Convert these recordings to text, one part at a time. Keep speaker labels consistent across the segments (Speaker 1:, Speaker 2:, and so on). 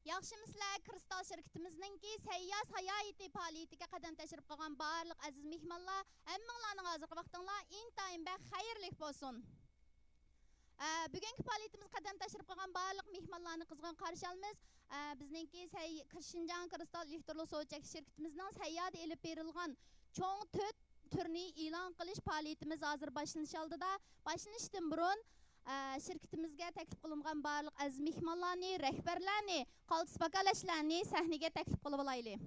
Speaker 1: Yaxşımısızlar, Kristal şirketimizningki Sayyoz Hayoiti faoliyatiga qadam tashrif qilgan barliq aziz mehmonlar, hammanglarning hozirgi vaqtinglar intayin xayrli bo'lsin. Bugungi faoliyatimiz qadam tashrif qilgan barliq mehmonlarni qizg'in qarshi olamiz. Bizningki Shinjang Kristal elektrli sovuchak şirketimizning sayyoda elib berilgan cho'ng 4 turni e'lon qilish faoliyatimiz hozir boshlanish oldida. Boshlanishdan burun şirketimizga taklif qilingan barliq aziz mehmonlarni, rahbarlarni, qaltis bakalashlarni sahnaga taklif qilib olaylik.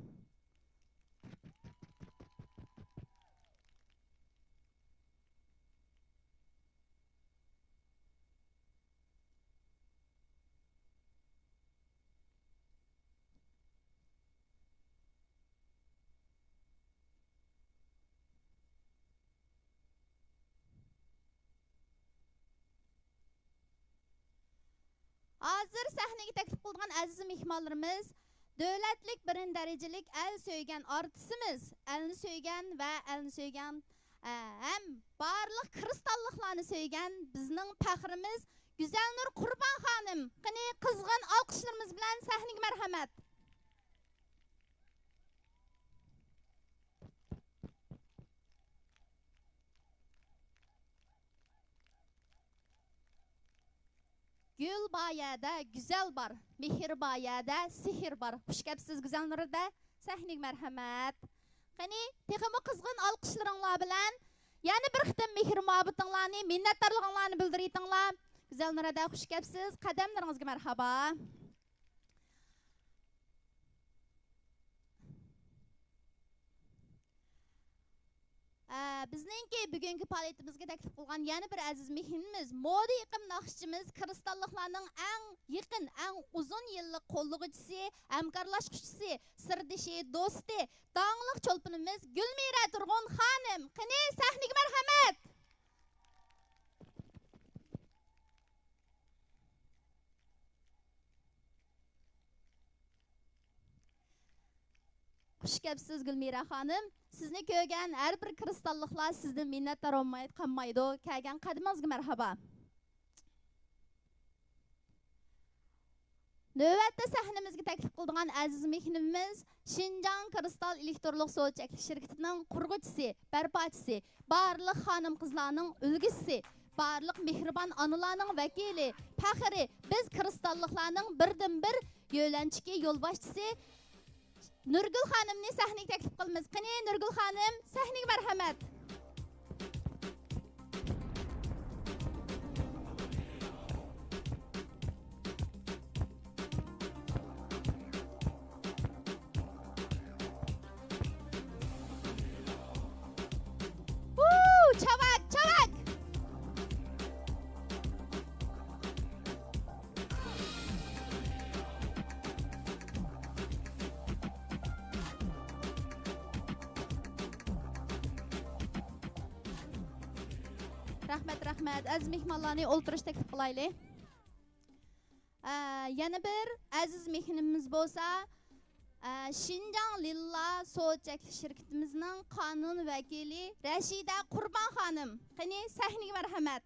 Speaker 1: Hazır sahneye taklif qilgan aziz mehmonlarimiz, davlatlik birin darajalik el söygen artistimiz, elni söygen ve elni söygen hem barliq kristallıqlarni söygen bizning faxrimiz Güzelnur Qurban xonim. Qani qizg'in alqishlarimiz bilan sahnaga marhamat. Gül bayada güzel bar, mehir bayada sihir bar. Xush kelibsiz Güzelnurda. Sahnaga marhamat. Qani texmo qizg'in alqishlaringlar bilan yana bir qitim mehr muhabbatinglarni, minnatdorliginglarni bildiringlar. Güzelnurda xush kelibsiz. Qadamlaringizga marhaba. Bizningki bugungi faoliyatimizga taklif qilgan yana bir aziz mehmonimiz, moda yiqim naqshchimiz, kristalliqlarning eng yaqin, eng uzun yillik qo'llag'uvchisi, hamkorlashuvchisi, sirdishi, do'sti, donglik cho'lponimiz Gulmira Turg'un xonim. Qani sahnaga marhamat. Xush kelibsiz Gulmira xonim. Sizni ko'rgan har bir kristalliqlar sizdan minnatdor bo'lmaydi, qolmaydi. Kelgan qadimingizga marhaba. Navbatda sahnamizga taklif qilgan aziz mehmonimiz Shinjang Kristal elektrlik sovuchak shirkatining qurg'uvchisi, barpochisi, barliq xonim qizlarning ulgisi, barliq mehribon onalarning vakili, faxri, biz kristalliqlarning birdan-bir yo'lanchiki yo'lboshchisi Nurgul xonimni sahnaga taklif qilamiz. Qani Nurgul xonim, sahnaga marhamat. Chavak, chavak. Rahmat. Aziz mehmonlarni o'ltirish taklif qilaylik. Yana bir aziz mehmonimiz bo'lsa, Shinjang Lilla sovuchak shirkatimizning qonun vakili Rashida Qurbon xonim. Qani sahnaga marhamat.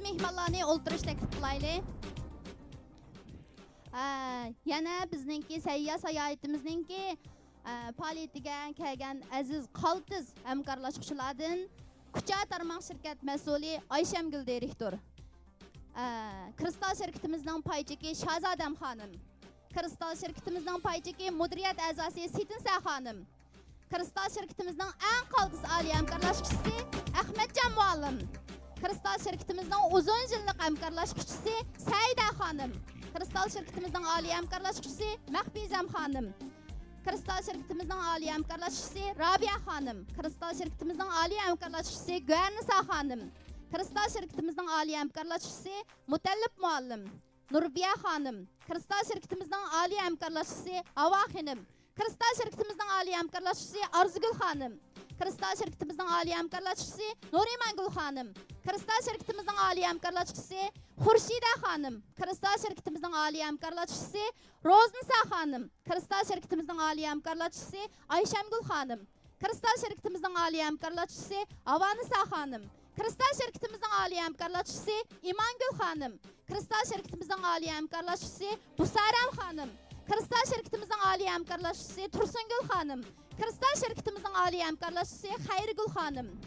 Speaker 1: Mehmonlarni o'ltirish taklif qilaylik. Yana bizningki Sayyoz Hayoitimizninki faoliyatiga kelgan aziz qaltis hamkorlashuvchilardan Kucha tarmoq shirkat mas'uli Ayshamgul direktor. Kristal shirkatimizning paychiki Shahzodam xonim. Kristal shirkatimizning paychiki mudiriyat a'zosi Sitinsa xonim. Kristal shirkatimizning eng qaltis oliy hamkorlashuvchisi Ahmadjon muallim. Kristal şirketimizden uzun yıllık hamkorlashuvchisi Saida xonim. Kristal şirketimizin Ali hamkarlaşıcısı Mahfizem Hanım. Kristal şirketimizin Ali hamkarlaşıcısı Rabia Hanım. Kristal şirketimizin Ali hamkarlaşıcısı Güernisa Hanım. Kristal şirketimizin Ali hamkarlaşıcısı Mutallip Muallim. Nurbiya Hanım. Kristal şirketimizin Ali hamkarlaşıcısı Hava Hanım. Kristal şirketimizin Ali hamkarlaşıcısı Arzugül Hanım. Kristal şirketimizin Ali hamkarlaşıcısı Nuriman Gül Hanım. Kristal şirketimizin Ali hamkarlaşıcısı Hurşide Hanım. Kristal şirketimizin Ali hamkarlaşıcısı Roznisa Hanım. Kristal şirketimizin Ali hamkarlaşıcısı Ayşemgül Hanım. Kristal şirketimizin Ali hamkarlaşıcısı Avanisa Hanım. Kristal şirketimizin Ali hamkarlaşıcısı İmangül Hanım. Kristal şirketimizin Ali hamkarlaşıcısı Busarem Hanım. Kristal şirketimizin Ali hamkarlaşıcısı Tursungül Hanım. Kristal şirketimizin Ali hamkarlaşıcısı Hayrigül Hanım.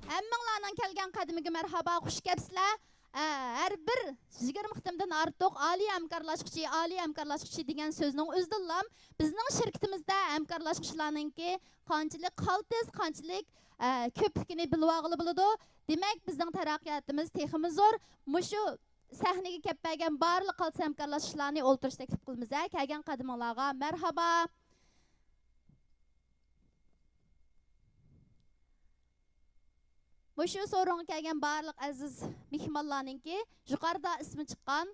Speaker 1: Hammalarning kelgan qadimiga merhaba, xush kelibsizlar. Har bir 20 xatimdan ortiq Ali hamkorlashuvchi degan so'zning o'zidan bizning shirkatimizda hamkorlashuvchilarningki qanchalik qaltis, qanchalik ko'pligini bilib olg'ili bo'ladi. Demak, bizning taraqqiyotimiz texmi zo'r. Mushu sahnaga kelib bergan barliq qaltis hamkorlashuvchilarni o'ltirish taklif qilamiz. Kelgan qadimlarga merhaba. Mushu so'ringa kelgan barliq aziz mehmonlarningki yuqorida ismi chiqqan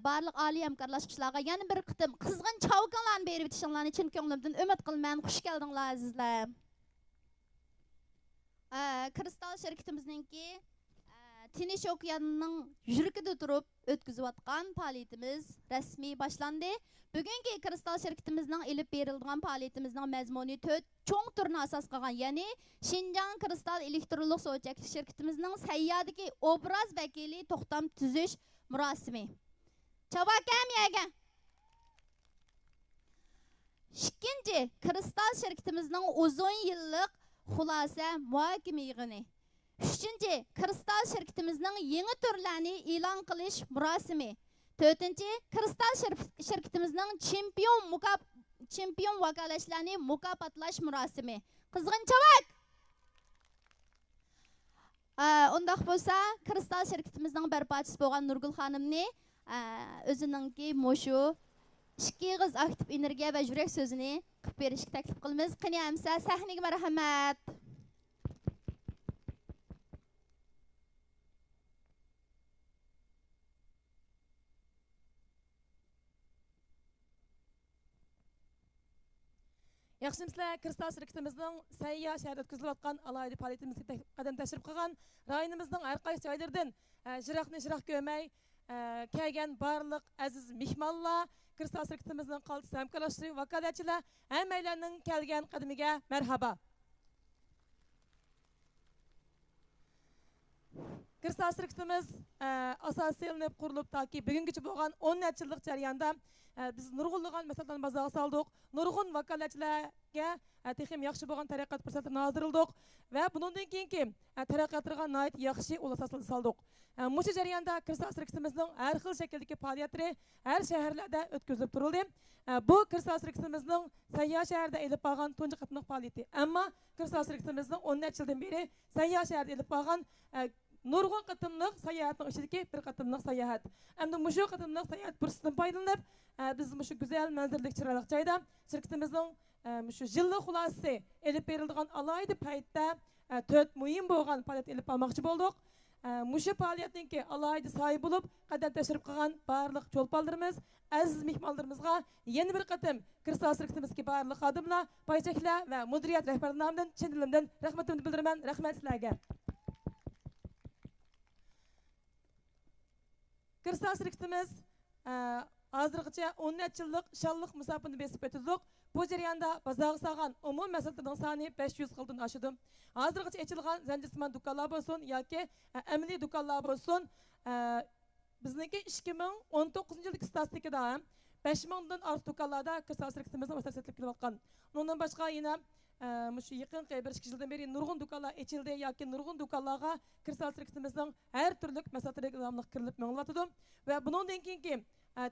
Speaker 1: barliq oliy hamkorlashuvchilarga yana bir qitim qizg'in chavkanlarni berib o'tishinglarni chin ko'nglimdan umid qilaman. Xush keldinglar azizlar. Kristal shirkatimizningki Tinch okeanining yuragida turib o'tkazayotgan faoliyatimiz rasmiy boshlandi. Bugungi Kristal shirkatimizning ilib berilgan faoliyatimizning mazmuni 4 cho'ng turni asos qilgan, ya'ni Şinjan Kristal elektronlik so'chak shirkatimizning sayyodagi obraz vakili to'xtam tuzish murosimi. Chavakam yaga. Ikkinchi, Kristal shirkatimizning uzun yillik xulosa muhokama yig'ini. Üçüncü, Kristal şirketimizin yeni türlerini ilan qilish murosimi. Dördüncü, Kristal şirketimizin çempiyon vakolatchilarini mukofotlash murosimi. Qizg'in chavak! Undaq bo'lsa, Kristal şirketimizin barpochisi bo'lgan Nurgul xonimni o'ziningki mushu ikki qiz aktiv energiya va yurak so'zini qilib berishga taklif qilamiz. Qani hamsa sahnaga marhamat.
Speaker 2: Yaxshimizlar, Kristal şirketimizning Sayya shahrida o'tkazilayotgan alohida faoliyatimizga qadam tashrif qilgan rayonimizning har qaysi joylaridan jiroq ko'rmay kelgan barliq aziz mehmonlar, Kristal şirketimizning qaltis hamkorlashuvchi vakolatchilar, hammalarning kelgan qadamiga marhaba. Kristal şirketimiz asosiy qurilib toki bugungacha bo'lgan 10 yillik jarayonda biz nurg'unlagan masalalarni bazaga soldik. Nurg'un vakolatchilarga texim yaxshi bo'lgan taraqqiyot fursatlarini hozirladik va bundan keyingi taraqqiyotlarga nihoyat yaxshi yo'l asosini soldik. Mushu jarayonda Kristal şirketimizning har xil shakldagi faoliyatlari har shaharlarda o'tkazilib turildi. Bu Kristal şirketimizning Sayya shahrida elib borgan tunji qatnoq faoliyati. Ammo Kristal şirketimizning 10 yildan beri Sayya shahrida elib borgan nurg'un qatimliq sayohatning ichidagi bir qatimliq sayohat. Endi mushu qatimliq sayohat fursatidan foydalanib, biz mushu go'zal manzarali chiroyli joyda shirkatimizning mushu yillik xulosasi elib berilgan alohida paytda 4 muhim bo'lgan faoliyat elib bormoqchi bo'ldik. Mushu faoliyatningki alohida soy bo'lib, qadam tashrif qilgan barliq cho'lponlarimiz, aziz mehmonlarimizga yana bir qatim Kristal shirkatimizga barliq xodimlar, boychaklar va mudiriyat rahbarlari nomidan chin dilimdan rahmatimni bildiraman. Rahmat sizlarga. Kristal şirketimiz hozirgacha 10 yillik shonliq musofirni besib o'tdik. Bu jarayonda bozorga solgan umum mahsulotlarning soni 500 xildan oshdi. Hozirgacha ochilgan zanjirsimon do'konlar bo'lsin yoki amaliy do'konlar bo'lsin, bizniki 2019-yillik statistikada 5000 dan ortiq do'konlarda Kristal şirketimizning vasatlik qilayotgan. Bundan boshqa yana mushu yaqinqi 1-2 yildan beri nurg'un do'konlar ochildi yoki nurg'un do'konlarga Kristal şirketimizning har turli mahsulotlariga davomli kirilib manglatdi va bundan keyingi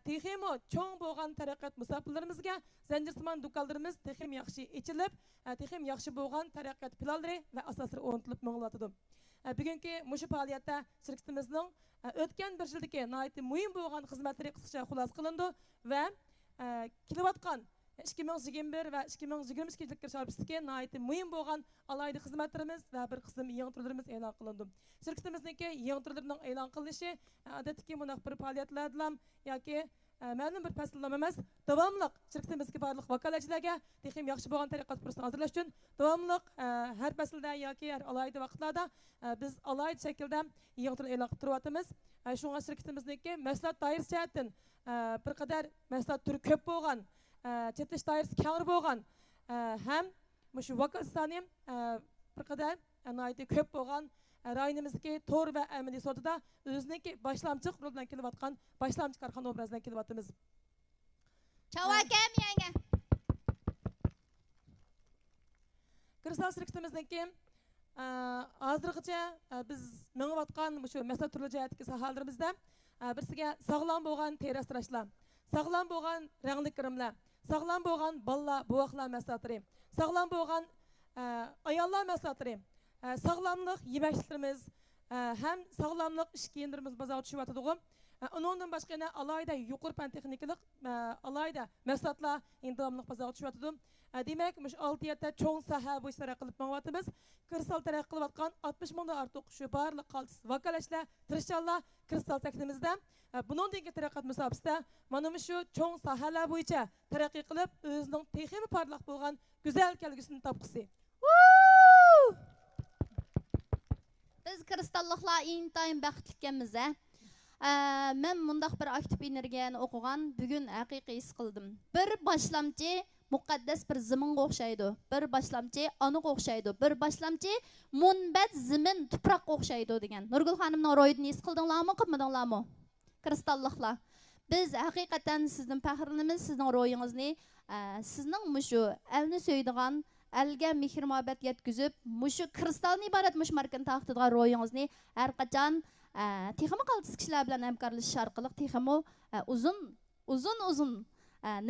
Speaker 2: texmo cho'ng bo'lgan taraqqiyot musofirlarimizga zanjirsimon do'konlarimiz texim yaxshi ochilib, texim yaxshi bo'lgan taraqqiyot planlari va asoslari o'rnatilib manglatdi. bugungi mushu faoliyatda şirketimizning o'tgan bir yildagi nihoyatda muhim bo'lgan xizmatlari qisqacha xulosa qilindi va kelayotgan 2021 va 2022 yillik kirish nihoyatda muhim bo'lgan alayda xizmatlarimiz va bir qism yangi turlarimiz e'lon qilindi. Şirketimizniki yangi turlarining e'lon qilinishi odatdagi bunday bir faoliyatlardan yoki ma'lum bir faslnoma emas, davomli şirketimizga barliq vakolatchilarga texnik yaxshi bo'lgan tariqat fursatini hozirlash uchun davomli har faslda yoki har alayda vaqtlarda biz alayda shaklda yangi tur e'lon qilib turyapmiz. Shunga şirketimizniki mahsulot doirasi jihatdan bir qadar mahsulot turi ko'p bo'lgan, chetish doirasi keng bo'lgan ham shu vakolat soni bir qadar nihoyatda ko'p bo'lgan rayonimizdagi to'r va amaliy sodada o'ziniki boshlamchi qurol bilan kelayotgan boshlamchi korxona obrazidan kelyapmiz.
Speaker 1: Chavakam yanga.
Speaker 2: Kristal şirketimizniki hozirgacha biz mengayotgan shu mahsulot turli jihatdagi sohalarimizda birsiga sog'lom bo'lgan teri asrashlar, sog'lom bo'lgan rangli kirimlar, sog'lom bo'lgan bolalar, buvoqlar mahsulotlari, sog'lom bo'lgan ayollar mahsulotlari, sog'lomlik yemekliklerimiz hem sog'lomlik ish kiyimlerimiz bozorga tushyapti. Undan boshqa yana alayda yuqori fan texnikalik alayda mahsulotlar davomli bozorga tushyapti. Demak, mush 6-7 cho'ng soha bo'yicha taraqqi qilib mengayapmiz. Kristal taraqqi qilayotgan 60 mingdan ortiq shu barliq qaltis vakolatchilar, tirishchanlar kristal sektimizda bundan keyingi taraqqiyot musobaqasida mana shu cho'ng sohalar bo'yicha taraqqiy qilib o'zining texnik parlaq bo'lgan go'zal kelgusini topqisi.
Speaker 1: Biz kristallıqlar intayin bəxtlikemiz. Mən mundaq bir aktiv energiyani o'qigan, bugun haqiqiy his qildim. Bir boshlamchi muqaddas bir ziminga o'xshaydi. Bir boshlamchi onaga o'xshaydi. Bir boshlamchi munbat zimin tuproqqa o'xshaydi degan. Nurgul xonimning ro'yini his qildinglarmi, qilmadinglarmi? Kristallıqlar. Biz haqiqatan sizdan faxrlanamiz, sizning ro'yingizni, sizning mushu elni so'ydigan elga mehr muhabbet yetkizib, mushu kristalni iborat mush markani taqtidigan ro'yingizni har qachon texmi qaltis kishilar bilan hamkorlashish orqali texmi uzun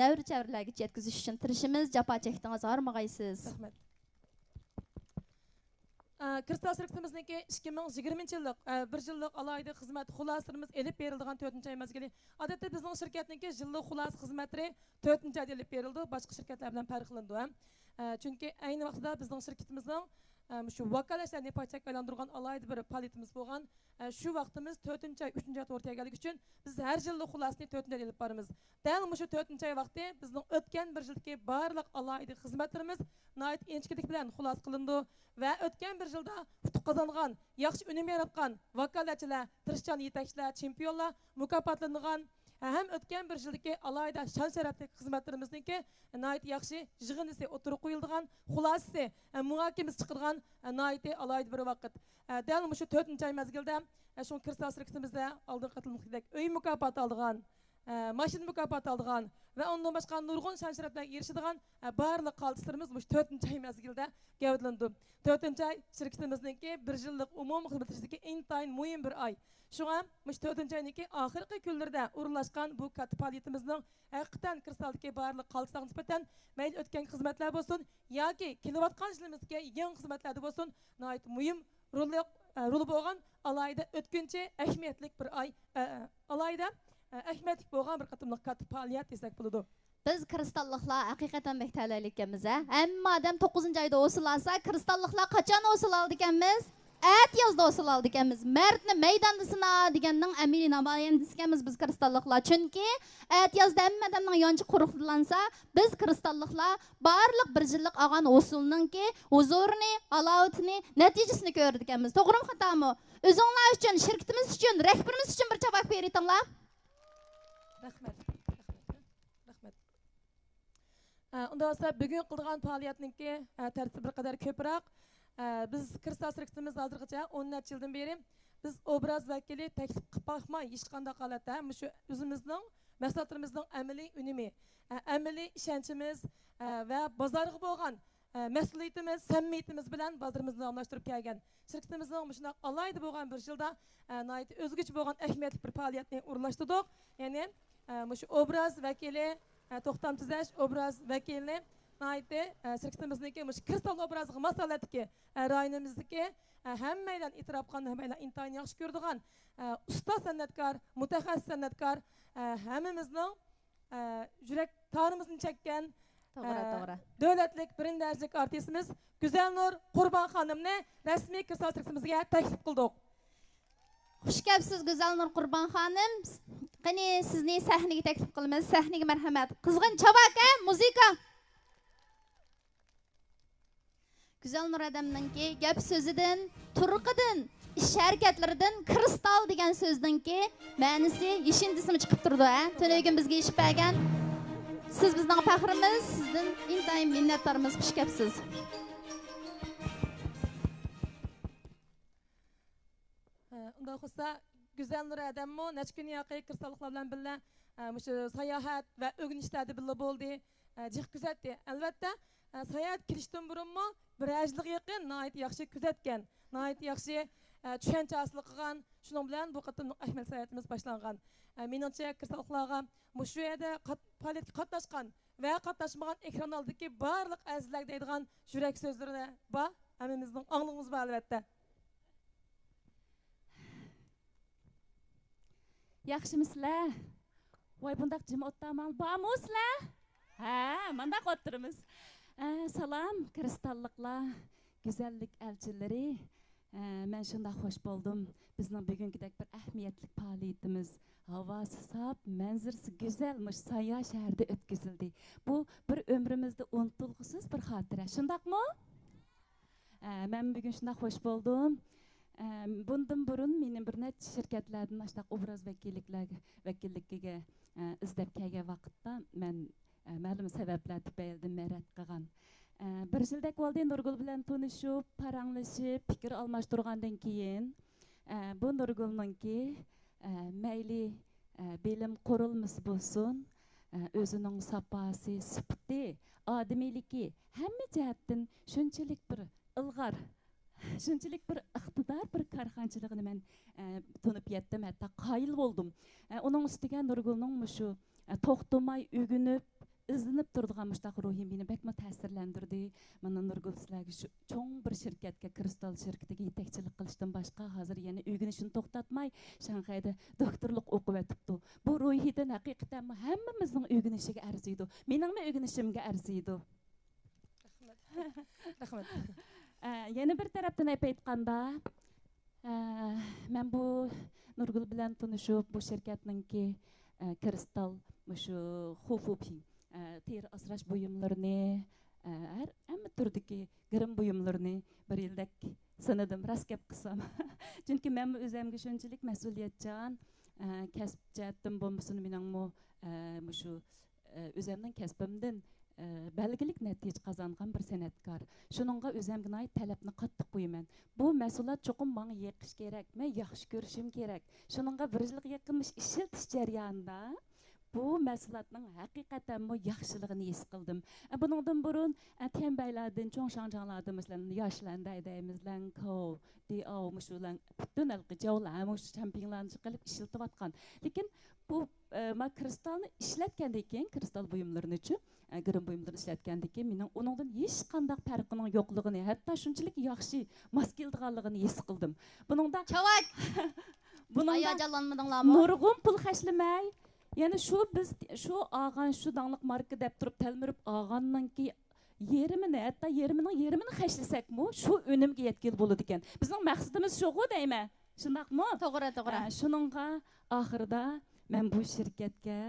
Speaker 1: navr chavrlarga yetkazish uchun tirishimiz, jafo chekdingiz, hormag'aysiz.
Speaker 2: Rahmat. Kristal şirketimizniki 2020 yillik bir yillik alayda xizmat xulosalarimiz elib berildigan 4-oy mezgili. Odatda bizning shirkatniki yillik xulosa xizmatlari 4-oyda elib berildi, boshqa shirkatlar bilan farqlandi. Chunki ayni vaqtda bizning shirkatimizning shu vakolatlarni paychak aylantirgan alayda bir faoliyatimiz bo'lgan. Shu vaqtimiz 4-oy, 3-oy o'rtaga kelgani uchun biz har yillik xulosani 4-oyda elib boramiz. Dal shu 4-oy vaqtda bizning o'tgan bir yildagi barliq alayda xizmatlarimiz nihoyat inchkilik bilan xulos qilindi va o'tgan bir yilda utuq qozongan, yaxshi unum yaratgan vakolatchilar, tirishchan yetakchilar, chempionlar mukofotlangan hem o'tgan bir yildagi alayda shon sharafli xizmatlarimizniki nihoyat yaxshi yig'indisi o'tirib qo'yilgan, xulosasi muhokimasi chiqilgan nihoyat alayda bir vaqt. Dal shu 4-oy mezgilda shu kristal şirketimizde aldığın katılımlık öy mükafat aldıgan, maşin mükafat aldıgan ve ondan başka nurgun şan şereflerine erişidigan barliq qaltislarımız bu 4-oy mezgilde gavdlandı. 4-oy şirketimizdeki bir yıllık umum xizmatçıdaki intayin muhim bir ay. Şuna 4-oydaki ahirki günlerde uğurlaşkan bu katı faaliyetimizin hakikaten kristaldaki barliq qaltislarına nispeten mayli ötken hizmetler olsun yoki kelayotgan yilimizdagi yangi hizmetlerde olsun nihoyat muhim rolu bo'lgan alayda o'tkinchi ahamiyatli bir ay alayda ahamiyatli bo'lgan bir qatimliq katı faoliyat desak bo'ladi.
Speaker 1: Biz kristallıqlar haqiqatan bektalaylik ekanmiz. Hamma odam 9-oyda o'sil olsa, kristallıqlar qachon o'sil oldi ekanmiz? At yozda o'sil oldi ekanmiz. Mardni maydonda sina deganning amiri namoyandasi ekanmiz biz kristallıqlar. Chunki at yozda hamma odamning yonchi quruqlansa, biz kristallıqlar barliq bir yillik olgan o'sulninki huzurini, alovatini, natijasini ko'rdik ekanmiz. To'g'rimi, xatomi? O'zinglar uchun, shirkatimiz uchun, rahbarimiz uchun bir javob beritinglar.
Speaker 2: Rahmat. Unda olsa bugun qilgan faoliyatniki tartibi bir qadar ko'proq. Biz kristal şirketimiz hozirgacha 10 yildan beri biz obraz vakili taklif qilib baxmay hech qanday holatda shu o'zimizning mahsulotlarimizning amaliy unumi, amaliy ishonchimiz va bozorga bo'lgan mas'uliyatimiz, samimiyatimiz bilan bozorimizni almashtirib kelgan. Shirkatimizning shunday alayda bo'lgan bir yilda nihoyat o'zgacha bo'lgan ahamiyatli bir faoliyatni o'rlashtirdik. Ya'ni shu obraz vakili to'xtam tuzash obraz vakilini naiti şirketimizdeki muş kristal obrazı masalatki rayonimizdeki hammaydan itiraf qilgan hammaydan intayin yaxshi ko'radigan usta san'atkor mutaxassis san'atkor hammamizning yurak tarimizni chekkan
Speaker 1: to'g'ri
Speaker 2: davlatlik birinchi darajalik artistimiz Güzelnur Qurban xonimni rasmiy kristal şirketimizga taklif qildik.
Speaker 1: Xush kelibsiz Güzelnur Qurban xonim. Qani sizni sahnaga taklif qilamiz. Sahnaga marhamat. Qizg'in chavaka, muzika. Güzelnur adamninki gap so'zidan, turqidan, ish harakatlaridan kristal degan so'zningki ma'nosi yeshintisimi chiqib turdi, ha? Tunugin bizga ish bergan. Siz bizning faxrimiz, sizdan intayin minnatdormiz. Xush kelibsiz.
Speaker 2: Unda xüsusa Güzelnur adammo necha kun yoqi kristalliklar bilan birga shu sayohat va o'rganishlarda birga bo'ldi. Jiq kuzatdi. Albatta, sayohat kirishdan burunmi bir ajliq yaqin nihoyat yaxshi kuzatgan, nihoyat yaxshi tushuncha hosil qilgan. Shuning bilan bu qatimliq Ahmed sayohatimiz boshlangan. Meningcha kristalliklarga shu yerda faoliyatga qatnashgan va qatnashmagan ekran oldidagi barliq azizlar deydigan yurak so'zlari bor. Hammamizning ongligimiz bor albatta.
Speaker 3: Yaxshimisizlar? Voy bundaq jim o'tdamal bormisizlar? Ha, mundaq o'tiramiz. Salom, kristalliklar, go'zallik elchilari. Men shunday xush bo'ldim. Bizning bugungidek bir ahamiyatli faoliyatimiz havosi saf, manzarasi go'zalmish Soya shahrida o'tkazildi. Bu bir umrimizda unutilg'usiz bir xotira. Shundaqmi? Men bugun shunday xush bo'ldim. Bundan burun mening bir necha shirkatlardan ashtaq obraz vakilligiga izlab kelgan vaqtda men ma'lum sabablar tufayli merat qilgan. Bir yildek bo'ldi Nurgul bilan tanishib, paranglashib, fikr almashtirgandan keyin bu Nurgulninki mayli bilim qurilmasi bo'lsin, o'zining safasi, sifati, odamiyligi hamma jihatdan shunchalik bir ilg'or shunchalik bir iqtidor bir korxonchiligini men tunib yetdim, hatto qoyil bo'ldim. Uning ustiga Nurgulning shu to'xtamay o'rganib, izlanib turadigan mushtaq ruhi meni bekma ta'sirlantirdi. Mana Nurgul sizlarga shu cho'ng bir shirkatga, kristal shirkatiga yetakchilik qilishdan boshqa hozir yana o'rganishini to'xtatmay Shanxayda doktorlik o'qib o'tibdi. Bu ruhidan haqiqatan hammamizning o'rganishiga arziydi. Meningmi o'rganishimga arziydi.
Speaker 2: Rahmat.
Speaker 3: Yana bir tarafdan aytganda, men bu Nurgul bilan tanishib, bu shirkatninki kristal shu xufufi teri asrash buyumlarini, hamma turdagi girim buyumlarini bir yildek sinadim, rost gap qilsam. Chunki men o'zimga shunchalik mas'uliyatchan, kasb jihatdan bo'lmasin, meningmi shu o'zimning kasbimdan belgilik natija qozongan bir san'atkor. Shuningga o'zimga talabni qattiq qo'yaman. Bu mas'uliyat cho'qim menga yeqish kerak, men yaxshi ko'rishim kerak. Shuningga bir yilga yaqinmish ishiltish jarayonida bu mas'uliyatning haqiqatan yaxshiligini his qildim. Buningdan burun tembaylardan, cho'ng shangjanlardan, masalan, yoshlarda aydayimizlar, ko, dio, mushulan, butun alqijovlar, mush championlarni qilib ishiltiyotgan. Lekin bu ma kristalni ishlatgandan keyin, kristal buyumlarini uchun girim buyumlarini ishlatgandan keyin mening uningdan hech qanday farqining yo'qligini, hatto shunchalik yaxshi mos keladiganligini his qildim. Buningda
Speaker 1: Chavak.
Speaker 3: buningda
Speaker 1: Hayajonlanmadinglarmi?
Speaker 3: nurg'un pul xashlamay, ya'ni shu olgan shu dangliq marka deb turib talmirib olgandan-ki yerimini xashlasakmi, shu unumga yetkil bo'ladi ekan. Bizning maqsadimiz shu-ku deyman. Shundaqmi?
Speaker 1: To'g'ri.
Speaker 3: Shuningga oxirida men bu shirkatga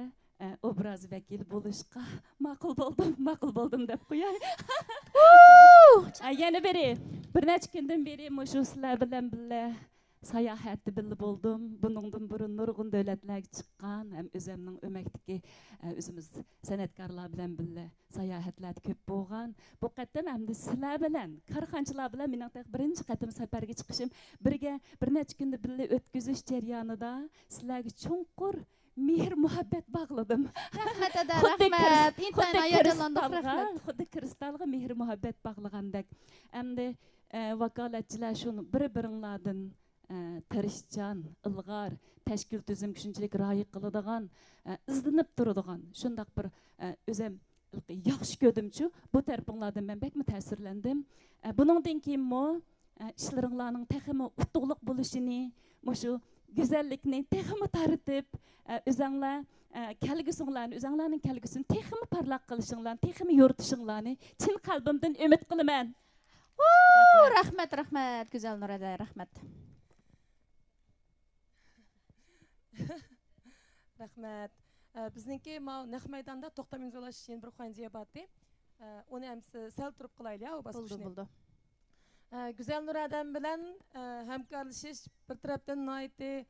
Speaker 3: obraz vakil bo'lishga ma'qul bo'ldim deb qo'yay. Yana bir necha kundan beri shu sizlar bilan birga sayohatda birga bo'ldim. Buningdan burun nurg'un davlatlarga chiqqan, ham o'zimning o'makdagi o'zimiz san'atkorlar bilan birga sayohatlar ko'p bo'lgan. Bu qatam hamda sizlar bilan, korxonchilar bilan mening birinchi qatim safarga chiqishim, birga bir necha kunni birga o'tkazish jarayonida sizlarga cho'nqur mehr muhabbat bog'ladim.
Speaker 1: Rahmat ada, rahmat. Intayin hayajonlandik, rahmat.
Speaker 3: Xuddi kristalga mehr muhabbat bog'lagandek. Hamda vakolatchilar shuni bir-biringlardan tirishchan, ilg'or, tashkil tuzum shunchalik rioya qiladigan, izlanib turadigan, shundaq bir o'zim yaxshi ko'rdimchu. Bu tarafinglardan men bekmi ta'sirlandim. Buningdan keyinmi ishlaringlarning texmi utuqliq bo'lishini, shu go'zallikni texmi taritib, o'zinglar o'zinglarning kelgusini texmi parlaq qilishinglarni, texmi yoritishinglarni chin qalbimdan umid qilaman.
Speaker 1: Rahmat, Güzel Nurada, rahmat.
Speaker 2: Rahmat. Bizningki naq maydonda to'xtam imzolash yana bir xo'jayiga bordi. Uni ham sal turib qilaylik, u bosqichni.
Speaker 1: Bo'ldi.
Speaker 2: Güzel Nuradan bilan hamkorlashish bir tarafdan noiti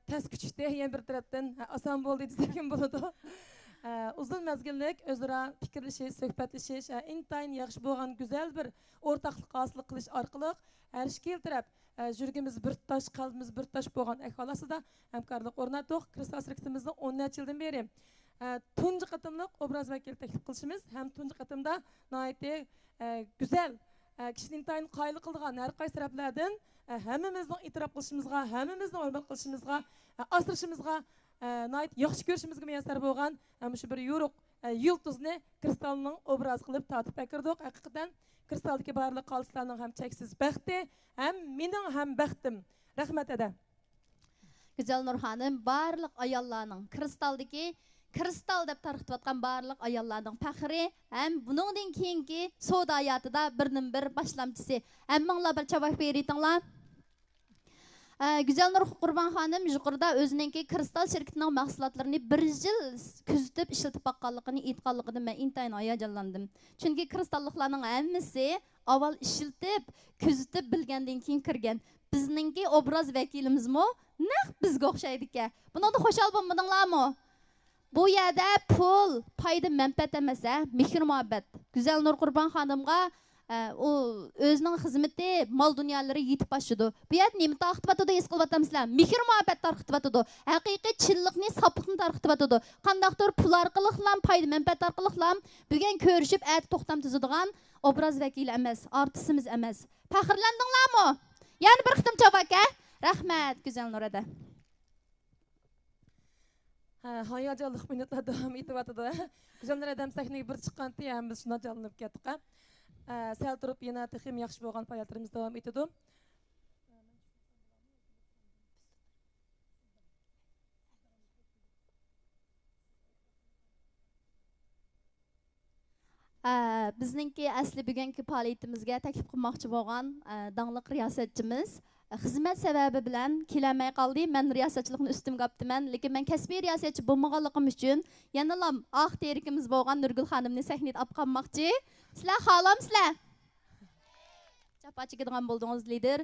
Speaker 2: tas kuchda, yana bir tarafdan oson bo'ldi desam ham bo'ladi. Uzun mezgillik o'zaro fikrlashish, suhbatlashish, intayin yaxshi bo'lgan go'zal bir o'rtaqlik hosil qilish orqali har ikki taraf yuragimiz bir tosh, qalbimiz bir tosh bo'lgan ahvol ostida hamkorlik o'rnatdik. Kristal sirkitimizni 10 yildan beri tunji qatimliq obraz vakil taklif qilishimiz ham tunji qatimda noiti go'zal kishini intayin qoyil qilgan har qaysi taraflardan hammamizning e'tirof qilishimizga, hammamizning hurmat qilishimizga, asrashimizga, yaxshi ko'rishimizga muyassar bo'lgan shu bir yo'ruq yulduzni kristalning obraz qilib tatib akirdik. Haqiqatan kristaldagi barliq qolishlarning ham cheksiz baxti, ham mening ham baxtim. Rahmat ada.
Speaker 1: Güzel Nur xonim barliq ayollarning kristal deb tarqatayotgan barliq ayollarning faxri, ham buningdan keyingi savdo hayotida birnin-bir boshlamchisi. Hammanglar bir javob beritinglar. Güzel Nur Qurban xonim yuqorida o'zininki kristal şirketining mahsulotlarini 1 yil kuzatib ishlatib baqqanligini aytganligidan men intayin hayajonlandim. Chunki kristalliklarning hammasi avval ishlatib, kuzatib bilgandan keyin kirgan. Bizninki obraz vakilimizmi? Naq bizga o'xshaydi ekan. Buningda xo'shal bo'lmadinglarmi? Bu yerda pul, foyda, manfaat emas, mehr-muhabbat. Güzel Nur Qurban xonimga o özünün xizmeti, mal dünyaları yetib başladı. Bu yer nemi tarqıtıbatıdı, es qılbatamızlar. Mehr-muhabbet tarqıtıbatıdı. Haqiqiy çilliqni, sapıqni tarqıtıbatıdı. Qandaqdır pul arqılıqlam, payda mənfət arqılıqlam bugün görüşüb ət toxtam tüzüdüğən obraz vəkili emas, artistimiz emas. Fəxirləndinlərmi? Yəni bir xitim cavab ki? Rəhmət, Güzel Nurada.
Speaker 2: Hayajonliq minutlar davom etyapti. Güzel Nuradam sahnaga bir chiqqanti, ham biz shuna jallanib ketdik. Sal turib yana texim yaxshi bo'lgan faoliyatlarimiz davom etadi.
Speaker 1: Bizningki asli bugungi faoliyatimizga taklif qilmoqchi bo'lgan dangliq riyosatchimiz xizmat sababi bilan kelmay qoldi. Men riyosatchilikni ustimga olibman, lekin men kasbiy riyosatchi bo'lmaganligim uchun yanalam oq terikimiz bo'lgan Nurgul xonimni sahnaga olib qolmoqchi. Sizlar xohlamsizlar? Javob chekadigan bo'ldingiz lider.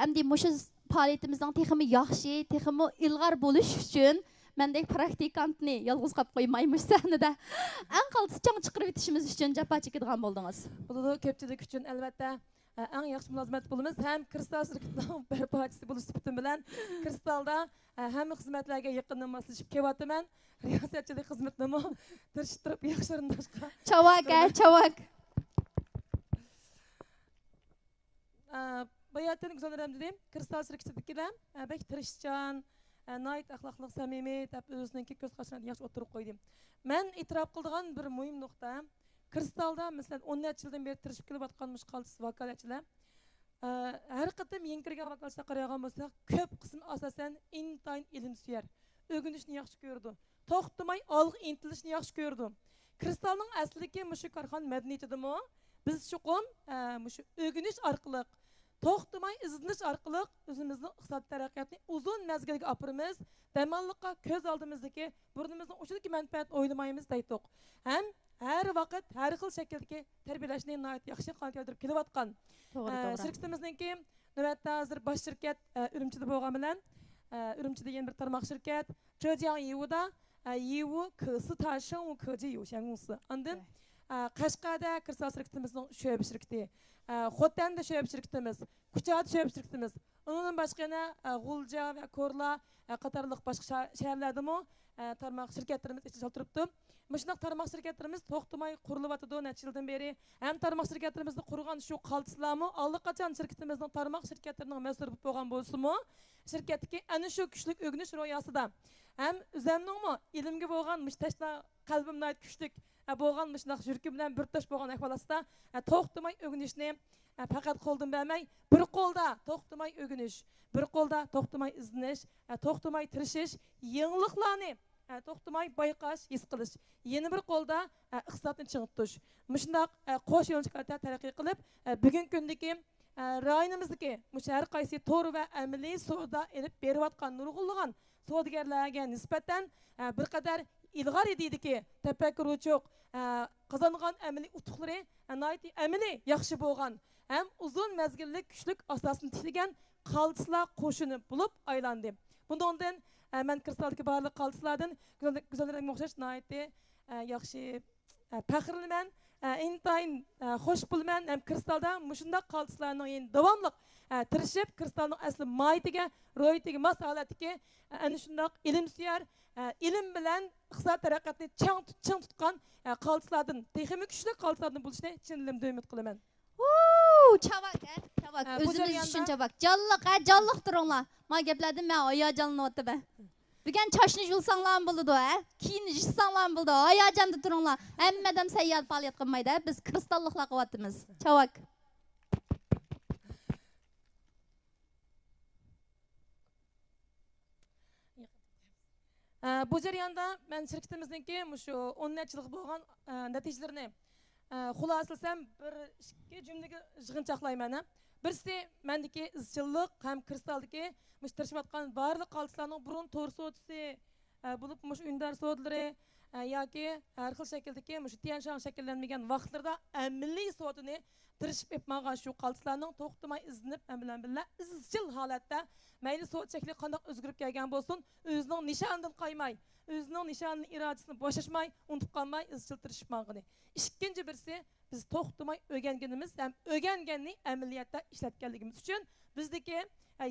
Speaker 1: Endi mushu faoliyatimizning texmi yaxshi, texmi ilg'or bo'lish uchun mendek praktikantni yolg'iz qolib qo'ymaymiz sahnada. Eng qaltis chang chiqarib o'tishimiz uchun javob chekadigan bo'ldingiz.
Speaker 2: Bo'ladi, ko'pchilik uchun albatta eng yaxshi mulozimat bo'lamiz. Ham kristal shirkatining bir parchasi bo'lish sifatim bilan kristalda hamma xizmatlarga yaqindan moslashib kelyapman. Riyosatchilik xizmatini tirishib turib yaxshi o'rindoshqa.
Speaker 1: Chavak.
Speaker 2: Bayatın güzellerim dedim. Kristal şirketidekiler bek tirishchan, nait axloqliq, samimiy, deb o'zininki ko'z qarashini yaxshi o'tirib qo'ydim. Men e'tirof qiladigan bir muhim nuqta, kristalda masalan 10 yildan beri tirishib kelayotganmish qaltis vakolatchilar. Har qatim yangi kirgan vakolatchilar qaragan bo'lsak, ko'p qismi asosan intayin ilm suyar, o'rganishni yaxshi ko'rdi. To'xtamay olg'a intilishni yaxshi ko'rdi. Kristalning asliki mushu korxona madaniyatidami? Biz chuqum mushu o'rganish orqali, to'xtamay izlanish orqali o'zimizning iqtisodiy taraqqiyotni uzun mezgilga olib damonliqqa ko'z oldimizdagi burnimizning uchidagi manfaat o'ylamaymiz deydik. Ham har vaqt har xil shakldagi tarbiyalashni yaxshi qilib keltirib kelayotgan. Shirkatimizningki navbatda hozir bosh shirkat Urumchida bo'lgan bilan Urumchida yana bir tarmoq shirkat Zhejiang Yiwuda Yiwu Kesi Taisheng Wu Keji Youxian Gongsi. Ondan Qashqarda kristal shirkatimizning sho'ba shirkati, Xotanda sho'ba shirkatimiz, Kuchada sho'ba shirkatimiz, undan boshqa yana G'ulja va Ko'rla qatorliq boshqa shaharlardami tarmoq shirkatlarimiz ichida turibdi. Mashunaq tarmoq shirkatlarimiz to'xtamay qurilyotdi necha yildan beri. Ham tarmoq shirkatlarimizni qurgan shu qaltislarmi, allaqachon shirkatimizning tarmoq shirkatlarining mas'ul bo'lgan bo'lsa-mu, shirkatdagi ana shu kuchli o'rganish ro'yasida ham o'zimningmi ilmga bo'lgan mushtashlar qalbimda kuchlik bo'lgan shunaq yurki bilan bir tosh bo'lgan ahvolatda to'xtamay o'rganishni faqat qo'ldan bermay bir qo'lda to'xtamay o'rganish, bir qo'lda to'xtamay izlanish, to'xtamay tirishish, yangiliklarni to'xtamay bayqash, his qilish, yana bir qo'lda iqtisodni ching'itish. Shundoq qo'sh yo'nalishlarda taraqqiy qilib bugungi kundagi rayonimizdagi har qaysi to'g'ri va amaliy savdo elib berayotgan nurg'unlagan savdogarlarga nisbatan bir qadar ilg'or ediki tafakkurchoq qozongan amaliy utuqlari amaliy yaxshi bo'lgan ham uzun mezgillik kuchlik asosini tiklagan qaltislar qo'shini bo'lib aylandi. Bundan men kristaldagi barliq qaltislardan go'zallarga o'xshash yaxshi faxrlanan, intayin xo'sh bo'lman ham kristalda mushunda qaltislarning davomli tirishib kristalning asli maytiga ro'yitiga mos holatga ana shundoq ilmsuyar ilim bilan iqtisod taraqqiyotni chang tutgan qaltislardan texnik kuchli qaltislardan bo'lishni chin dilimda umid qilaman.
Speaker 1: Chavak, chavak. O'zimiz uchun chavak. Jonliq turinglar. Men gaplardan men hayajonlanyapman. Bugun choshni yulsanglar bo'ladi, keyin yishsanglar bo'ladi. Hayajonda turinglar. Hammadan sayyod faoliyat qilmaydi. Biz kristalliklar qilyapmiz. Chavak.
Speaker 2: Bu jarayonda men shirkatimizningki shu 10 yillik bo'lgan natijalarini xulosalasam bir ikki jumlaga yig'inchoqlayman. Birisi mendagi izchillik ham kristaldagi tirishayotgan barliq qaltislarning burun to'r sodisi bo'lib undar sodlari yoki har xil shakldagi tiyanshan shakllanmagan vaqtlarda amaliy sodini tirishib etmagan shu qaltislarning to'xtamay izlanib bilan birga izchil holatda mayli sod shakli qanday o'zgarib kelgan bo'lsin o'zining nishonidan qaymay, o'zining nishonini irodasini bo'shashmay, unutib qolmay izchil tirishib mangani. Ikkinchi birisi biz to'xtamay o'rganganimiz ham o'rganganni amaliyotda ishlatganligimiz uchun bizdagi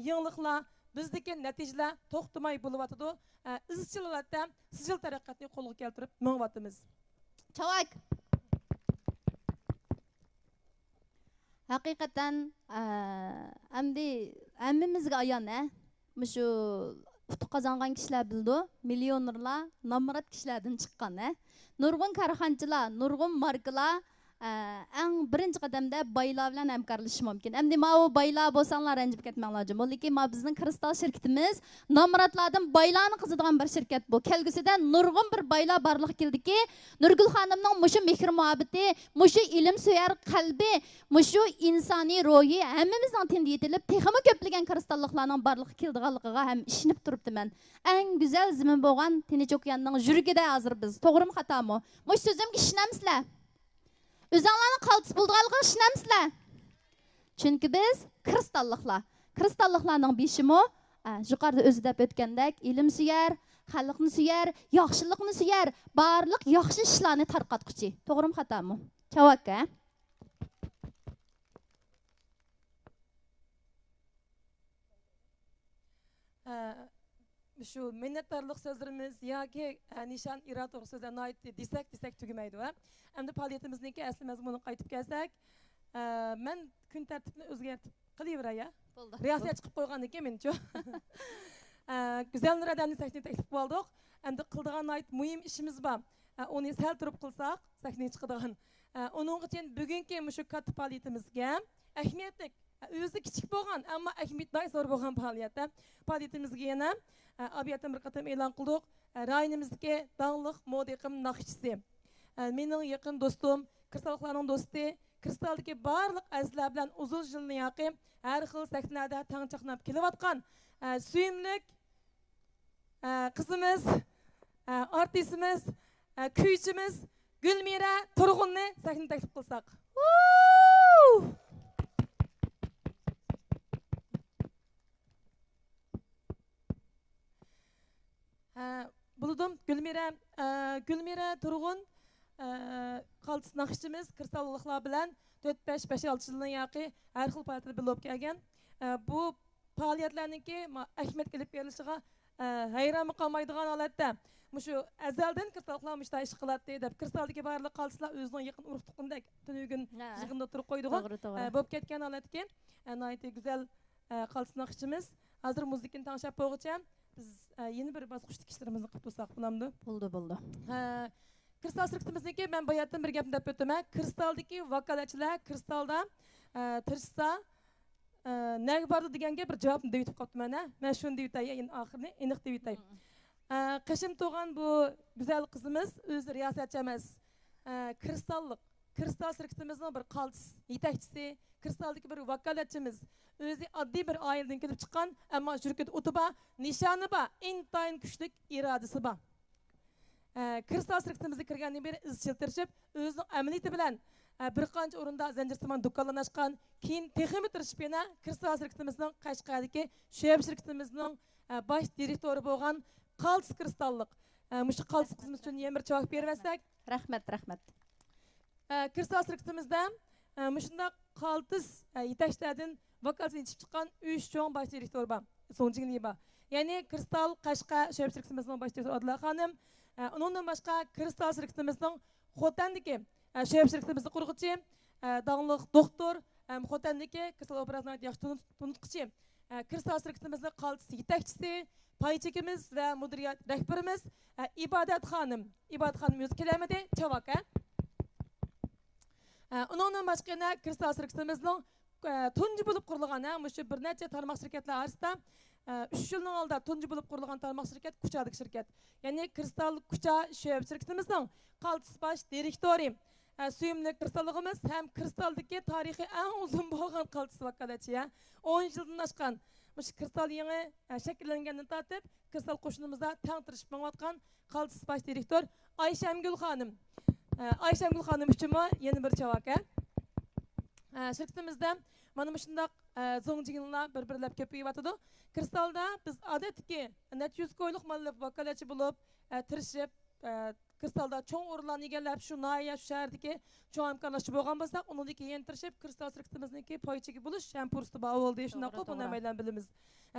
Speaker 2: yangiliklar, bizdagi natijalar to'xtamay bo'lyotidi. Izchil holatda sizil taraqqiyotni qo'lga keltirib mang'yapmiz.
Speaker 1: Chavak. Haqiqatan hammamizga ayon, shu utuq qozongan kishilar bildi, millionerlar, nomrod kishilardan chiqqan. Nurg'un korxonchilar, nurg'un markalar eng birinchi qadamda boylar bilan hamkorlashish mumkin. Endi mana bu boylar bo'lsanglar ranjib ketmanglar. Lekin mana bizning kristal shirkatimiz nomrodlardan boylarni qizadigan bir shirkat bu. Kelgusida nurg'un bir boylar barliq keldiki, Nurgul xonimning mushu mehr muhabbati, mushu ilm suyar qalbi, mushu insoniy ro'yi hammamizning tindi yetilib, texmi ko'plagan kristalliklarning barliq keldiganligiga ham ishinib turibdiman. Eng go'zal zimin bo'lgan Tinch okeanning yuragida hozir biz. To'g'rimi, xatomi? Mush so'zimga ishonamsizlar? O'zinglarning qaltis bo'lganligiga ishonamsizlar? Chunki biz kristalliklar. Kristalliklarning beshimi yuqorida o'zi deb o'tgandek ilm suyar, xalqni suyar, yaxshilikni suyar, barliq yaxshi ishlarni tarqatquchi. To'g'rimi, xatomi? Chavakka.
Speaker 2: Shu minnatdorlik so'zlarimiz yoki nishon iroda to'g'ri so'zlarni aytdi desak tugamaydi. Endi faoliyatimizning asli mazmunini qaytib kelsak, men kun tartibini o'zgartib qilaveray.
Speaker 1: Bo'ldi.
Speaker 2: Riyosat chiqib qo'ygandan keyin mencha. Go'zal Nur adamni sahnaga taklif qildik. Endi qildigan ayt muhim ishimiz bor. Uni sal turib qilsak, sahnaga chiqadigan. Uning uchun bugungi shu katta faoliyatimizga ahamiyatli, o'zi kichik bo'lgan, ammo ahamiyati zo'r bo'lgan faoliyatimizga yana abiyatim bir qatam e'lon qildik. Rayonimizdagi danglik modiqim naqshchisi. Mening yaqin do'stim, kristalliklarning do'sti, kristaldagi barliq azizlar bilan uzun yilni yaqin har xil sahnada tangchaqnab kelayotgan suyimlik qizimiz, artistimiz, kuychimiz Gulmira Turg'unni sahnaga taklif qilsak. Buldum Gulmira Turg'un qaltis naqshchimiz kristalliklar bilan 4-5 yildan yaqin har xil faoliyatlarda bo'lib kelgan. Bu faoliyatlarningki ahmiyat kelib berishiga hayron qolmaydigan holatda shu azaldan kristalliklar mushta ish qiladi deb kristaldagi barliq qaltislar o'zining yaqin urug' tuqqandek tunugun yig'inda turib qo'ydigan bo'lib ketgan holatga nihoyatda go'zal qaltis naqshchimiz hozir muzikani tanishib bo'lguncha biz yeni bir bosqichdagi ishlarimizni qilib tursak bo'lamdi.
Speaker 1: Bo'ldi.
Speaker 2: Kristal şirketimizdeki ben bayattan bir gapni dep ötüme. Kristaldaki vakalatçılar kristalda tırışsa nege bardı degenge bir cevapni deyip kaptım ana. Ben şunu deyip en ahirine eniq deyip Kışım doğan bu güzel kızımız öz riyasetçi emas. Kristallık. Kristal şirketimizin bir kaltıs, yetekçisi, kristaldaki bir vakalatçımız. Özü addi bir aileden kelip çıkan ama şirket utuba, nişanı ba, intayın güçlük iradesi ba. Kristal şirketimizde kirgenden beri izchil tirishib, özünün amaliyati bilan bir qancha o'rinda zanjirsimon do'konlarni ochgan, keyin texmi tirishib yana Kristal şirketimizning Qashqardagi Shoyab şirketimizning bosh direktori bo'lgan Qaltis Kristallik. Mushu Qaltis qizimiz uchun yana bir javob bersak.
Speaker 1: Rahmat.
Speaker 2: Kristal şirketimizde mushunda Qaltis yetakchilardan vakolatini yetishib chiqqan 3 cho'ng bosh direktor bor. So'ngchigini bor. Ya'ni Kristal Qashqa Shoyab şirketimizning bosh direktori Odila xonim. Onundan başqa Kristal şirketimizning Xotandagi Shoyab şirketimizni qurg'uchi, dаңlıq doktor, Xotandagi Kristal operatsiyani yaxshi tunutquchi, Kristal şirketimizning Qaltis yetakchisi, paychekimiz ve müdüriyet rehberimiz İbadet Hanım. İbadet Hanım yüz kelamede çavak. Onunla başka Kristal şirketimizin tuncu bulup kurulgan, bir neçe tarmak şirketler arasında 3 yılın aldı tuncu bulup kurulgan tarmak şirket Kuçadık şirket. Yani Kristal Kuça Shoyab şirketimizin Qaltis baş direktori. Suyumlu kristallığımız hem kristaldaki tarihi en uzun boğan Qaltis vakalatçı. 10 yıldan aşkan. Muş kristal yeni şekillengenden tartib, kristal qo'shinimizda tang tirishib borayotgan Qaltis baş direktor Ayşemgül Hanım. Ayşemgül Hanım uchun yana bir javob. Şirketimizde mana shundoq zo'ngjiginlar bir-birlab ko'payyapti. Kristalda biz odatdagi necha yuz ko'yliq mallab vakolatchi bo'lib, tirishib Kristalda çoğun o'rinlarni egallab shu noya shu shahardagi cho'ng imkonlashib bo'lgan bo'lsak, undan keyin tirishib Kristal şirketimizniki poychigi bo'lish ham fursati bor bo'ldi. Shunday qilib buni amaylan bilamiz.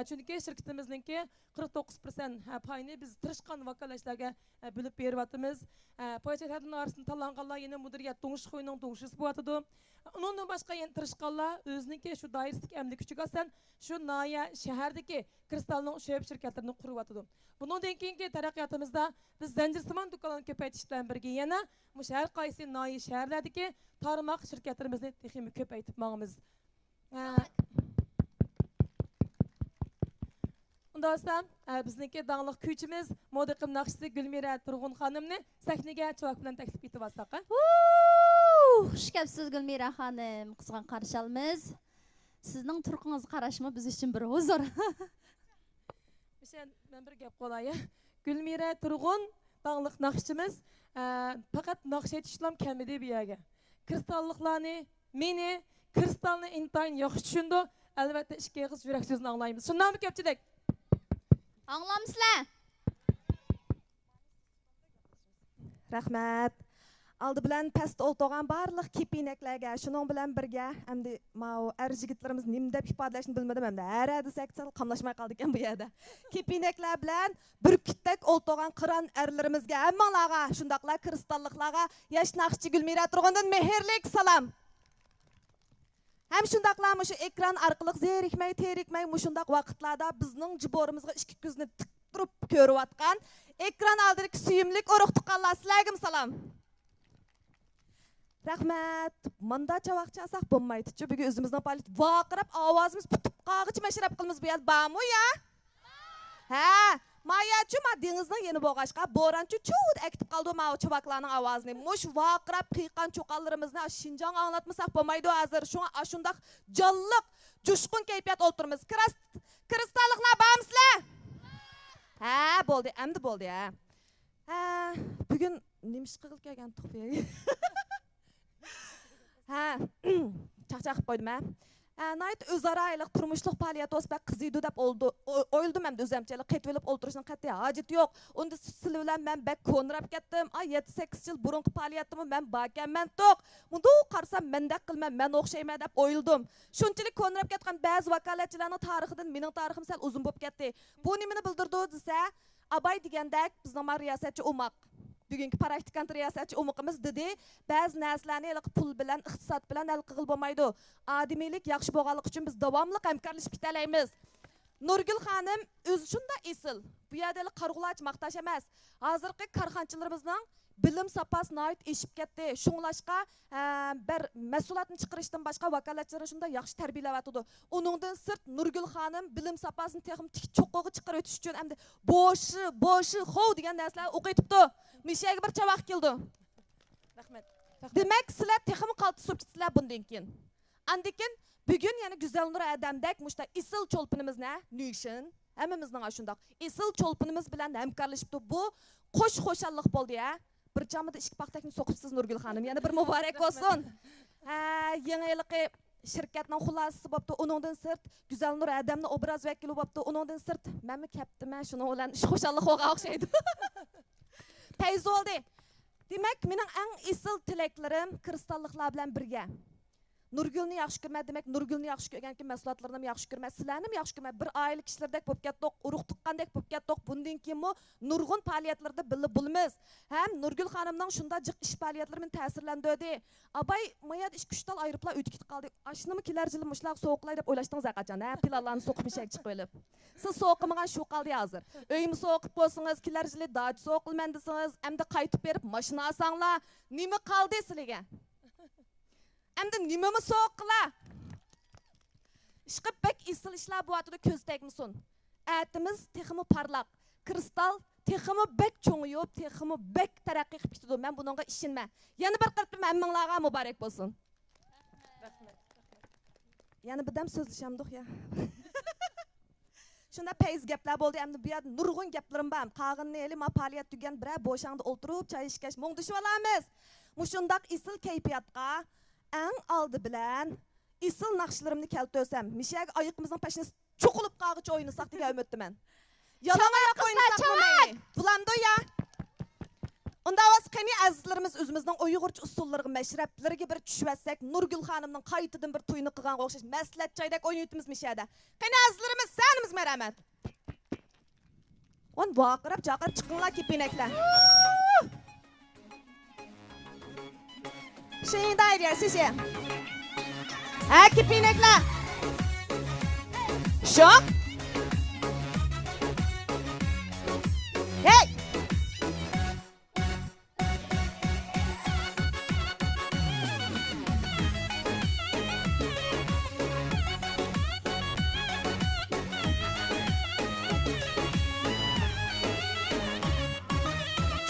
Speaker 2: Chunki şirketimizniki 49% payini biz tirishgan vakolatchilarga bilib beryapmiz. Poychalarning orasida tanlanganlar yana mudiriyat Do'ng'ish qo'yining do'ng'ishisi bo'lyapti. Undan boshqa yana tirishganlar o'ziniki shu doirasidagi amli kuchiga asan shu noya shahardagi Kristalning Shoyab shirkatlarini quryapti. Bundan keyingi taraqqiyotimizda biz zanjirsimon do'konlarni ko'paytirish bilan birga yana mush har qaysi noya shaharlardagi tarmoq shirkatlarimizni texnik ko'paytib boramiz. Undan so'ng bizniki dаңlıq kuychimiz moda qilib naqshchi Gulmira Turg'un xonimni sahnaga chavak bilan taklif etib olsak.
Speaker 1: Xush kelibsiz Gulmira xonim. Qizg'in qarshi olamiz. Sizning turqingizni qarashmi biz uchun bir huzur.
Speaker 2: Ben bir gap qo'lay. Gulmira Turg'un dаңlıq naqshchimiz faqat naqsh etishlam kelmadi bu yerga. Kristalliklarni, meni kristalni intayin yaxshi tushundi. Albatta ikki qiz yurak so'zini anglaymiz. Shundanmi ko'pchilik?
Speaker 1: Anglamsizlar?
Speaker 4: Rahmat. Aldı bilan past o'lto'g'an barliq kepinaklarga, shuning bilan birga endi mau yigitlarimiz nim deb ifodalashni bilmadim endi. Har desak qamlashmay qoldi ekan bu yerda. Kepinaklar bilan burkitdak o'lto'g'an qiron erlarimizga, hammalarga, shundaqlar kristalliklarga yosh naqshchi Gulmira Turg'undan mehrlik salom. Hem şundaqlar şu ekran arqılıq zerikmey, terikmey şundaq vaqtlarda bizning jiborimizga ikki ko'zni tik turib ko'rayotgan ekran oldidagi suyimlik urug' tuqqanlar sizlarga salom. Rahmat. Manda chavaq chasak bo'lmaydi-chi. Bugun o'zimizning palit vaqirab ovozimiz putib qog'ich mashrab qilamiz bu yer bormi ya? Ha, mayachu ma dengizning yeni bo'g'ashqa bo'ronchi chud akitib qoldi ma chavaqlarning ovozini. Mush vaqirab qiyqan cho'qallarimizni Shinjong anglatmasak bo'lmaydi hozir. Shundaq jonliq, jo'shqin kayfiyat o'ltiramiz. Kristalliklar bormisizlar? Ha, bo'ldi, endi bo'ldi ha. Ha, bugun nimish qilib kelgan tuxfiyaga. Ha, chaqchaq qo'ydim ha. Nayt o'zaro ayliq turmushlik faoliyat o'sbaq qiziydi deb o'yildim ham o'zimchalik qetvelib o'ltirishning qat'iy hojati yo'q. Unda sizlar bilan men bak ko'nrab ketdim. 7-8 yil burungi faoliyatimni men bakanman to'q. Bunda qarsam mendaq qilman, men o'xshayman deb o'yildim. Shunchalik ko'nrab ketgan ba'zi vakolatchilarning tarixidan mening tarixim sal uzun bo'lib ketdi. Bu nimani bildirdi desa, Abay degandek bizning riyosatchi umoq. Bugungi praktikant riyosatchi umoqimiz dedi, ba'zi narsalarni pul bilan, iqtisod bilan hal qilib bo'lmaydi. Odimiylik yaxshi bo'lganlik uchun biz davomli hamkorlashib ketalaymiz. Nurgul xonim o'zi shunda esil. Bu yerda qarg'ulach maqtash emas. Hozirgi korxonchilarimizning bilim sapası nait eşip ketdi. Şuңlaşqa bir məsulatını çıqırışdan başqa vakalatçıları şunda yaxşı tərbiyələۋətidu. Onundan sırt Nurgül xanım bilim sapasını texim tik çoqqoğu çıxır ötüş üçün əmdi boşı, xov degan nəsələr oquytibdi. Mişəyə bir çavaq keldi.
Speaker 2: Rahmet.
Speaker 4: Demek sizler texim qaltı söpçüsülər bundan keyin. Andikin bugün yani Güzel Nur Adamdek muşta isil çolpunumuz ne? Nüşün. Hemimizden aşundaq. İsil çolpunumuz bilen hemkarlaşıptı. Bu xoşallık boldu ya. Bir camıda işki paktakini sokup Nurgül Hanım. Yani bir mübarek olsun. Yeni yılıqı şirketinin xulasısı boptu. Onundan sırt Güzel Nur Adam'ın obraz vekili boptu. Onundan sırt ben mi keptim ben şunu olan xoşallık oğa oxşaydı. Teyz oldu. Demek mening en isil tileklerim kristallıklar bilen birge. Nurgülni yaxşı görmə demek Nurgülni yaxşı görgən ki məsulatlarını yaxşı görmə, sizlərni yaxşı görmə. Bir ailə kişilərdək bo'lib ketdik, uruq tuqqandek bo'lib ketdik. Bundan keyin mu nurg'un faoliyatlarda bilib bulimiz. Hem Nurgül xanımның şunda jiq iş faoliyatlari meni ta'sirlantirdi. Abay mayad ish kuchdan ayırıpla o'tib ketib qoldi. Ashnimi kelar yili mushlar sovuqlay deb o'ylashdingiz qachon? Ha, pilalarni so'qib mishak chiqib o'lib. Siz so'qimagan shu qoldi hozir. Uyimni so'qib bo'lsangiz, kelar yili doj so'qilman desangiz, hamda qaytib berib mashina olsanglar, nima qoldi sizlarga? Hamda nimami so'qqilar? Ishqib bek isil ishlar bu vaqtida ko'z tegmasin. Atimiz teximi parlaq, kristal teximi bek cho'ngiyib, teximi bek taraqqiy qilib ketdi. Men buningga ishonman. Yana bir qilib hammanglarga muborak bo'lsin.
Speaker 2: Rahmet.
Speaker 4: Yana bir dam so'zlashamdik ya. Shunda payz gaplar bo'ldi. Endi bu yerda nurg'un gaplarim bor. Qag'inni eli ma faoliyat tugan bir bo'shangda o'tirib, choy ishkash mungdishib olamiz. Mushundaq isil kayfiyatga en aldı bilen isil naqşlarımni keltirsem, mişak ayıqımızın peşine çoqulup qağıç oynasak diye ümitdi men. Yalan ayak oynasak mı? Bulamdı ya. Onda avaz qani azizlarimiz özümüzden Uyg'urcha usullariga, məşrəbləriga bir düşüvətsək, Nurgül xanımның qaytıdan bir toyunu qılğan oxşaş məsləhət çaydak oynayıtımız mişədə. Qani azizlarimiz sənimiz mərəmət. On vaqırab çaqırıb çıxınlar kepinəklər.声音大一点，谢谢。哎，kepinekler，熊，嘿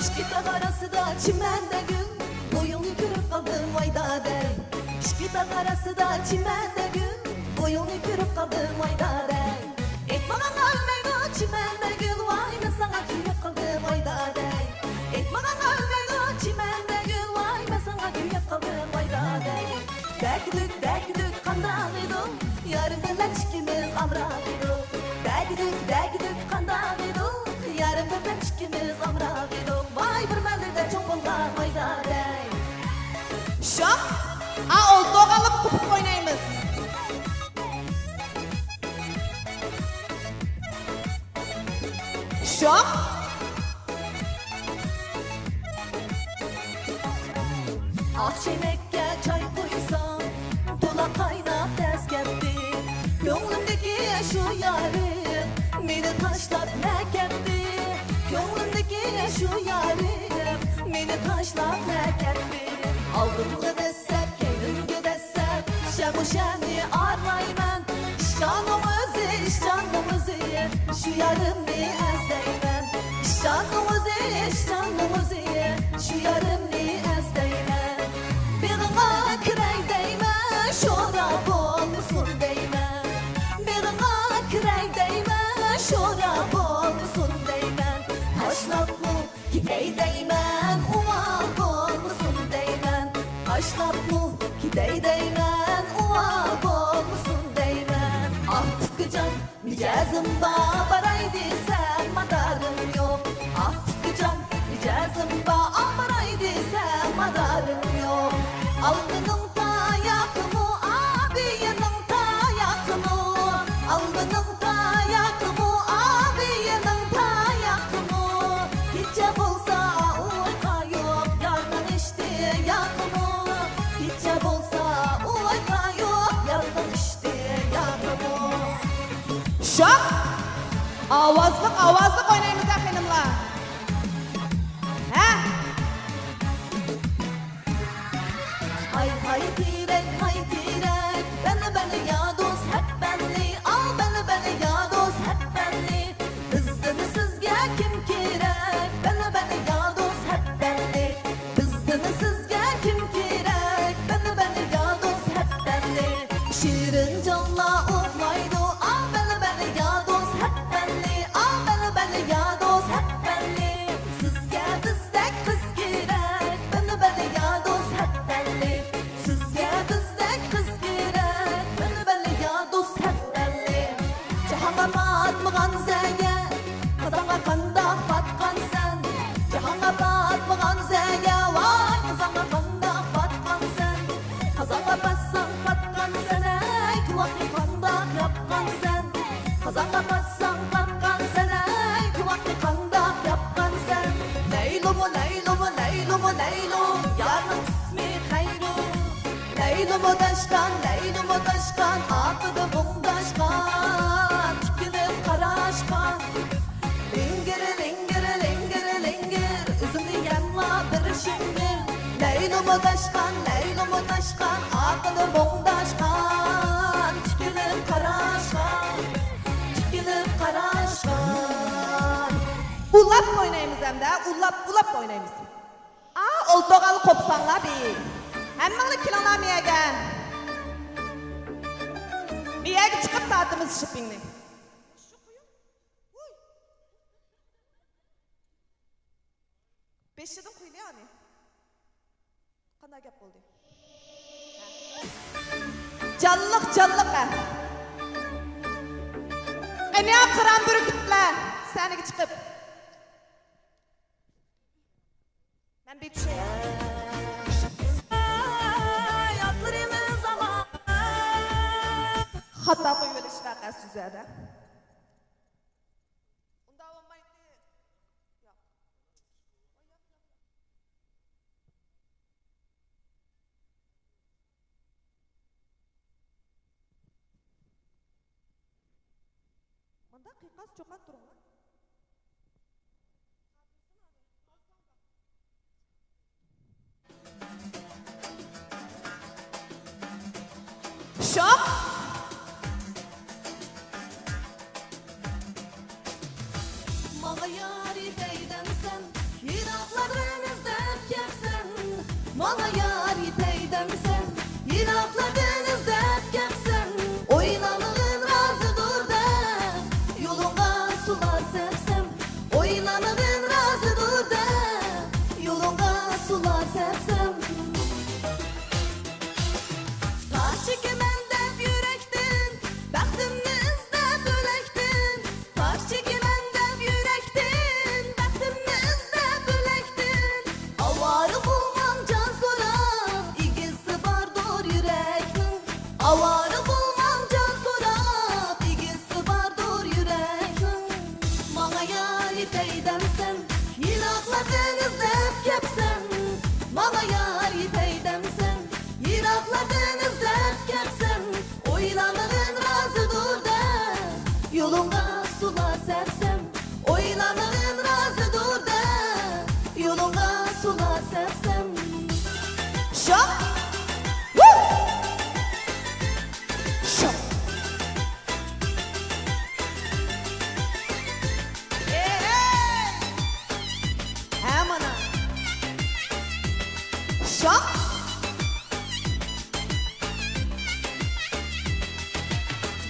Speaker 4: ，İşkitak
Speaker 5: arası da çimende gün boyunu kırıp kaldım ayda dey. İşkitak arası da çimende gün boyunu kırıp kaldım ayda dey. Etmağan kalmaydı çimende gün vay ben sana kıyıp kaldım ayda dey. Etmağan kalmaydı çimende gün vay ben sana kıyıp kaldım ayda dey. Degdük kandağıydım yarın bilen çikimiz amrağıydım. Degdük kandağıydım yarın bilen çikimiz amrağıydım. Vay bir məlide çok olgan ayda dey.
Speaker 4: şok. Oldu alıp kupuk oynayımız. Şok.
Speaker 5: Akçemekke çay koysam dula kaynap ders geldi. Gönlümdeki şu yarim beni taşlap ne kendi. Gönlümdeki şu yarim beni taşlap ne kendi. Aldım desem kendim desem şemuşeni arayman. Şanımızı şu yarımı ezdeymen. Şanımızı şu yarımı ezdeymen. Birine kirey değmen şorap olmuşsun değmen. Birine kirey değmen şorap olmuşsun değmen. Taşlap mı gidey değmen uvak olmuşsun değmen. Taşlap mı gidey değmen uvak olmuşsun değmen. Ah tıkıcan micazımda baraydı sen madarın yok. Ah tıkıcan micazımda baraydı sen madarın yok. Algının da yakımı abinin da yakımı. Algının da yakımı abinin da yakımı. Gitçe bolsa uyka yok yardan işte yakımı. Gitçe bolsa uyka yok yardan işte yakımı.
Speaker 4: Şok. Avazlık oynayımız hanımlar. He?
Speaker 5: Hay hay tirek beni ya dost hep benli al beni ya dost hep benli Kızdını sizge kim kirek beni ya dost hep benli Kızdını sizge kim kirek beni ya dost hep benli Şirin canla uğlaydı al beni ya dost hep benli al beni ya dost hep benli Sizge bizdek kız kirek beni ya dost hep benli Sizge bizdek kız kirek beni ya dost hep belli Cihana batmıgan zenge Kazana kandak batkan sen Cihana batmıgan zenge Vay kazana kandak batkan sen Kazana batsan batkan sen Ey kuvaklı kandak yapkan sen Kazana batsan batkan sen Ey kuvaklı kandak yapkan sen Leylumu leylumu leylumu leylum Yarın ismi hayru Leylumu daşkan Akıdı bundaşkan Tükülüp karaşkan Lingiri lingiri lingiri lingir Üzümü yemla bir şimdir Leylumu daşkan Akıdı bundaşkan Tükülüp karaşkan
Speaker 4: Ullap oynayımız hem de, ullap oynayımız. Oltoğalı kopsanlar bir. Hemmanlı kilonamaya gel. Bir yere çıkıp dağıtımız şıpinli. Beş yılın kuyulu yani. Kanday gap oldu. Canlılık ha. Ne kıran bürkütler. Seni çıkıp. Ben bir şey
Speaker 5: Yaptırımız ama
Speaker 4: hatta bu böyle şarkı süzerde. Onda olmaydı. Yok. Bunda kıykas çokan durma. Şok.
Speaker 5: Bana yari peydemsen Yiraklarınızda kepsen Bana yari peydemsen Yiraklarınızda kepsen Oynanığın razıdır da Yoluna sular sepsem Oynanığın razıdır da Yoluna sular sepsem Taş çekimden de yürektin Bəxtimni izlep ölektin Taş çekimden de yürektin Bəxtimni izlep ölektin Avarı bulmam can soran İgisi bardır yürektin Avarı bulmam can soran İgisi bardır yürektin Bana yari peydemsen Yiraklardan izlep kepsen Bana yari peydemsen Yiraklardan izlep kepsen Oynanığın razıdır da Yoluna sular sepsem Oynanığın razıdır da Yoluna sular sepsem
Speaker 4: Şok. Woo! Şok. Hemen. Şok.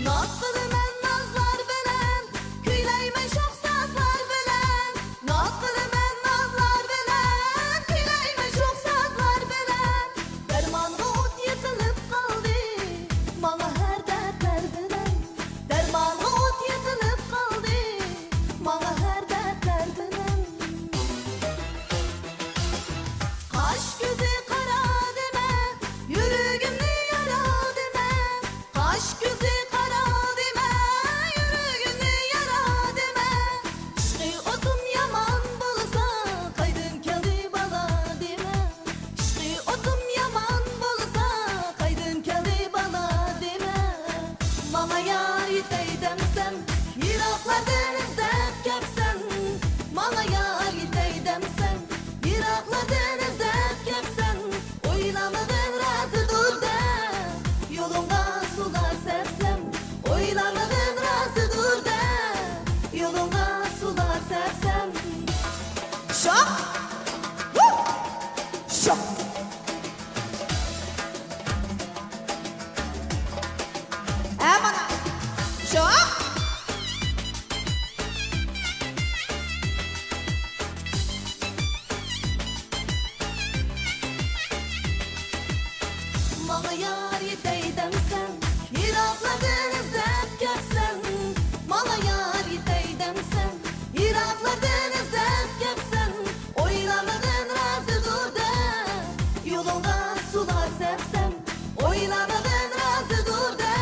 Speaker 5: Nazlı mən nazlar bilən Küyləyimə şox sazlar bilən Nazlı mən nazlar bilən Küyləyimə şox sazlar bilən Dərmanlı ot yıkılıb qaldı Bana hər dərdlər bilən Dərmanlı ot yıkılıb qaldı Bana hər dərdlər bilən Kaş gözü kara Bana yar yetey demsen Iraklardan izlep gelsen Bana yar yetey demsen Iraklardan izlep gelsen Oylamadın razı dur da Yolunda sular sepsem Oylamadın razı dur da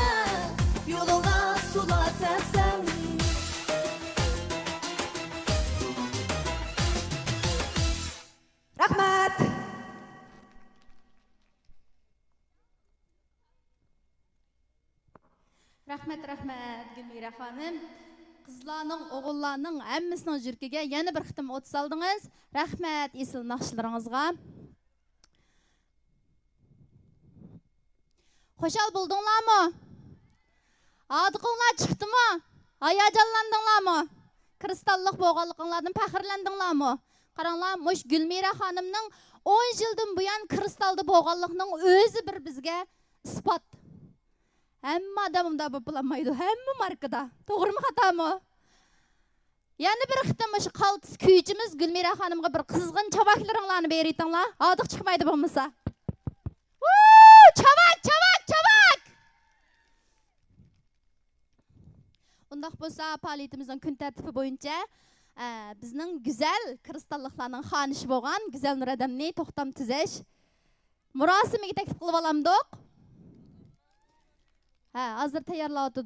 Speaker 5: Yolunda sular sepsem
Speaker 4: Rahmat.
Speaker 1: Rahmat Gülmira xanım. Qızlarning, o'g'illarning hammasining yurkiga yana bir xitim o't soldingiz. Rahmat esil naqshlaringizga. Xo'shal bo'ldinglarmi? Adiqinglar chiqdimi? Hayajonlandinglarmi? Kristallik bo'lganliginglardan faxrlandinglarmi? Qaranglar, mush Gülmira xonimning 10 yildan buyon kristalda bo'lganligining o'zi bir bizga isbot. Hamma odam unda bo'lmaydi, hamma markada. To'g'rimi, xatomi? Yana bir xitim shu qaltis kuychimiz Gülmira xonimga bir qizg'in chavaklaringlarni beritinglar. Odiq chiqmaydi bo'lmasa. Chavak! Undaq bo'lsa, faoliyatimizning kun tartibi bo'yicha bizning go'zal kristalliklarning xonishi bo'lgan Go'zal Nuradamni to'xtam tuzash murosimiga taklif qilib olamdik. Hazır tayyorlayotdi.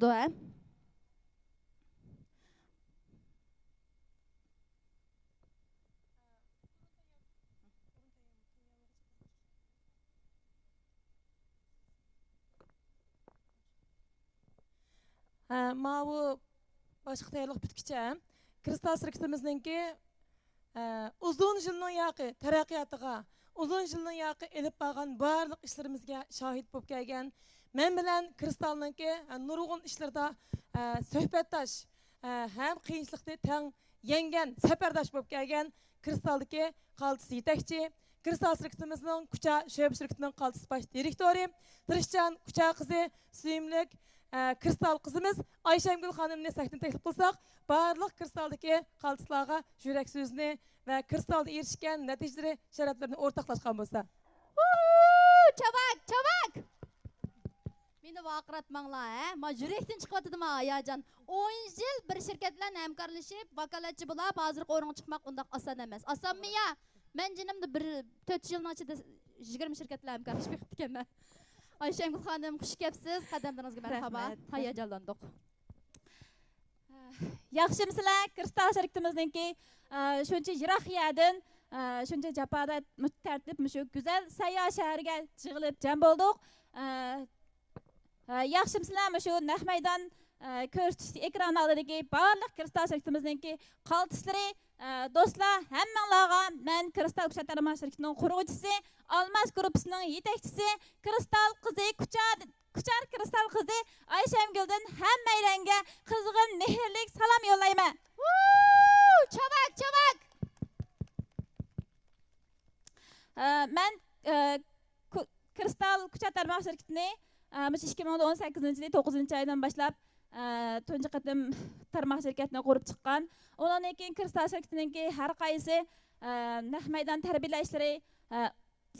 Speaker 2: Mavu boshqa tayyorlik bitkicha kristal sirkitimizningki uzun yilning yoqi taraqqiyotiga, uzun yilning yoqi elib borgan barliq ishlarimizga shohid bo'lib kelgan. Men bilan kristalninki nurg'un ishlarda suhbatdosh, ham qiyinchilikni tang yengan, safardosh bo'lib kelgan kristaldagi qaltis yetakchi, kristal sirkitimizning Kucha sho'ba shirkatining qaltis bosh direktori, Tirishchan Kucha qizi, suyimlik kristal qizimiz Ayşemgül xonimni sahnga taklif qilsak, barliq kristaldagi qaltislarga yurak so'zni va kristalda erishgan natijalari, sharaflarini o'rtoqlashgan bo'lsa.
Speaker 1: Chavak! Meni vaqratmanglar, ma yurakdan chiqyapti-ma hayajon. 10 yil bir shirkat bilan hamkorlashib, vakolatchi bo'lib, hozirgi o'ringa chiqmoq undaq oson emas. Osonmi ya? Men jinimda 4 yilning ichida 20 shirkat bilan hamkorlashib ketib ekanman. Ayşemgül xonim, xush kelibsiz. Qadamlaringizga marhaba. Hayajonlandik.
Speaker 3: Yaxshimsizlar? Kristal shirkatimizningki shuncha yiroq yerdan, shuncha jafoda tartib shu go'zal sayyor shaharga jig'ilib jam bo'ldik. Yaxshimsizlarmi? Shu naq maydon ko'rsatish ekran oldidagi barliq kristal shirkatimizningki qaltislari do'stlar, hammanglarga men Kristal Kucha tarmoq shirkatining quruvchisi, Almas gruppasining yetakchisi, Kristal qizi Kuchar Kristal qizi Ayşemgül'dan hammalarga qizg'in mehrlik salom yo'llayman.
Speaker 1: Chavak!
Speaker 3: Men Kristal Kucha tarmoq shirkatini 2018-yil 9-oydan boshlab tunji qatim tarmoq shirkatini qurib chiqqan. Ondan keyin Kristal shirkatininki har qaysi naq maydon tarbiyalashları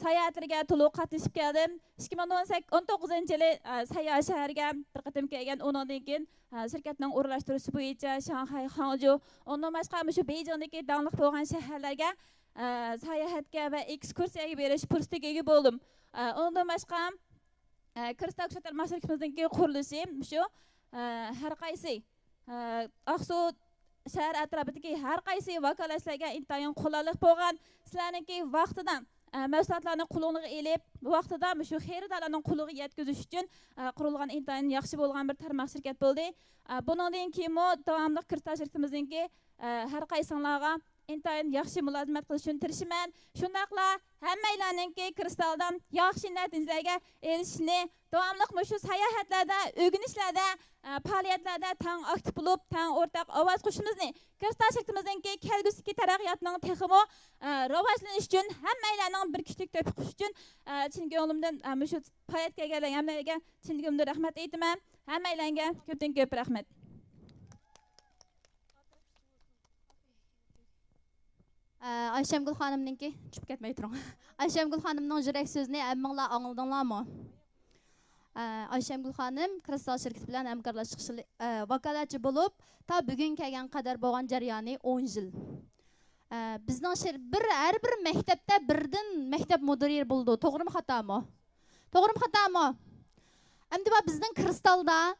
Speaker 3: sayohatlarga to'liq qatnashib keldim. 2019-yili sayyor shaharga bir qatim kelgan. Ondan keyin shirkatning o'rlashtirishi bo'yicha Shanxay, Hangzhou, ondan boshqa shu Beijingdagi dangliq bo'lgan shaharlarga sayohatga va ekskursiyaga berish fursatiga ega bo'ldim. Ondan boshqa Kristal Kucha tarmoq shirkatimizningki qurilishi shu har qaysi Aqsu shahar atrofidagi har qaysi vakolatlarga intayin qulaylik bo'lgan. Sizlarningki vaqtidan mahsulotlarni qo'lingizga elib, vaqtida shu xaridorlarning qo'liga yetkazish uchun qurilgan intayin yaxshi bo'lgan bir tarmoq shirkat bo'ldi. Bundan keyin davomli Kristal shirkatimizningki har qaysinglarga intayin yaxshi mulozimat qilish uchun tirishiman. Shundaqla hammanglarningki kristaldan yaxshi natijalarga erishishni, davomli shu sayohatlarda, o'rganishlarda, faoliyatlarda tang aktiv bo'lib, tang o'rtaq ovoz qo'shishimizni, kristal shirkatimizningki kelgusidagi taraqqiyotining texmo rivojlanish uchun hammanglarning bir kuchlik to'piq qo'shish uchun chin ko'nglimdan shu faoliyatga kelgan hammalarga chin ko'nglimdan rahmat aytaman. Hammanglarga ko'pdan ko'p rahmat.
Speaker 1: Ayşemgül xonimninki tushib ketmay turing. Ayşemgül xonimning yurak so'zini hammanglar angladinglarmi? Ayşemgül xanım Kristal şirketi bilan hamkorlashib vakolatchi bo'lib, ta bugun kelgan qadar bo'lgan jarayoni 10 yil. Bizning har bir maktabda birdan maktab mudiri bo'ldi. To'g'rimi, xatomi? To'g'rimi, xatomi? Endi bizning Kristalda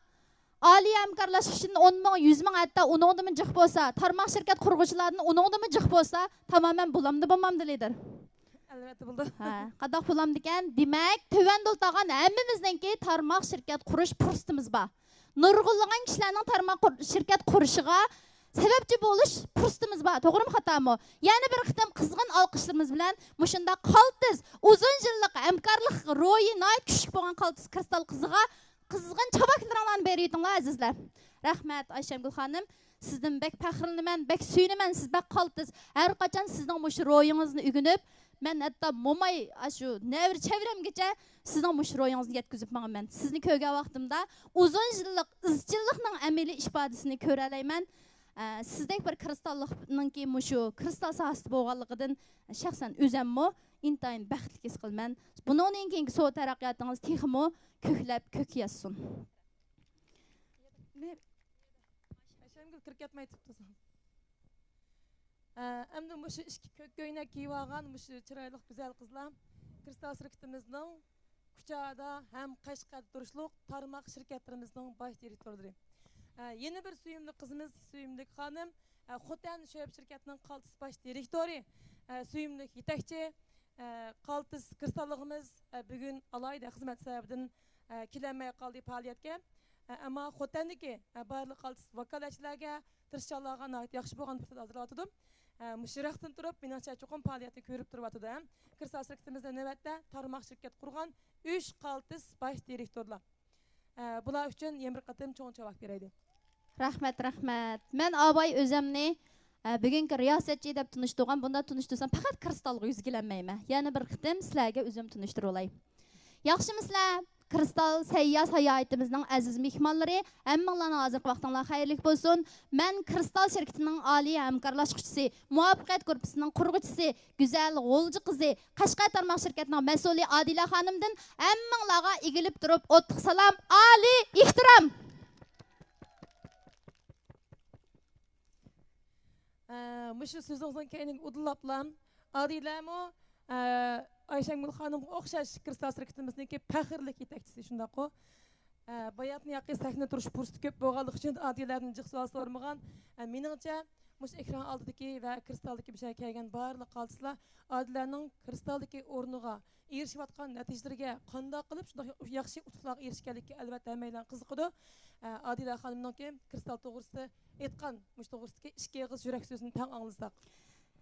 Speaker 1: oliy hamkorlashish uchun 10 ming, 100 ming, hatto 10 ming jiq bo'lsa, tarmoq shirkat qurg'uvchilarining 10 ming jiq bo'lsa, tamoman bo'lamdi, bo'lmamdi lider.
Speaker 2: Albatta bo'ldi.
Speaker 1: Qadaq bo'lamdi ekan. Demak, tövanda o'tgan hammamizningki tarmoq shirkat qurish fursatimiz bor. Nurg'unlagan kishilarning tarmoq shirkat qurishiga sababchi bo'lish fursatimiz bor. To'g'rimi, xatomi? Yana bir qitim qizg'in olqishlarimiz bilan mushunda qaltis, uzun yillik hamkorlik ro'yi nihoyat kuchli bo'lgan qaltis Kristal qiziga qizg'in chavaklaringlarni beryapsizlar azizlar. Rahmat Ayşemgül xanım. Sizdan bek faxrlanaman, bek suyunaman. Siz bek qaltis. Har qachon sizning mush ro'yingizni o'rganib, men hatto momay shu nevr çevremgacha sizning mush ro'yingizni yetkazib manaman. Sizni ko'rgan vaqtimda uzun yillik izchillikning amaliy ifodasini ko'ra olayman. Sizdek bir kristallikninki mushu kristal sohasida bo'lganligidan shaxsan o'zimmi intayin baxtli his qilaman. Buningdan keyingi so'z taraqqiyotingiz texmo ko'klab ko'kyassin.
Speaker 2: Ayşemgül kirib ketmay turibdi. Endi mushu ikki ko'k ko'ynak kiyib olgan mushu chiroyli go'zal qizlar Kristal shirkatimizning Kuchada ham Qashqarda turishliq tarmoq shirkatlarimizning bosh direktorlari. Yeni bir suyumli qizimiz, suyumli xonim, Xotan Sho'b shirkatining qaltis bosh direktori, suyumli yetakchi, qaltis kristalligimiz bugun alayda xizmat sababidan kelamay qoldi faoliyatga. Ammo Xotandagi barliq qaltis vakolatchilarga tirishchanlarga yaxshi bo'lgan fursat hozirlatdim. Mushiraqdan turib, menimcha cho'qim faoliyatni ko'rib turibdi. Kristal shirkatimizda navbatda tarmoq shirkat qurgan 3 qaltis bosh direktorlar. Bular uchun yana bir qatim cho'ng javob beraydi.
Speaker 1: Rahmat. Men Abay o'zimni bugungi riyosatchi deb tunishtirgan, bunda tunishtirsam faqat Kristalga yuz kelmayman. Yana bir qatim sizlarga o'zim tunishtirib olay. Yaxshimisizlar? Kristal Sayyas hayotimizning aziz mehmonlari, hammanglarning hozirgi vaqtinglar xayrli bo'lsin. Men Kristal shirkatining oliy hamkorlashuvchisi, muvaffaqiyat guruhining qurg'uvchisi, go'zal g'o'lji qizi, Qashqar tarmoq shirkatining mas'uli Adila xonimdan hammanglarga egilib turib, o'ttiq salom, oliy ehtirom.
Speaker 2: Mushu so'zingizdan keyin udlablam Adilamo Ayşemgül xanım o'xshash Kristal shirkatimizniki faxrli yetakchisi shundaqo. Bayatni yaqin sahna turish fursati ko'p bo'lganligi uchun Adilaning jiq savol sormagan. Meningcha mush ekran oldidagi va Kristaldagi bir şey kelgan barliq qaltislar Adilaning Kristaldagi o'rniga erishayotgan natijalarga qanday qilib shunday yaxshi utuqlarga erishganligiga albatta hammalar qiziqadi. Adila xonimningki Kristal to'g'risida aytgan mush to'g'risidagi ikki og'iz yurak so'zini tang anglasak.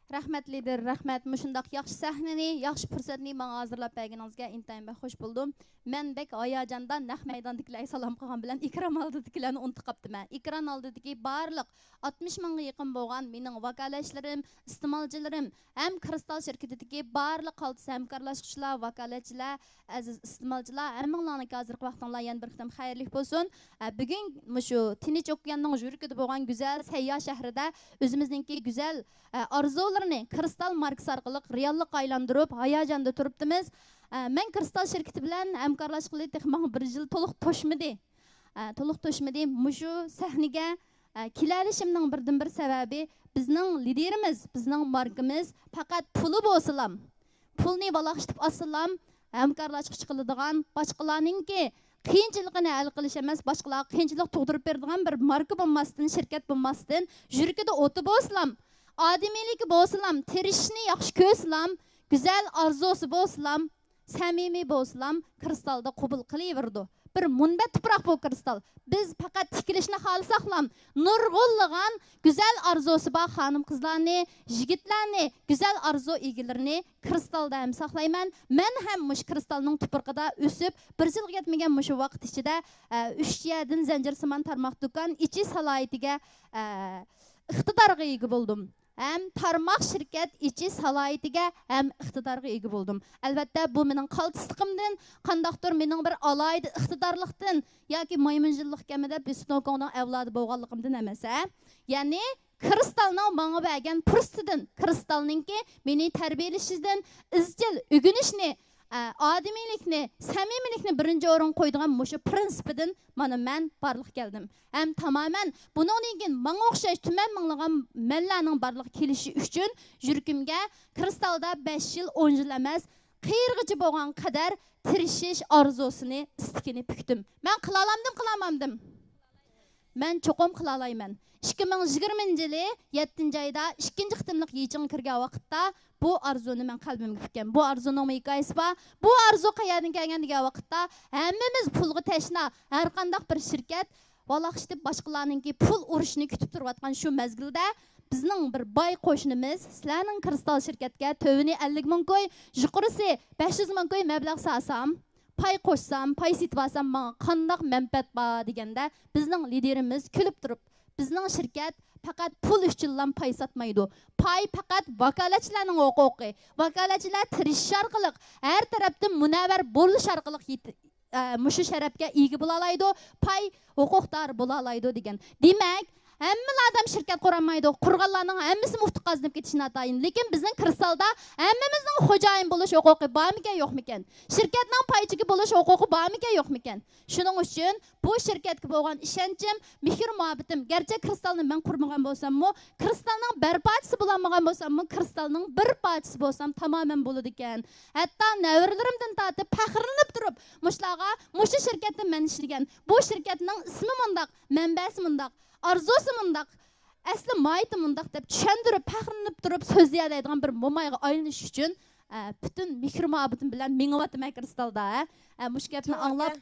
Speaker 1: Rahmat lider, rahmat. Mushundaq yaxshi sahnani, yaxshi fursatni menga hozirlab berganingizga intayin xush bo'ldim. Men bek hayajondan naq maydondagilarga salom qilgan bilan ekran oldidagilarni unutib qoptiman. Ekran oldidagi barliq 60 mingga yaqin bo'lgan mening vakolatchilarim, iste'molchilarim, ham Kristal shirkatidagi barliq qaltis hamkorlashuvchilar, vakolatchilar, aziz iste'molchilar, hammanglarga hozirgi vaqtinglar yana bir qitim xayrli bo'lsin. Bugun shu Tinch okeanning yuragida bo'lgan go'zal Sayyoh shahrida o'zimizningki go'zal arzularni Kristal markasi orqali reallikqa aylantirib, hayajonda turibdimiz. Men Kristal shirkati bilan hamkorlashib texman 1 yil to'liq to'shmadi. Mushu sahnaga kelalishimning birdan bir sababi bizning liderimiz, bizning markamiz faqat puli bo'lsalam, pulni balaxshitib assalam hamkorlashib qiladigan boshqalarningki qiyinchiligini hal qilish emas, boshqalarga qiyinchilik tug'dirib beradigan bir marka bo'lmasdan, shirkat bo'lmasdan, yuragida o'ti bo'lsalam, odimiyligi bo'lsalam, tirishni yaxshi ko'rsalam, go'zal orzusi bo'lsalam, samimiy bo'lsalam, Kristalda qabul qilaverdi. Bir munbat tuproq bu Kristal. Biz faqat tikilishni xohlasaqlam, nurg'unlagan go'zal orzusi bor xonim qizlarni, yigitlarni, go'zal orzu egilarini Kristalda ham saqlayman. Men ham mush Kristalning tuproqida o'sib, 1 yilga yetmagan mush vaqt ichida 3 yerdan zanjirsimon tarmoq do'kon ichi salohiyatiga iqtidorga ega bo'ldim. Hem tarmoq shirkat ichi salohiyatiga ham iqtidorga ega bo'ldim. Albatta bu mening qaltisligimdan, qandaqdir mening bir alayda iqtidorlikdan yoki maymunjillik kamida Bisnokonning avlodi bo'lganligimdan emas. Ya'ni Kristalning menga bergan fursatidan, Kristalningki meni tarbiyalashishdan izchil o'rganishni odimiylikni, samimiylikni birinchi o'rin qo'ydigan mushu prinsipidan mana men barliq keldim. Ham tamoman bundan keyin menga o'xshash tuman minglagan manlarning barliq kelishi uchun yuragimga kristalda 5 yil 10 yil emas, qiyirg'ichi bo'lgan qadar tirishish orzusini istikini pukdim. Men qila olamdim. Men cho'qim qila olmayman. 2020 yili 7-oyda 2-chi qitimliq yechim kirgan vaqtda bu arzuni men qalbimga pukkan. Bu arzuning hikoyasi bor. Bu arzu qayerdan kelgan degan vaqtda hammamiz pulga tashna, har qanday bir shirkat valaqishdi boshqalarninki pul urishni kutib turayotgan shu mezgilda bizning bir boy qo'shnimiz sizlarning kristal shirkatga tövini 50 ming qo'y, yuqorisi 500 ming qo'y mablag' solsam, pay qo'shsam, pay setib olsam menga qanday manfaat bor deganda bizning liderimiz kulib turib, bizning shirkat faqat pul uchun pay sotmaydi. Pay faqat vakolatchilarning huquqi. Vakolatchilar tirish orqali, har tarafdan munavvar bo'lish orqali mushu sharafga ega bo'la oladi, pay huquqdor bo'la oladi degan. Demak, hamma odam shirkat quramaydi. Qurganlarning hammasi muftiqazlanib ketishini atayin. Lekin bizning kristalda hammamizning xo'jayin bo'lish huquqi bormikan, yo'qmikan? Shirkatning paychiga bo'lish huquqi bormikan, yo'qmikan? Shuning uchun bu shirkatga bo'lgan ishonchim, mehr muhabbatim, garchi kristalni men qurmagan bo'lsam-mu, kristalning bir parchasi bo'lmagan bo'lsam-mu, kristalning bir parchasi bo'lsam tamoman bo'ladi ekan. Hatto navrlarimdan tortib faxrlanib turib, mushlarga mushu shirkatda men ishlagan. Bu shirkatning ismi mundaq, manbasi mundaq, arzusi mundaq, asli mayiti mundaq deb tushuntirib, faxrlanib turib so'zlaydigan bir mo'mayga aylanish uchun bütün mehr muhabbatim bilan mengavatman kristalda. Mush gapni anglab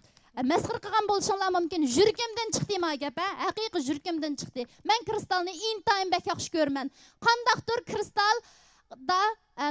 Speaker 1: masxir qilgan bo'lishinglar mumkin. Yuragimdan chiqdi ma gap, haqiqiy yuragimdan chiqdi. Men kristalni intayin bak yaxshi ko'raman. Qandaqdir kristal da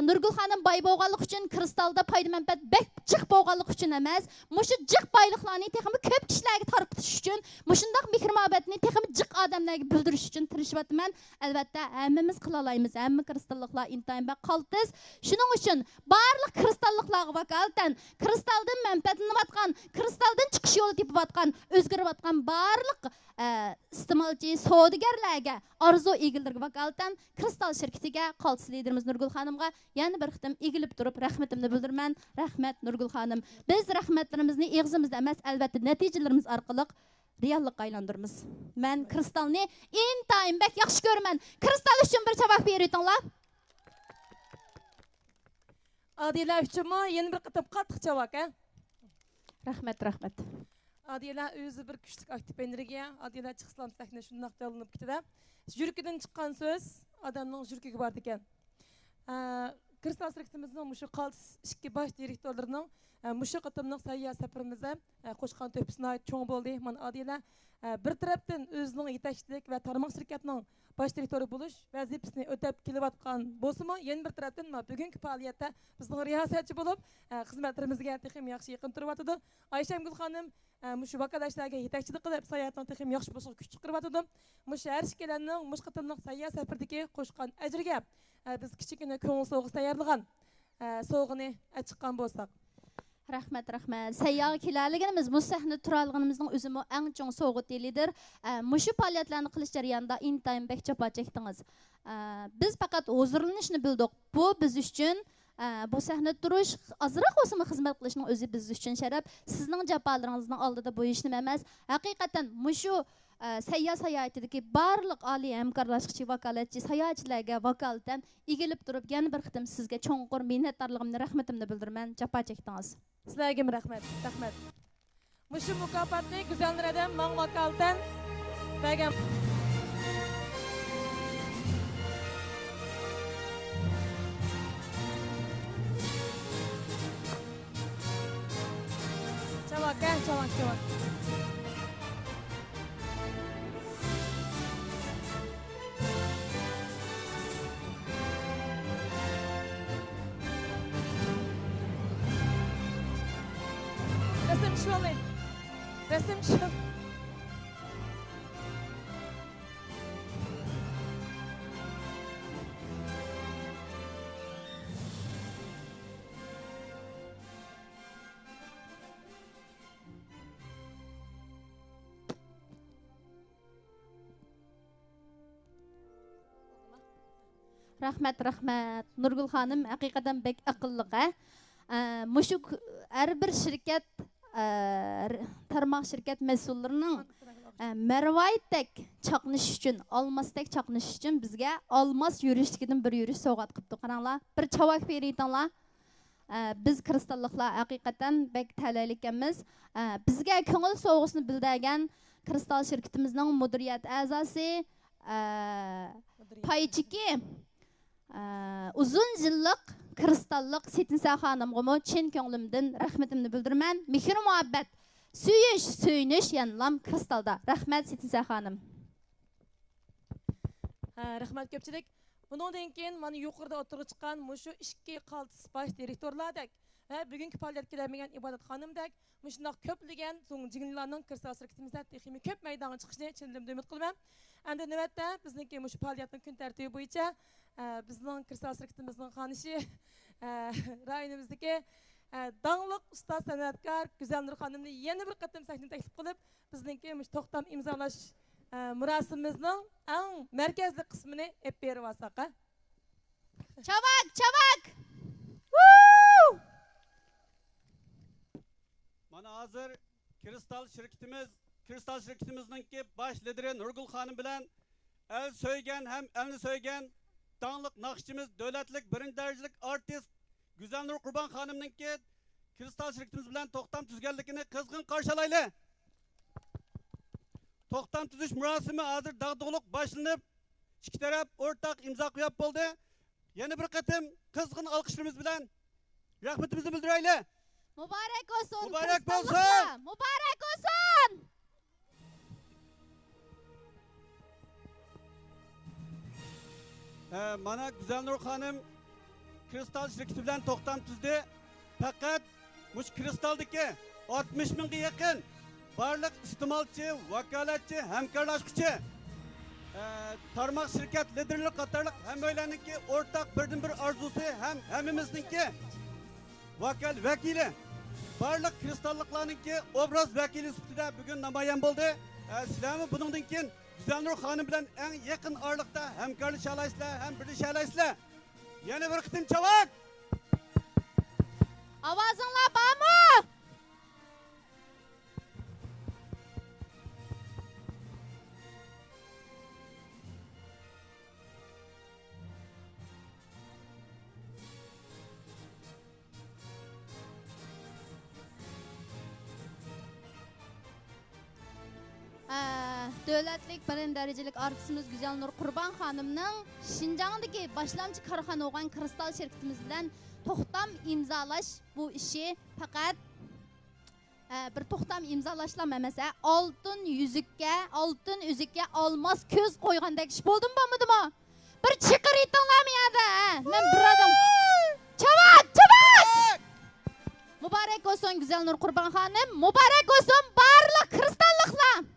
Speaker 1: Nurgul xonim boy bo'lganlik uchun kristalda foyda manfaat bek jiq bo'lganlik uchun emas, mushu jiq boyliqlarni texmi ko'p kishilarga tarqatish uchun, mushundaq mehr muhabbatni texmi jiq odamlarga bildirish uchun tirishyapman. Albatta, hammamiz qila olamiz. Hamma kristalliklar intayin bak qaltis. Shuning uchun barliq kristalliklarga vakolatan, kristaldan manfaatlanayotgan, kristaldan chiqish yo'li tepayotgan, o'zgarayotgan barliq iste'molchi savdogarlarga, arzu egildirga vakolatan kristal shirkatiga qaltis liderimiz Nurgul xonimga yana bir qitim egilib turib rahmatimni bildiraman. Rahmat Nurgul xonim. Biz rahmatlarimizni og'zimizda emas, albatta natijalarimiz orqali reallikka aylantiramiz. Men kristalni intayin bak yaxshi ko'raman. Kristal uchun bir javob beringlar.
Speaker 2: Adila uchunmi yana bir qitim qattiq javob,
Speaker 1: Rahmat.
Speaker 2: Adila o'zi bir kuchli aktiv energiya, Adila chiqsam sahna shundoq jallanib ketdi. Yurkidan chiqqan so'z odamning yurkiga bor ekan. Kristal shirkatimizning mushu qaltis ikki bosh direktorlarining mushu qatimliq sayyoh safarimizda qo'shgan to'pisini cho'ng bo'ldi. Mana Adila bir tarafdan o'zining yetakchilik va tarmoq shirkatining bosh direktori bo'lish vazifasini o'tab kelayotgan bo'lsa-mu, yana bir tarafdan bugungi faoliyatda bizning riyosatchi bo'lib xizmatlarimizga texim yaxshi yaqin turyapti. Ayshamgul xonim mushu vakolatchilarga yetakchilik qilib sayohatning texim yaxshi bo'lishga kuch chiqaryapti. Mushu har ikkilarning mush qatimliq sayyoh safardagi qo'shgan ajriga biz kichikina ko'ngil sovg'isi tayyorlagan sovg'ini chiqqan bo'lsak.
Speaker 1: Rahmat. Sayyoh kelarligimiz, bu sahna turalligimizning o'zimi eng chong sovg'atilidir. Mushu faoliyatlarni qilish jarayonida intayin bek jafo chekdingiz. Biz faqat huzurlanishni bildik. Bu biz uchun bu sahna turish, azroq bo'lsa xizmat qilishning o'zi biz uchun sharaf. Sizning jafolaringizning oldida bu ishni emas. Haqiqatan mushu sayyoh sayohatidagi barliq oliy hamkorlashuvchi vakolatchi sayohatchilarga vakolatan egilib turib yana bir qitim sizga cho'nqur minnatdorligimni, rahmatimni bildiraman. Jafo chekdingiz.
Speaker 2: Sizlarga rahmat. Mushu mukofotni Go'zalnuradan men vakolatan bergan. Chavak. Resim şu.
Speaker 1: Rahmat. Nurgul xonim haqiqatan bek aqlli. Muşu her bir şirket tarmaq şirket məsullarının Mervayettek çaqnış üçün, almastek çaqnış üçün bizge almas yürüyüşlükdən bir yürüyüş soğat qıptı. Qaranglar, bir çavak veriydinlar. Biz kristallıqlar haqiqatan bək tələlikəmiz. Bizge köngül soğusunu bildirgen kristal şirketimizin müdüriyet azası payçiki uzun yıllık kristallık Setinsa xanımğımı çin köngülümdən rəhmətimni bildirmən. Mihir muhabbet, süyüş, süyünüş yanılam kristalda. Rəhmət Setinsa xanım.
Speaker 2: Rəhmət köpçilik. Bundan keyin mana yuqorida o'tirib chiqqan mushu ishki qaltis baş direktorlardek va bugungi faoliyatga kelmagan ibodat xonimdek mushundoq ko'plagan jinlarning kristal şirketimizda texnik ko'p maydonga chiqishini chin dilimda umid qilaman. Endi navbatda bizniki mushu faoliyatning kun tartibi bo'yicha bizning kristal şirketimizning xonishi rayonimizdagi dаңlıq ustoz san'atkor Güzelnur xonimni yana bir qatam sahnaga taklif qilib bizniki mush to'xtam imzolash murasimimizning eng markazli qismini ep berib olsak.
Speaker 1: Çavak, çavak!
Speaker 6: Mana hazır kristal şirketimizningki baş lideri Nurgul Hanım bilen el söygen hem elni söygen dаңlıq naqshchimiz davlatlik birinchi darajalik artist Güzelnur Qurban Hanımningki kristal şirketimiz bilen to'xtam tuzganligini qizg'in qarshi olaylik. To'xtam tuzish murosimi hozir dag'dug'liq boshlanib, ikki taraf o'rtaq imzo qo'yib bo'ldi. Yana bir qatim qizg'in olqishlarimiz bilan rahmatimizni bildiraylik.
Speaker 1: Mübarek olsun.
Speaker 6: Mübarek
Speaker 1: kristallıkla.
Speaker 6: olsun.
Speaker 1: Mübarek olsun.
Speaker 6: Mana Güzelnur Hanım kristal şirketi bilen to'xtam tuzdi. Faqat mush kristaldagi 60 mingga yaqin barliq iste'molchi, vakolatchi, hamkorlashuvchi tarmoq shirkat liderlari qatorliq hammalarninki o'rtaq birdan-bir orzusi ham hammamizningki vakili barliq kristalliklarninki obraz vakili sifatida bugun namoyon bo'ldi. Sizlarmi buningdan keyin Güzelnur Hanım bilan eng yaqin oraliqda hamkorlasha olasizlar, ham birlasha olasizlar. Yana bir qitim chavak.
Speaker 1: Avazinglar bormi? Devletlik birinci derecelik artistimiz Güzelnur Qurban Hanım'ның Şinjan'daki başlamcı karxana olan kristal şirketimiz bilen to'xtam imzalash bu işi fakat bir to'xtam imzalaşlam emese altın yüzükке almaz köz koygandek iş boldum mu? Bir çıkır itinlar mı ya? Men bir adam. Çabuk! Mübarek olsun Güzelnur Qurban Hanım, mübarek olsun barliq kristallıklar.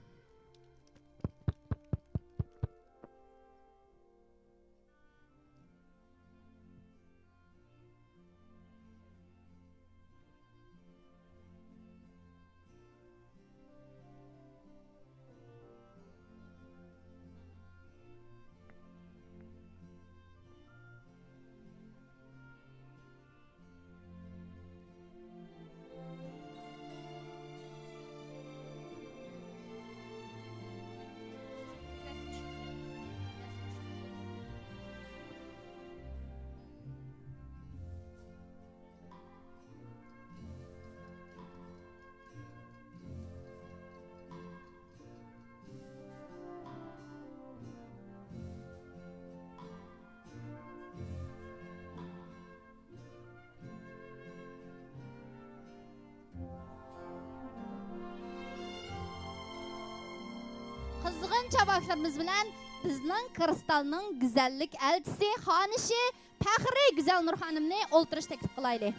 Speaker 1: Qızğın çabaklarımız bilen bizning kristalning güzellik elchisi xonishi Faxri Güzelnur Hanımni o'ltirish taklif qilaylik.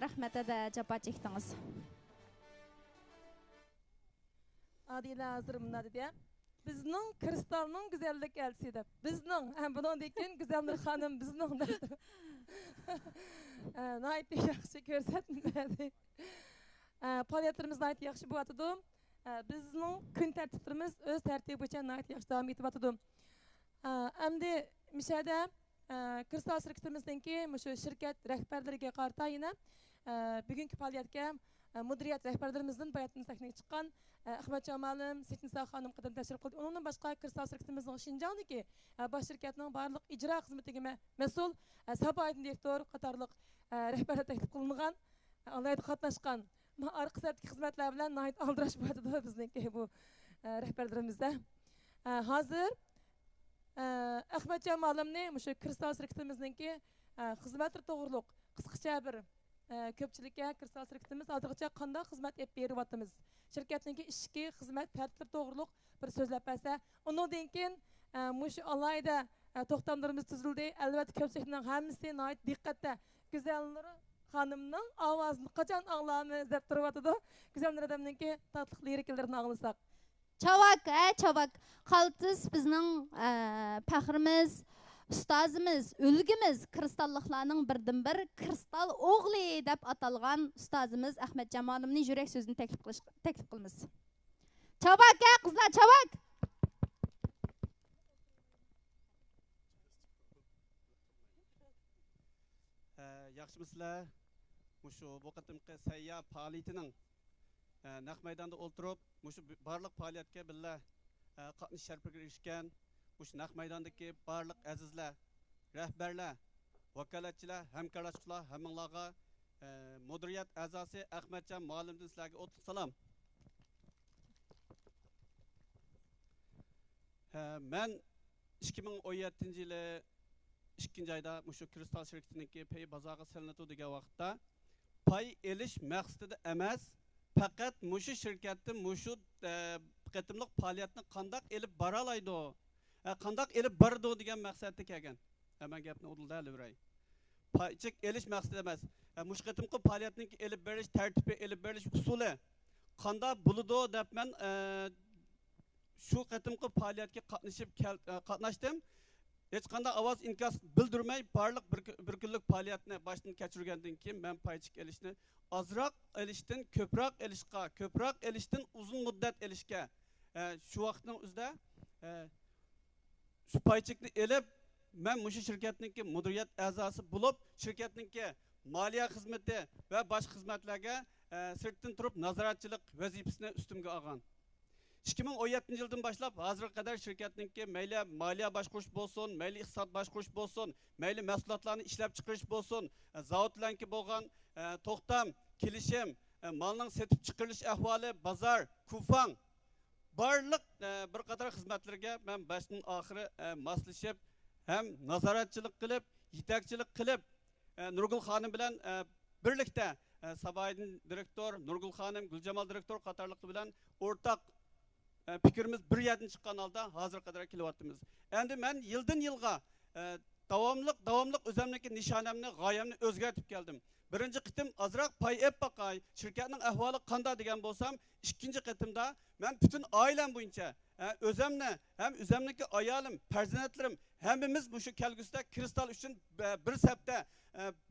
Speaker 1: Rahmat da japa chekdingiz.
Speaker 2: Adila hazır bunda dedi. Bizning kristalning güzellik elchisi deb. Bizning ham bundan keyin Güzelnur Hanım bizning. Nayt yaxshi ko'rsatmadi. Faoliyatlarimiz nayt yaxshi bo'yatdi. Bizning kun tartibimiz o'z tartibi bo'yicha nayt yaxshi davom etyapti. Endi mishada Kristal şirketimizdeki şu şirket rehberleriga qarta yine bugünkü faaliyetke müdüriyet rehberlerimizden bayatın sahneye çıkan Ahmet Camalim, Seçinsa Hanım kadın teşrif kıldı. Onun başka Kristal şirketimizin Şinjan'daki baş şirketinin barlıq icra hizmetine mesul Sabaydın direktör Katarlık rehberler teklif kılıngan alayda katlaşkan arka sırtaki hizmetler bilen nahit aldıraş başladı bizdeki bu rehberlerimizde. Hazır Ahmet Camalim'ni şu Kristal şirketimizdeki hizmetler doğruluk kısıkça bir köpçülükке Kristal şirketimiz hazırlıkça qanday xizmat ep beriyatimiz. Şirketninki işki xizmat tartibli doğruluk bir sözlep berse, ondan keyin mush alayda to'xtamlarimiz tuzildi. Albatta köpçülükning hammasi nayt diqqatda Güzelnuri xonimning ovozini qachon anglaymiz deb turibdi. Güzelnur odamninki tatliq lirikalarini anglasak.
Speaker 1: Çavak, çavak. Qaltis bizning faxrimiz, ustozimiz, ulgimiz kristallıqlarning birdan bir kristal o'g'li deb atalgan ustozimiz Ahmet Camalimning yurak so'zini taklif qilamiz. Çavak, qizlar, çavak.
Speaker 6: Yaxshimisilar? Mushu bu qatimqi sayya faoliyatining naq maydonda o'ltirib, mushu barliq faoliyatga billa qatnash sharpiga erishgan, mushu naq maydondagi barliq azizlar, rahbarlar, vakolatchilar, hamkorlar, hammanglarga mudiriyat a'zosi Ahmadjon Mo'limdan sizlarga o'tliq salom. Men 2017-yili 2 ayda mushu Kristal şirketiniki pay bozorga salinadi degan vaqtda pay elish maqsadida emas, faqat mushu shirkatni mushu qatimliq faoliyatni qandoq elib bora oladi, qandoq elib boradi degan maqsadda kelgan. Men gapni o'dilda o'ray. Paychik elish maqsadida emas, mushu qatimliq faoliyatni elib berish tartibi, elib berish usuli qandoq bo'ladi deb men shu qatimliq faoliyatga qatnashdim. Hech qanday ovoz inkas bildirmay barliq bir kunlik faoliyatni boshdan kechirgandan keyin men paychik elishni azroq elishdan ko'proq elishga, ko'proq elishdan uzun muddat elishga shu vaqtning o'zida shu paychikni elib men mushu shirkatningki mudiriyat a'zosi bo'lib, shirkatningki moliya xizmati va boshqa xizmatlarga sirtdan turib nazoratchilik vazifasini ustimga olgan. 2017 yıldan başlap hazır kadar şirketninki meyli maliye başkuruş bolsun, meyli iqtisat başkuruş bolsun, meyli mahsulotlarni ishlab chiqarish bolsun, zavodlarniki bo'lgan to'xtam, kelishim, malning setib chiqarilish ahvoli, bozor, kufang barliq bir qator xizmatlarga men boshdan oxiri moslashib, ham nazoratchilik qilib, yetakchilik qilib, Nurgul xonim bilan birlikda Sabaydın direktor, Nurgul xonim, Guljamol direktor qatorliqi bilan o'rtaq fikrimiz bir yerden çıkan halda hazır kadar kilovatımız. Endi men yıldan yılga davamlık özümdeki nişanemni, gayemni özgertip geldim. Birinci kıtım azrak pay ep bakay, şirketinin ahvalı kanda degen bolsam, ikinci kıtımda men bütün ailem boyunca özemne, hem özemdeki ayalım, perzinetlerim, hemimiz bu şu kelgüste kristal üçün bir septe,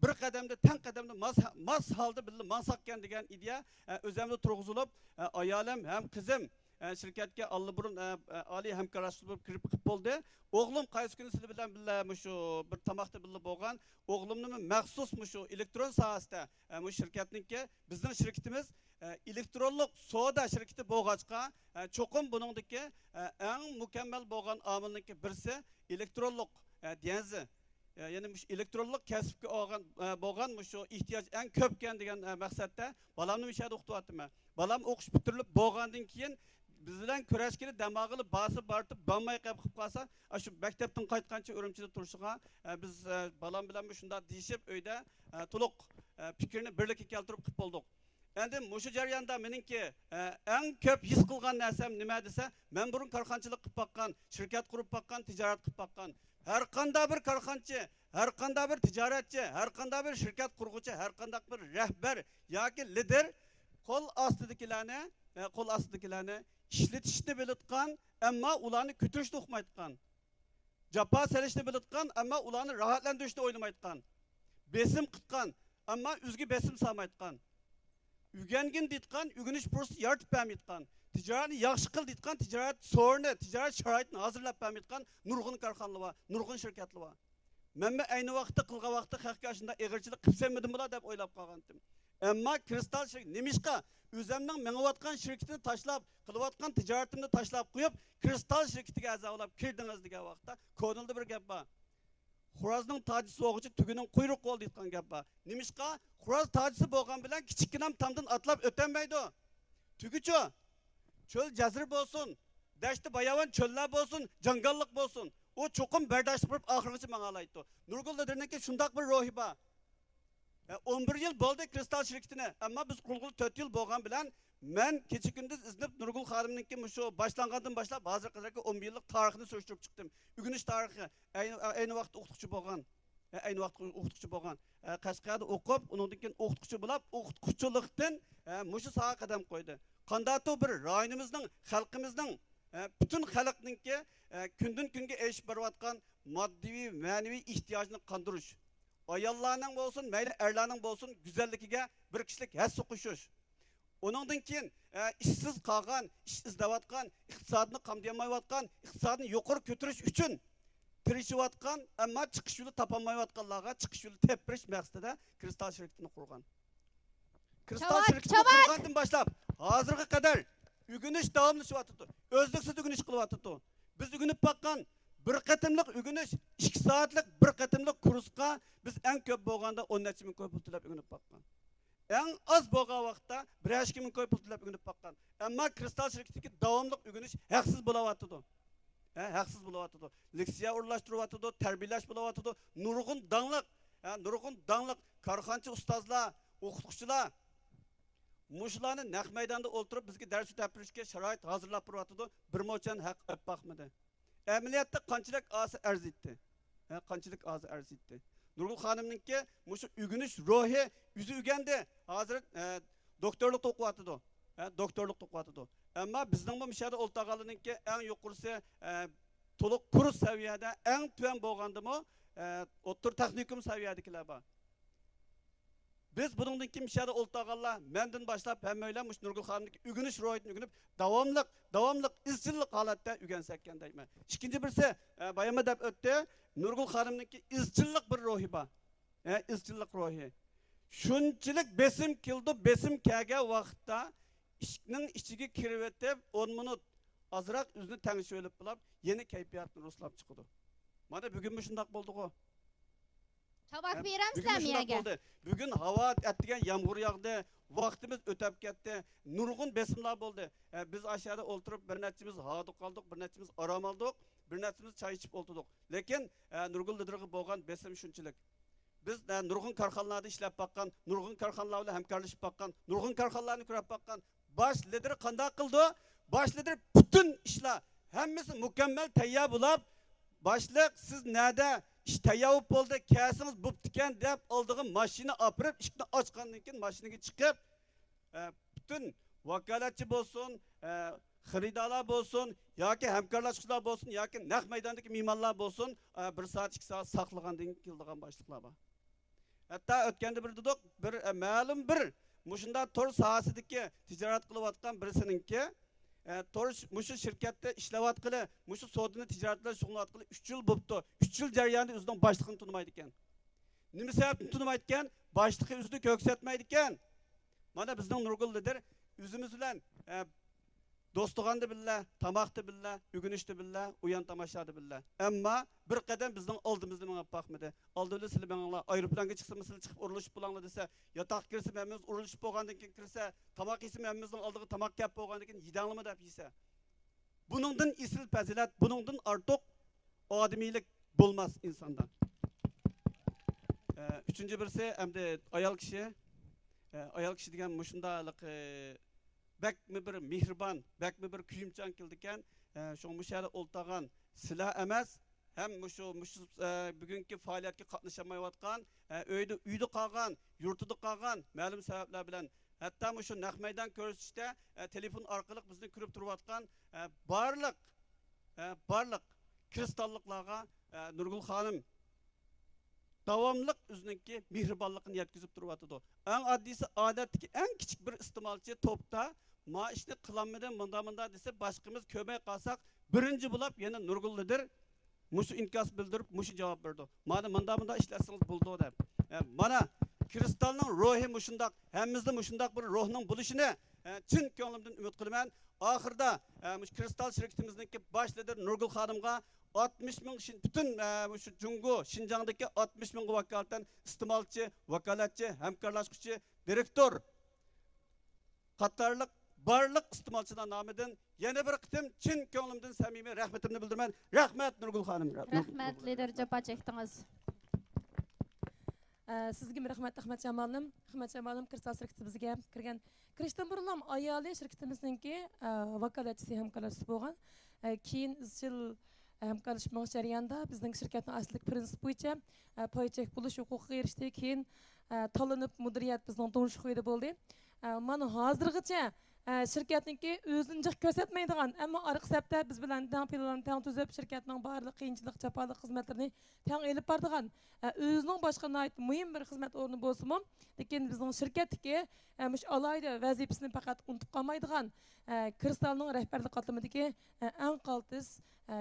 Speaker 6: bir kademde, ten kademde mas halde bildi mansakken degen idea özemde turguzulup ayalım hem kızım şirketke allıburun ali hamkorlaşıp kirip boldu. Oğlum qaysı günü sizler bilen billa şu bir tamakta billa bolgan. Oğlumның maxsus şu elektron sahasida bu şirketninki bizning şirketimiz elektronlik soda şirketi bolğaçqa çoqum buningdiki eng mükemmel bolgan amilninki birisi elektronlik denzi. Yani elektronlik kasbga olgan bolgan şu ihtiyoç eng ko'pkan degan maqsadda balamni mishada o'qityapman. Balam o'qish bitirilib bolgandan keyin bizden kurashkili damog'ini bosib bortib bo'lmay qolib qolsa, shu maktabdan qaytgancha Urumchida turishiga biz balam bilan shunda deyishib uyda to'liq fikrni birlikka keltirib qilib bo'ldik. Endi mushu jarayonda meningki eng ko'p his qilgan narsam nima desa, men burun korxonchilik qilib boqqan, shirkat qurib boqqan, tijorat qilib boqqan. Har qanday bir korxonchi, har qanday bir tijoratchi, har qanday bir shirkat qurg'uvchi, har qanday bir rahbar yoki lider qo'l ostidagilarni ishlatishni biladigan, ammo ularni ko'tarishni o'qimaydigan. Japa selishni biladigan, ammo ularni rohatlantirishni o'ylamaydigan. Besim qilgan, ammo o'ziga besim solmaydigan. Ügengin deydigan, ügünish fursati yaratib bermaydigan. Tijoratni yaxshi qil deydigan, tijorat so'rini, tijorat sharoitini hozirlab bermaydigan nurg'un korxonalar bor, nurg'un shirkatlar bor. Men ayni vaqtda qilgan vaqtda xalqqa shunday ig'irchilik qilsamidim bular deb o'ylab qolgandim. Ammo kristal shirk nimishqa o'zimning mengayotgan shirkatini tashlab, qilayotgan tijoratimni tashlab qo'yib, kristal shirkatiga a'zo bo'lib kirdingiz degan vaqtda ko'ngilda bir gap bor. Xo'rozning tojisi o'g'uchi tugining quyruq bo'ldi degan gap bor. Nimishqa xo'roz tojisi bo'lgan bilan kichikkinam tamdan atlab o'tolmaydi. Tugichi cho'l jazir bo'lsin, dashti bayavan cho'llar bo'lsin, jangallik bo'lsin. O çokum berdashli bo'lib oxirgacha menga alaydi. Nurgul Lider'ninki shundaq bir ruhi bor. 11 yil bo'ldi kristal shirkatini, ammo biz qurg'ul 4 yil bo'lgan bilan men kecha kunduz iznib Nurgul xonimninki shu boshlangandan boshlab hozir qadar 11 yillik tarixini surishtirib chiqdim. Ugunish tarixi ayni vaqt o'qituvchi bo'lgan. Ayni vaqt o'qituvchi bo'lgan. Qashqarda o'qib, undan keyin o'qituvchi bo'lib, o'qituvchilikdan mushu soha qadam qo'ydi. Qandaydir bir rayonimizning, xalqimizning bütün xalqninki günden günge eşip barvatkan maddi manevi ihtiyacını kandırış. Ayallarının olsun, meyli erlerinin olsun güzellikine bir kişilik hes sokuşuş. Onundan keyin işsiz kalgan, iş izlevatkan, iktisadını kamdayamayvatkan, iktisadını yukarı götürüş için tirişivatkan ama çıkış yolu tapamayvatkanlarga çıkış yolu tepiriş maqsadida kristal şirketini kurgan. Kristal şirketini kurgandan başlap hazırga kadar ügünüş davamlaşıvatıdı. Özlüksüz ügünüş kılıvatıdı. Biz ügünüp bakkan bir qatımlıq ügünüş, 2 saatlik bir qatımlıq kursqa biz en köp bolğanda 10 neçə min köp pul төлep ügünüp bakkan. En az bolğan vaqtda 1-2 min köp pul төлep ügünüp bakkan. Amma kristal şirketindeki davamlıq ügünüş haqsız bolawatıdı. Haqsız bolawatıdı. Leksiya urlaştırıvatıdı, tərbiyələş bolawatıdı. Nurgun danlıq karxançı ustazlar, o'qituvchilar Muşlarını naq maydanda o'ltirib bizga dars o'tapirishga sharoit hozirlab turayotidu. Bir mo'chan haq o'p baxmadi. Amaliyotda qanchalik ozi arzitdi. Qanchalik ozi arzitdi. Nurgul xonimninki mushu ügünish ruhi yuzi ugandi. Hozir doktorlik o'qiyotidi. Doktorlik o'qiyotidi. Ammo bizning bu mishada o'ltag'alininki eng yuqorisi to'liq kurs saviyada, eng tuvan bo'lgandimi, o'rta texnikum saviyadagilar bor. Biz bundan kim mishada o'ltag'allar mendan boshlab hammalar mush Nurgul xonimniki ügünish ruhini ügünüp davomliq izchillik holatda ügensak ekan deyman. Ikkinchi birisi bayama deb o'tdi. Nurgul xonimniki izchillik bir ruhi bor. Izchillik ruhi. Shunchalik besim keldi, besim kelgan vaqtda ishning ichiga kirib o'tib 10 minut azroq o'zini tangishib olib bo'lib, yeni kayfiyatni ruslab chiqdi. Mana bugun shunday bo'ldi-ku.
Speaker 1: Cevap veremsizmi yaga?
Speaker 6: Bugün hava ettigen yağmur yağdı, vaktimiz ötep gitti, nurgun besimler oldu. Biz aşağıda oturup bir neçimiz hadı kaldık, bir neçimiz aram aldık, bir neçimiz çay içip oturduk. Lekin Nurgul Lider'e boğan besim şunçilik. Biz nurgun karxanalarda işlep bakkan, nurgun karxanalarla hemkarlaşıp bakkan, nurgun karxanalarını kurap bakkan, baş Lider'i qanday qildi? Baş Lider bütün işler, hemmisi mükemmel teyyar bulup, başlık siz nerede? İşte yavuk oldu, kesimiz buptiken deyip aldığım maşini apırıp, işini açkandan keyin maşiniga çıkıp, bütün vakalatçı bolsun, xiridalar bolsun, yoki hamkorlashuvchilar bolsun, yoki naq maydondagi mimarlar bolsun, 1 saat 2 saat saqlagandan keyin keldigan boshliqlar bor. Hatta o'tganda bir dedik, bir ma'lum bir mushunda tor sohasidagi tijorat qilayotgan birisininki mushu shirkatda ishlayotqili, mushu savdoni tijoratlar shug'ullanayotqili 3 yil bo'libdi. 3 yil jarayonida o'zining boshlig'ini tunimaydi ekan. Nima sababdan tunimaydi ekan? Boshlig'i o'zini ko'rsatmaydi ekan. Mana bizning Nurgul Lider o'zimiz bilan do'stug'anda billah, tamoqda billah, ugunishda billah, uyan tamoshada billah. Ammo bir qadam bizning oldimizda mengib boqmadi. Oldimizda sizlar meninglar aeroplanga chiqsam, sizlar chiqib urilishib bo'langlar desa, yotoq kirsa menimiz urilishib bo'lgandan keyin kirsa, tamoq yesa menimizning oldiga tamoq kelib bo'lgandan keyin yidanglarmi deb yesa. Buningdan isil fazilat, buningdan ortiq odamiylik bo'lmas insonda. Üçüncü birisi endi ayol kishi degan mushundalik bakmi bir mehribon, bakmi bir kuyimchan keldikan, shu mushada o'ltagan sizlar emas, hem mushu bugungi faoliyatga qatnashamayotgan, uyda qolgan, yurtida qolgan ma'lum sabablar bilan hatto mushu naq maydon ko'rsatishda telefon orqali bizni ko'rib turayotgan barliq kristalliklarga Nurgul xonim davomliq o'zininki mehribonligini yetkazib turibdi. Eng oddiysi odatdagi eng kichik bir iste'molchi topda ma ishni qilolmadim, munda desa boshqamiz ko'may qolsak, birinchi bo'lib yana Nurgul Lider mush inkos bildirib mush javob berdi. Mana munda ishlatsangiz bo'ldi deb. Mana kristalning ruhi mushundaq, hammizda mushundaq bir ruhning bo'lishini chin ko'nglimdan umid qilaman. Oxirida mush kristal shirkatimizniki bosh lider Nurgul xonimga 60 ming bütün şu Jungo Şinjan'daki 60 ming vakalatan istimalchi, vakalatchi, hamkorlashuvchi, direktor qatorliq barliq istimalchilar nomidan yana bir qitim chin ko'nglimdan samimiy rahmatimni bildiraman. Rahmat Nurgul xonim.
Speaker 1: Rahmat lider javob chekdingiz.
Speaker 2: Sizga rahmat Ahmad Jamalim. Ahmad Jamalim kristal shirkatimizga kirgan. Kirishdan burun ayoli shirkatimizningki vakalatchisi hamkorlashib bo'lgan. Keyin izchil hamkorlashmoq jarayonida bizning shirkatning asli prinsip bo'yicha paychek bo'lish huquqiga erishdi. Keyin tanlanib mudiriyat bizning turmush qo'ydi bo'ldi. Mana hozirgacha shirkatningki o'zini jiq ko'rsatmaydigan, ammo orqa sapda biz bilan tang tuzib shirkatning barliq qiyinchilik, jafoliq xizmatlarini tang elib bordigan. O'zining boshqa muhim bir xizmat o'rni bo'lsa-mu, lekin bizning shirkatdagi mush alayda vazifasini faqat unutib qolmaydigan kristalning rahbarlik qatlamidagi eng qaltis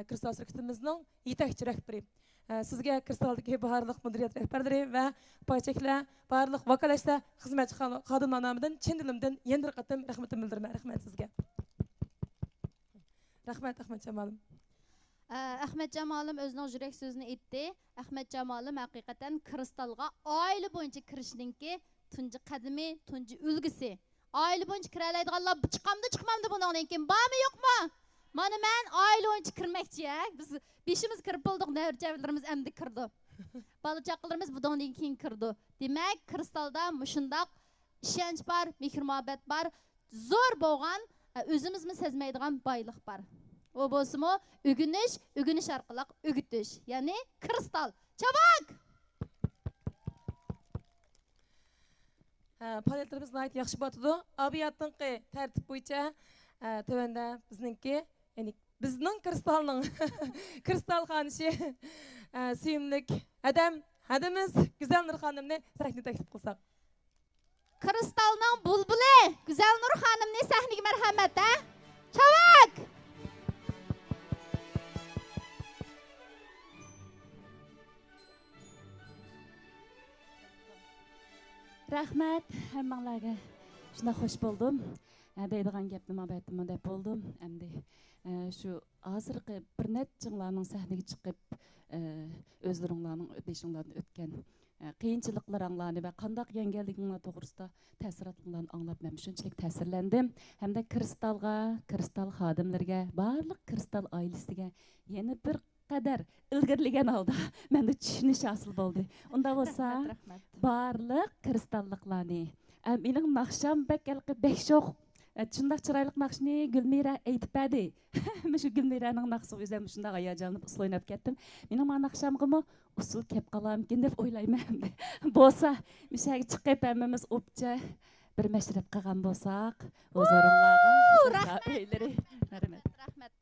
Speaker 2: kristal shirkatimizning yetakchi rahbari. Sizga kristaldagi barliq mudiriyat rahbarlari va paycheklar, barliq vakolatchilar, xizmatchi xodimlar nomidan chin dilimdan yana bir qatim rahmatimni bildiraman. Rahmat sizga. Rahmat Ahmad Jamalim.
Speaker 1: Ahmad Jamalim o'zining yurak so'zini aytdi. Ahmad Jamalim haqiqatan kristalga oila bo'yicha kirishninki tunji qadami, tunji ulgisi. Oila bo'yicha kira oladiganlar chiqamdi bundan keyin bormi yo'qmi? Mana men oila bo'yicha kirmoqchi. Biz beshimiz kirib bo'ldik, navbatchilarimiz endi kirdi. Bola chaqalarimiz bundan keyin kirdi. Demak, kristalda mushundoq ishonch bor, mehr-muhabbat bor, zo'r bo'lgan, o'zimizmi sezmaydigan boylik bor. O bo'lsa-mu, o'g'inish orqali o'g'itish, ya'ni kristal. Chavak!
Speaker 2: Faoliyatlarimiz nihoyat yaxshi bo'tdi. Abiyatning tartib bo'yicha tövəndə bizninki, yəni bizning kristalning kristal xonishi suyimlik hadimiz Güzel Nur xonimni sahnaga taklif qilsak.
Speaker 1: Kristalning bulbuli Güzel Nur xonimni sahnaga marhamat, ha? Chavak!
Speaker 3: Rahmat hammanglarga. Shuna xush bo'ldim. Deydigan gapni mabatimda deb bo'ldim. Endi shu hozirgi bir nechinglarning sahnaga chiqib o'zlaringlarning beshinglardan o'tgan qiyinchiliklaringlarni va qanday yangiliklar to'g'risida ta'sirotlarni anglab men shunchalik ta'sirlandim. Hamda kristal xodimlarga, barliq kristal oilasiga yana bir qadar ilgirlagan holda menda tushunish hosil bo'ldi. Unda bo'lsa, barliq kristalliklarni mening naqsham bek sho'x. Shundaq chiroyli naqshni Gulmira aytib berdi. Men shu Gulmiraning naqshi o'zim shundaq hayajonlanib usul o'ynab ketdim. Mening mana naqshamga usul kelib qolarmikin deb o'ylayman. Bo'lsa, mishaga chiqib hammamiz o'pcha bir mashrab qilgan bo'lsak, o'zlaringlarga rahmat.
Speaker 1: Rahmat.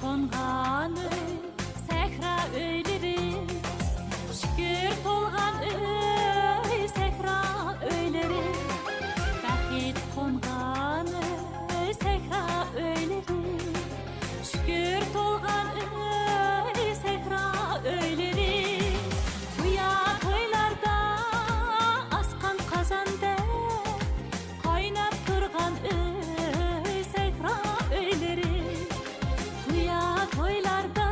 Speaker 3: Konğan sehra öyleri, şükür tolgan sehra öyleri. Bəxit konğan sehra öyleri, şükür tolgan sehra öyleri. Uya toylarda askan kazanda, kaynap turgan sehra öyleri. Toylarda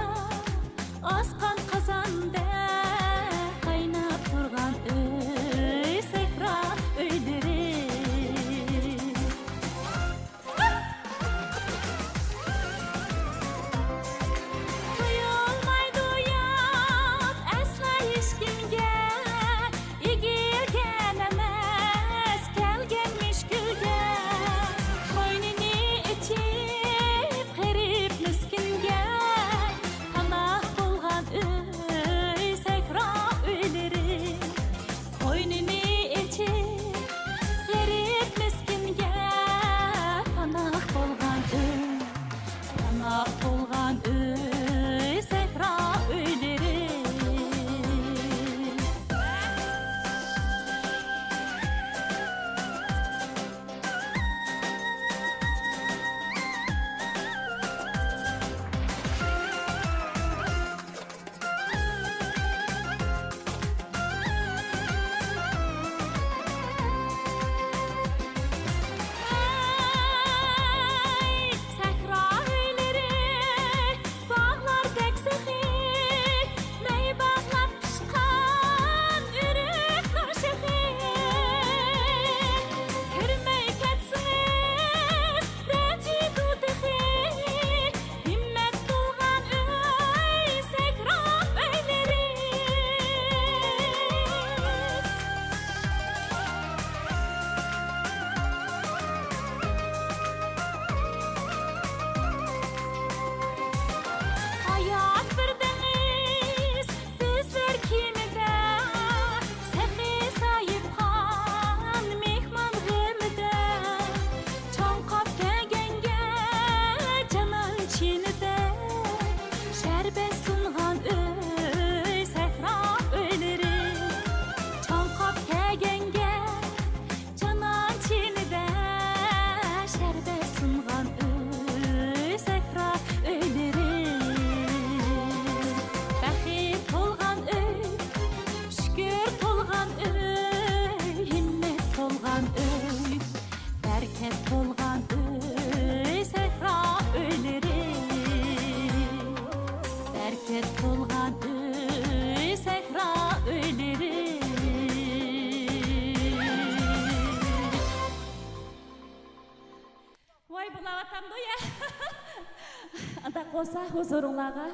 Speaker 3: bolsa huzurunlarga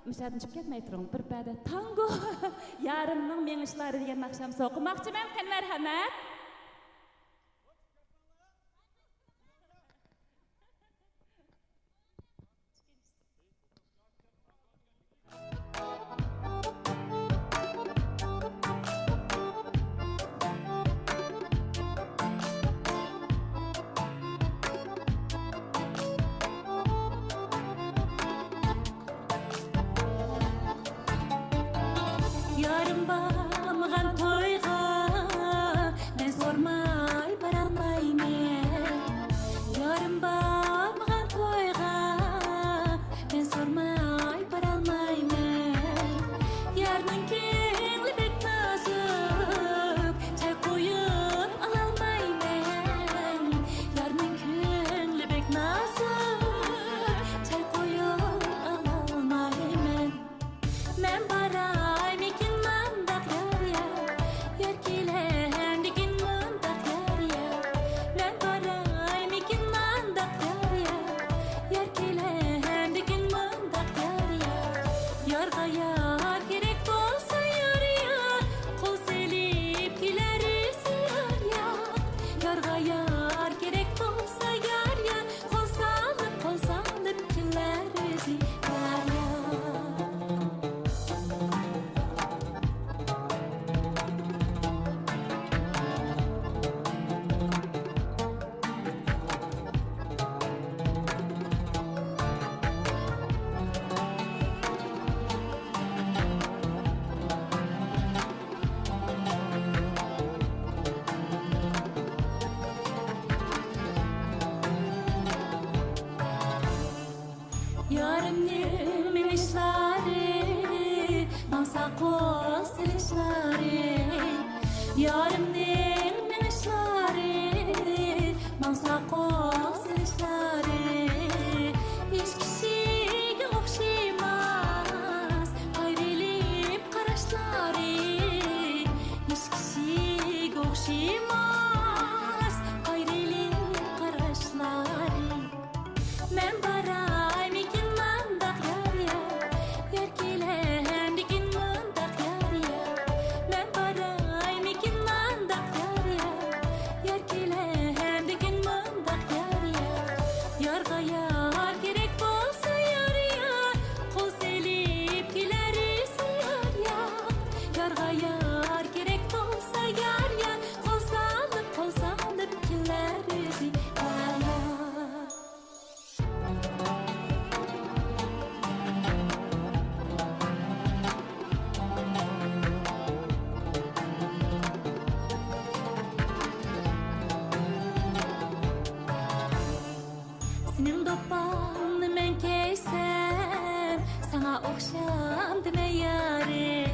Speaker 3: müşahidin çıkıp ketmey turun. Bir bade tango yarımның meňişlari degen akşam soqmakçymän. Qan merhamet. Yarım bağımğan toyğa ben sormay baralmaymen. Yarım bağımğan toyğa ben sormay baralmaymen. Yarның kengli bek nazık çay koyup alalmaymen. Yarның kengli bek nazık çay koyup alalmaymen. Men baray mikin mandak yarya yerkilen dikin mandak yarya. Men baray mikin mandak yarya yerkilen dikin mandak yarya. Yarga yar gerek bolsa yarya kol selip kilerisi yarya. Yarga yar gerek bolsa yarya kol salıp kilerisi yarya. Yarımның minişleri Mansa kol silişleri Yarımның minişleri Mansa kol silişleri Hiç kişiге okşaymaz Ayrılıp qaraşları Hiç kişiге okşaymaz Ayrılıp qaraşları Men baray mikin mandak yarya yerkilen dikin mandak yarya. Men baray mikin mandak yarya yerkilen dikin mandak yarya. Yarga yar gerek bolsa yarya kol selip kilerisi yarya. Yarga yar gerek bolsa yarya kol salıp kilerisi yarya. Senin dopağını men keysem sana okşam deme yarim.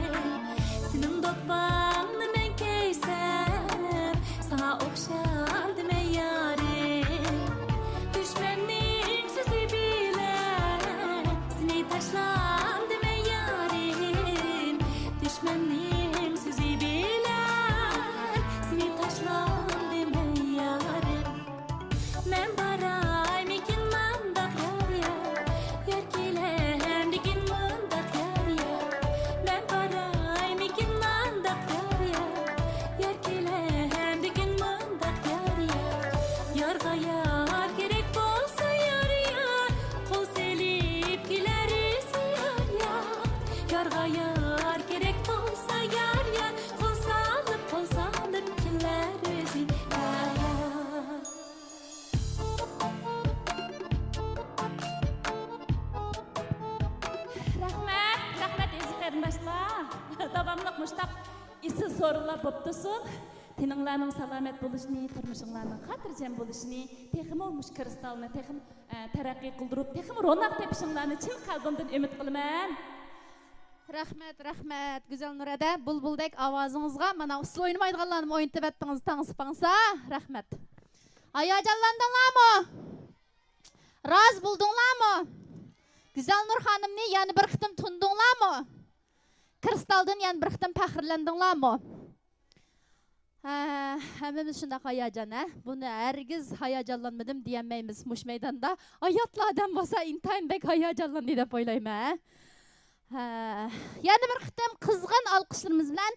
Speaker 3: Senin dopağını men keysem sana okşam deme yarim. Düşmenning sözü bilen seni taşlam deme yarim. Düşmenning sözü bilen seni taşlam deme yarim. Men baray mikin mandak yarya yerkilen dikin mandak yarya. Men baray mikin mandak yarya yerkilen dikin mandak yarya. Yarga yar gerek bolsa yarya kol selip kilerisi yarya. Yarga yar gerek bolsa yarya kol salıp kilerisi yarya. Rahmet eziklerin başla. Davamlıq muştaq isi sorular boptusun. Tininglarning salamet buluşini, turmuşinglarning xotirjam buluşini, texim olmuş kristalni, texim taraqqiy qildirib, texim ro'naq tepishinglarni chin qalbimdan umid qilaman.
Speaker 1: Rahmet, Güzel Nurada, bulbuldek avazыңызға, mana usul oynamaydiganlarni o'ynatib etdingiz, tаңсыпаңса, rahmet. Hayajonlandinglarmi? Roz buldinglarmi? Güzel Nur xonimni yana bir qitim tundinglarmi? Kristaldan yana bir qitim faxrlandinglarmi? Hammamiz shunday hayajon, buni hargiz hayajonlanmadim deyamaymiz mush maydonda. Hayotlardan bo'lsa intayin bek hayajonlandi deb o'ylayman. Yana bir qitim qizg'in olqishlarimiz bilan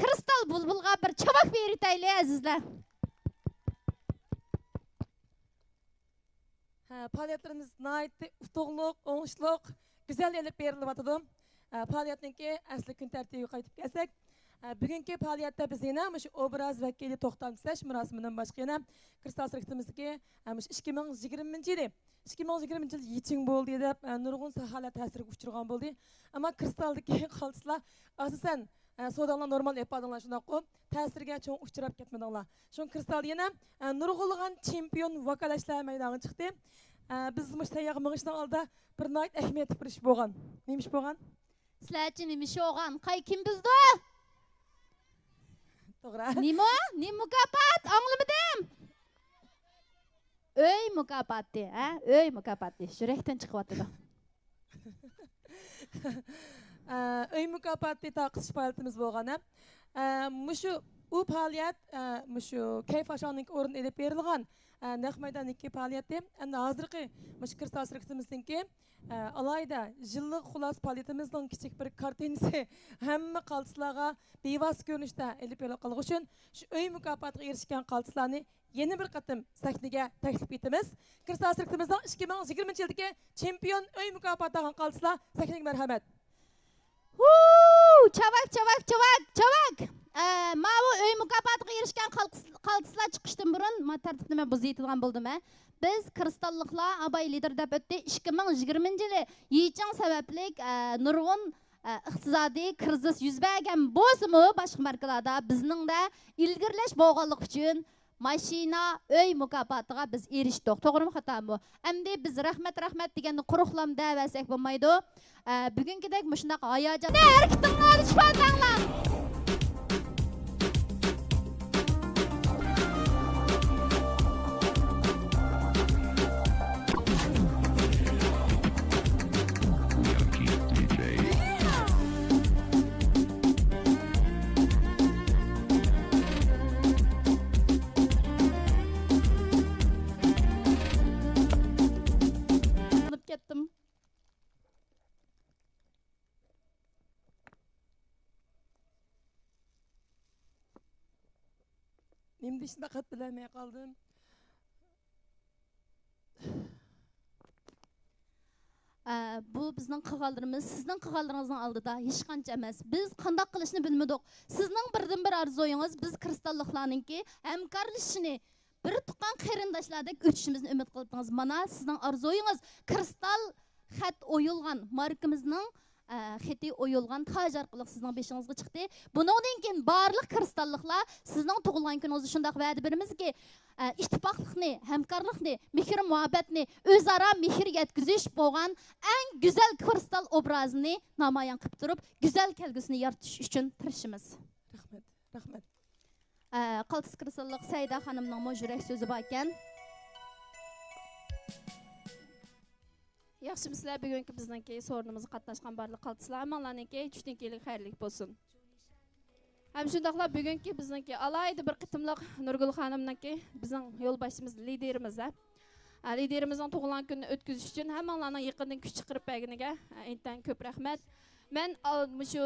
Speaker 1: Kristal Bulbulga bir chavak beritaylik azizlar.
Speaker 2: Faaliyetlerimiz naytli, utuqluq, oңushluq, güzel elip berilyapti. Faaliyetninki asli kun tartibiga qaytib kelsak, bugungi faaliyatda biz yana shu obraz vakili to'xtam tislash murosimidan boshqa yana Kristal sirkitimizdagi 2020-yil 2020 yil yechim bo'ldi deb nurg'un sohalar ta'siriga uchragan bo'ldi. Ammo Kristaldagi qoldiqlar asosan so'dalar normal ifodalar shunaqo ta'sirga cho'ng uchrab ketmadinglar. Shu Kristal yana nurg'ulg'an chempion vokalashlar maydoniga chiqdi. Biz mushtayoq mingishning oldida bir nayt ahamiyatli bir ish bo'lgan. Nima ish bo'lgan?
Speaker 1: Sizlarchi nima ish bo'lgan? Qay kim bizdi?
Speaker 2: To'g'ri.
Speaker 1: Nima? Nima mukofot? Anglamadim. Öy mukofoti, Öy mukofoti. Yurakdan chiqyapti.
Speaker 2: Öy mukofoti taqsish faoliyatimiz bo'lgan. Mushu u faoliyat mushu kayf ashoning o'rin elib berilgan naq maydondagi faoliyati endi hozirgi mush Kristal sirkitimizningki alayda yillik xulos faoliyatimizning kichik bir kartinasi hamma qaltislarga bevos ko'rinishda elib berilgan uchun shu öy mukofotiga erishgan qaltislarni yana bir qatim sahnaga taklif etamiz. Kristal sirkitimizning 2020-yildagi chempion öy mukofoti olgan qaltislar sahnaga marhamat.
Speaker 1: Chavak. Mavu öy mukofotiga erishgan qaltislar chiqishdan burun tartibni men buzaydigan bo'ldim. Biz kristalliklar abay lider deb o'tdi. 2020-yili yechim sababli nurg'un iqtisodiy krizis yuz bergan bo'lsa-mu, boshqa markalarda bizningda ilgirlash bo'lganligi uchun mashina öy mukofotiga biz erishdik. To'g'rimi, xatomi? Endi biz rahmat deganni quruqlam da'vasak bo'lmaydi. Bugünkidek shunday hayajon. Harakatingni olishmanglar.
Speaker 2: Nima deyishni faqat bilmay qoldim.
Speaker 1: Bu bizning qilganlarimiz, sizning qilganlaringizning oldida hech qancha emas. Biz qanday qilishni bilmadik. Sizning birdan-bir arzoyingiz biz kristalliklarningki hamkorlashishni bir tuqqan qarindoshlardek o'tishimizni umid qildingiz. Mana sizning arzoyingiz kristal xat o'yilgan markamizning xati o'yilgan taj orqali sizning beshingizga chiqdi. Bundan keyin barliq kristalliklar sizning tug'ilgan kuningizni shunday va'da beramizki, ittifoqlikni, hamkorlikni, mehr muhabbatni, o'zaro mehr yetkazish bo'lgan eng go'zal kristal obrazini namoyon qilib turib, go'zal kelgusini yaratish uchun tirishimiz.
Speaker 2: Rahmat.
Speaker 1: Qaltis kristallik Sayda xonimning yurak so'zi bor ekan.
Speaker 3: Yaxshimizlar, bugungi bizningki so'rinimizga qatnashgan barliq qaltislar hammalarningki tushdan keyin xayrlik bo'lsin. Ham shundaqla bugungi bizningki alayda bir qitimliq Nurgul xonimningki bizning yo'lboshimiz liderimiz. Liderimizning tug'ilgan kunini o'tkazish uchun hammalarning yaqindan kuch chiqarib berganiga intan ko'p rahmat. Men shu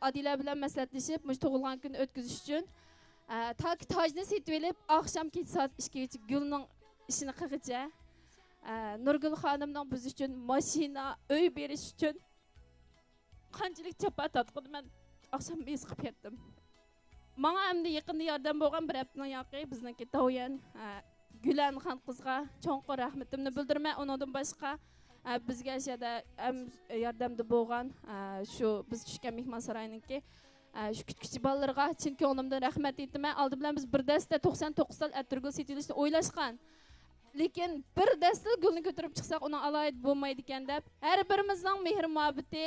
Speaker 3: Adila bilan maslahatlashib, shu tug'ilgan kunni o'tkazish uchun tojni setib olib, oqshom kech soat 2gacha Gulning ishini qilgicha Nurgul xonimning biz uchun mashina, uy berish uchun qanchalik chapa tatqin men oqshom bez qilib ketdim. Menga endi yaqinda yordam bo'lgan bir haftaning yoqi bizningki To'yan Gulan xon qizga cho'nqur rahmatimni bildirman. Undan boshqa bizga shada yordamda bo'lgan shu biz tushgan mehmon saroyiningki shu kutkuchi bolalarga chin ko'nglimdan rahmat aytaman. Oldi bilan biz bir dasta 99 tal atirgul setilishni o'ylashgan. Lekin bir dastil gulni ko'tarib chiqsak, uni alayid bo'lmaydi ekan deb, har birimizning mehr muhabbati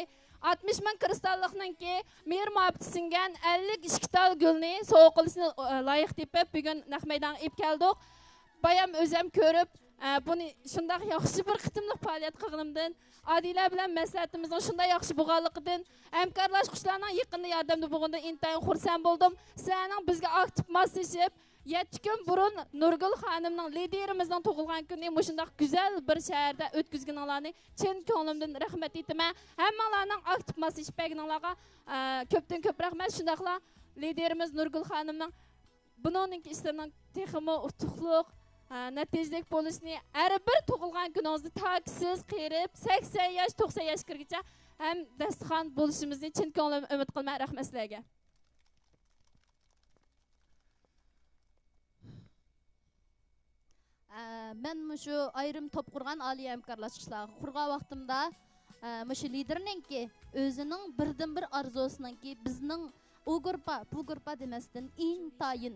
Speaker 3: 60 ming kristallikninki mehr muhabbati singan 52 tal gulni sovg'a qilishni loyiq tepib, bugun naq maydonga olib keldik. Bayam o'zim ko'rib,
Speaker 7: Buni shunday yaxshi bir qitimliq faoliyat qilganimdan, Adila bilan maslahatimizning shunday yaxshi bo'lganligidan, hamkorlashuvchilarning yaqinda yordamda bo'lgandan intayin xursand bo'ldim. Sizlarning bizga aktiv moslashib, 7 kun burun Nurgul xonimning liderimizning tug'ilgan kunini mushundaq go'zal bir shaharda o'tkazganlarni chin ko'nglimdan rahmat aytaman. Hammalarning aktiv moslashib berganlarga ko'pdan ko'p rahmat. Shundaqla liderimiz Nurgul xonimning buningki ishlarining texmo utuqliq natijalik bo'lishini har bir tug'ilgan kuningizni taksiz qirib 80 yosh 90 yosh kirgacha ham dasturxon bo'lishimizni chin ko'nglim umid qilaman. Rahmat sizlarga.
Speaker 1: Men mushu ayrim top qurgan oliy hamkorlashishlar qurgan vaqtimda mushu liderninki o'zining birdan bir arzusiniki bizning u gruppa bu gruppa demasdan intayin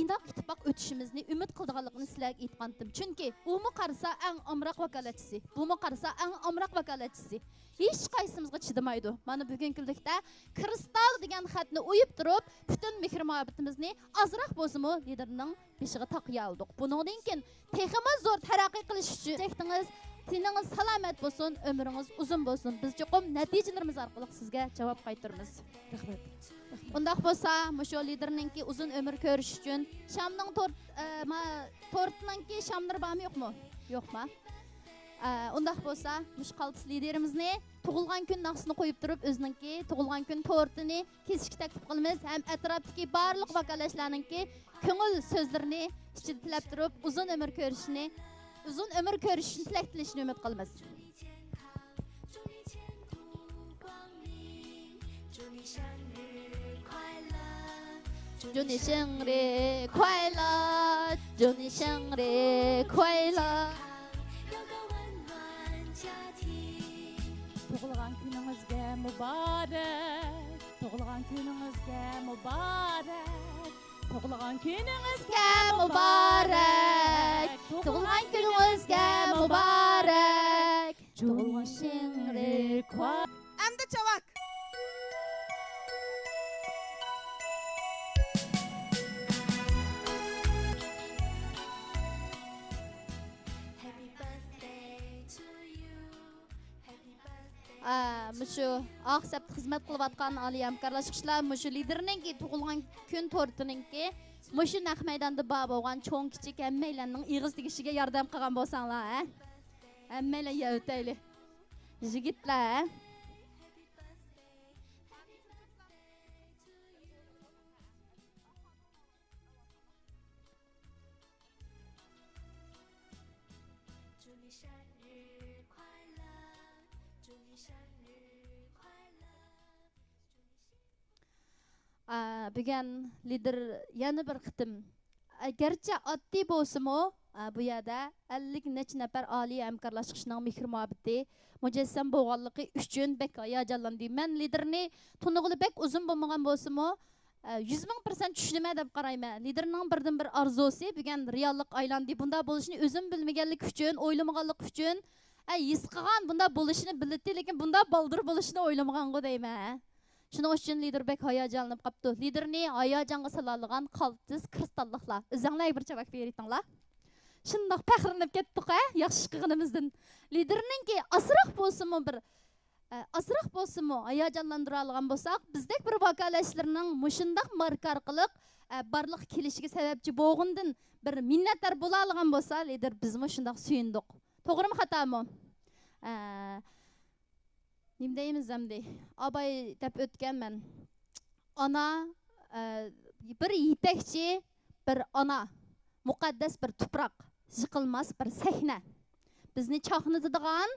Speaker 1: inoq ittifoq o'tishimizni umid qilganligini sizlarga aytgandim. Chunki umi qarasa eng omroq vakolatchisi, bumi qarasa eng omroq vakolatchisi. Hech qaysimizga chidamaydi. Mana bugungi kunlikda kristal degan xatni o'yib turib, butun mehr-muhabbatimizni azroq bo'lsa-mu liderning beshiga taqiy oldik. Buningdan keyin teximiz zo'r taraqqiy qilish uchun chekdingiz, tiningiz salomat bo'lsin, umringiz uzun bo'lsin. Biz cho'qim natijalarimiz orqali sizga javob qaytaramiz.
Speaker 2: Rahmat.
Speaker 1: Undaq bo'lsa, mushu liderninki uzun umr ko'rish uchun shamning tortninki shamlar bormi yo'qmi? Yo'qmi? Undaq bo'lsa, mush qaltis liderimizni tug'ilgan kun naqsini qo'yib turib, o'zininki tug'ilgan kun tortini kesishga taklif qilamiz. Ham atrofdagi barliq vakolatchilarninki ko'ngil so'zlarini ichida tilab turib, uzun umr ko'rishini tilak tilashini umid qilamiz. 祝你生日快乐，祝你生日快乐。
Speaker 3: Tug'ilgan kuningizga muborak, tug'ilgan kuningizga muborak, tug'ilgan kuningizga
Speaker 1: muborak, tug'ilgan kuningizga muborak.
Speaker 3: tug'ilgan kuningizga muborak.
Speaker 4: Endi chavak.
Speaker 1: Mushu aqsab xizmat qilib atgan oliy hamkorlashuvchilar mushu liderninki tug'ilgan kun tortininki mushu naq maydonda bor bo'lgan cho'ng kichik hammalarning ig'iz tegishiga yordam qilgan bo'lsanglar, hammalar yavtayli yigitlar. Bugun lider yana bir qitim garchi oddiy bo'lsa-mu bu yerda 50 necha nafar oliy hamkorlashishning mehr muhabbati mujassam bo'lganligi uchun bek hayajonlandim. Men liderni tunug'li bek uzun bo'lmagan bo'lsa-mu 100,000% tushunaman deb qarayman. Liderning birdan bir arzusi bugun reallik aylandi. Bunda bo'lishini o'zim bilmaganlik uchun, o'ylamaganlik uchun, his qilgan bunda bo'lishini bildi, lekin bunda baldir bo'lishini o'ylamagan-ku deyman. Shuning uchun lider bek hayajonlanib qopti. Liderni hayajonga soladigan qaltis kristalliklar. O'zinglar bir javob beritinglar. Shundoq faxrlanib ketdik, yaxshi qilganimizdan. Liderninki asroq bo'lsa-mu bir azroq bo'lsa-mu hayajonlantira olgan bo'lsak, bizdek bir vakolatchilarning mushundaq marka orqali barliq kelishiga sababchi bo'lgandan bir minnatdor bo'la olgan bo'lsa, lider bizmi shundoq suyundik. To'g'rimi, xatomi? Nima deymiz endi? Abay deb o'tganman. Ona bir yetakchi, bir ona, muqaddas bir tuproq, yiqilmas bir sahna. Bizni chaqnatadigan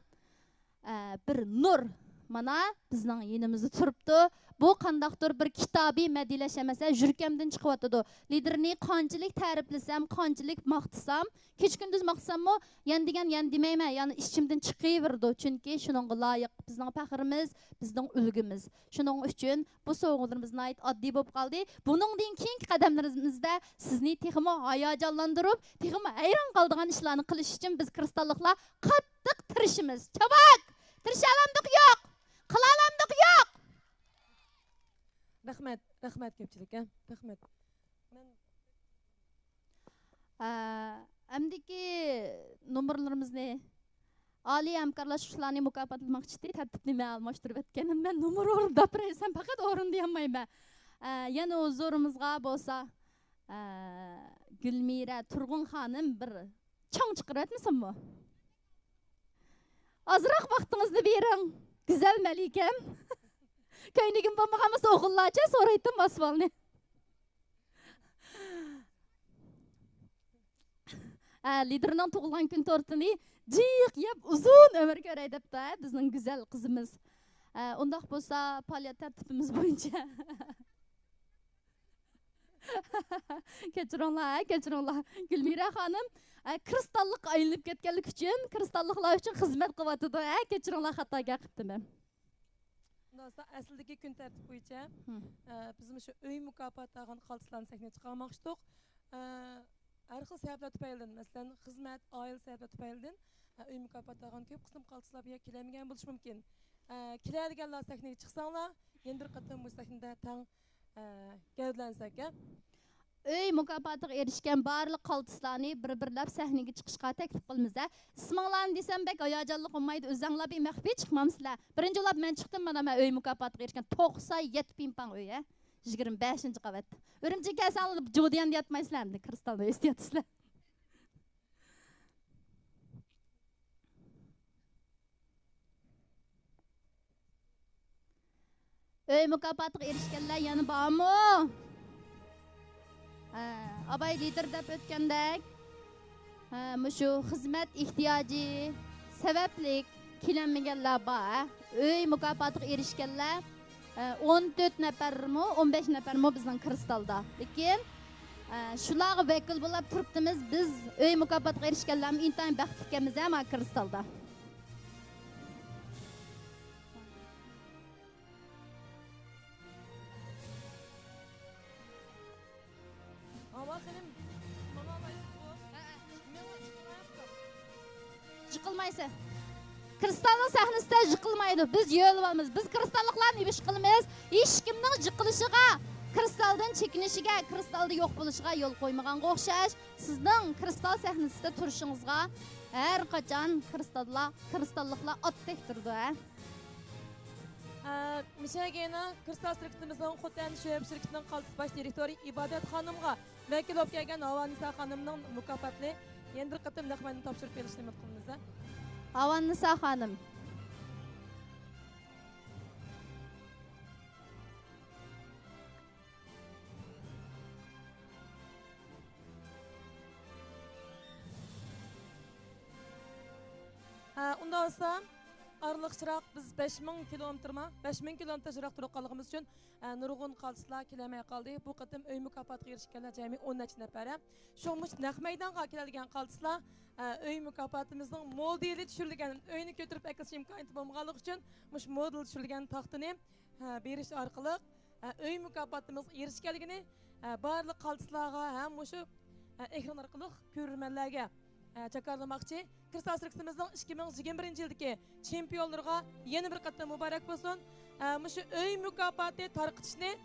Speaker 1: bir nur mana bizning yenimizda turibdi. Bu qandaqdir bir kitobiy madilash emas, yurkamdan chiqyotdi. Liderni qanchalik ta'riflasam, qanchalik maqtasam, kech kunduz maqtasammi, yan degan yan demayman, ya'ni ichimdan chiqaverdi. Chunki shuningga loyiq bizning faxrimiz, bizning ulgimiz. Shuning uchun bu sovg'alarimizni ayt oddiy bo'lib qoldi. Buningdan keyingi qadamlarimizda sizni texmo hayajonlantirib, texmo hayron qoldigan ishlarni qilish uchun biz kristalliklar qattiq tirishimiz. Chavak! Tirishalamdiq yo'q. Qilalamdiq yo'q.
Speaker 2: Rahmat ko'pchilik, Rahmat.
Speaker 1: Əmdiki numurlarımızı Ali həmkarlaşışlarını mükafatlamaq için tərtibini mən almışdırıb etkənim. Mən numur orunda birəysən, fəqət orundayammayım. Yəni o zorumuzğa bolsa Gülmira Turğun xanım bir çan çıxırıb etmisin mi? Azıraq vaxtınızı verin. Güzel Məlikəm. Köynügün bulmağamız oğullarca soraydım basvalını. Liderinin tuğulan gün tortunu cıyıq yap uzun ömür görey dep de bizning güzel kızımız. Ondaq bolsa paliyat tərtibimiz boyunca. Keçironlar. Gülmira xanım kristallık ayınıp ketkenlik üçün, kristallıklar üçün xizmet qıvatıdı. Keçironlar xataga qıptı mən.
Speaker 2: Əslidəki gün tərtib boyunca bizim şu öy mükafatı alğan xalçılarını səhnəyə çıxarmışdıq. Hər xil səbəblər tüpəyildən, məsələn, xizmət, ailə səbəblər tüpəyildən öy mükafatı alğan köp qism xalçılar bu yer kiləməyən buluş mümkün. Kiləyədigənlər səhnəyə çıxsanlar, yeni bir qatım bu səhnədə təng gəvdlənsək.
Speaker 1: Öy mükafatıga erişken barlıq qaltıslarını bir-birləb səhnəyə çıxışqa təklif qılmız. İsminglarni desəm bək hayacanlıq olmaydı, özənglar bir məxfi çıxmamsızlar. Birinci olab mən çıxdım, mana öy mükafatıga erişken 97.000 pound öy. 25-ci qavat. Örümcek gəlsən Jodiyan yatmaysızlar, kristalda istəyətsizlər. Öy mükafatıga erişkenler yanı barmı? Abay lider dep ötkendek şu hizmet ihtiyacı sebeplik kilenmeyenler var. Öy mükafatıga erişkenler 14 nefermi 15 nefermi bizden kristalda. Lekin şulağı vekil bulup turuptimiz biz öy mükafatıga erişkenlerimiz intayın baxtlikemiz ama kristalda. Jıkılmaysa. Kristalın sahnesinde jıkılmaydı. Biz yollamamız. Biz kristallıklarını iş kılmayız. Hiç kimden jıkılışıga, kristaldan çekinişiga, kristalda yok buluşuga yol koymagan qoxşaş. Sizden kristal sahnesinde turuşunuzga her kaçan kristallıkla at tektirdi.
Speaker 2: Mişagena kristal şirketimizin Xotan Şöheb şirketinin qaltıs baş direktori İbadet Hanımga vekil olup gelgen Havanisa Hanım'ın mükafatlı yeni bir qatım naqmanını topşırıp verishni umid qilamiz.
Speaker 1: Havanisa Hanım.
Speaker 2: Unda olsa aralıq çırak biz 5000 kilometrma 5000 kilometr çırak turib qalğımız üçün nurgun qalçılar kiləməyə qaldı. Bu qatım öy mükafatı erişkənlər cəmi 10 nəfərə. Şomuş naq meydanğa keladigan qalçılar öy mükafatımızın modeli düşürülgən öyünü götürüp əkiz imkanı bulmağanlıq üçün muş model düşürülgən taxtını beriş arqılıq öy mükafatımız erişkənligini barlıq qalçılarga həm muşu ekran arqılıq görürmənlərə çakarlamakçı. Kristal şirketimizin 2021 yıldaki çempiyonlarına yeni bir qatım mübarek olsun. Muşu öy mükafatı tarqıtışını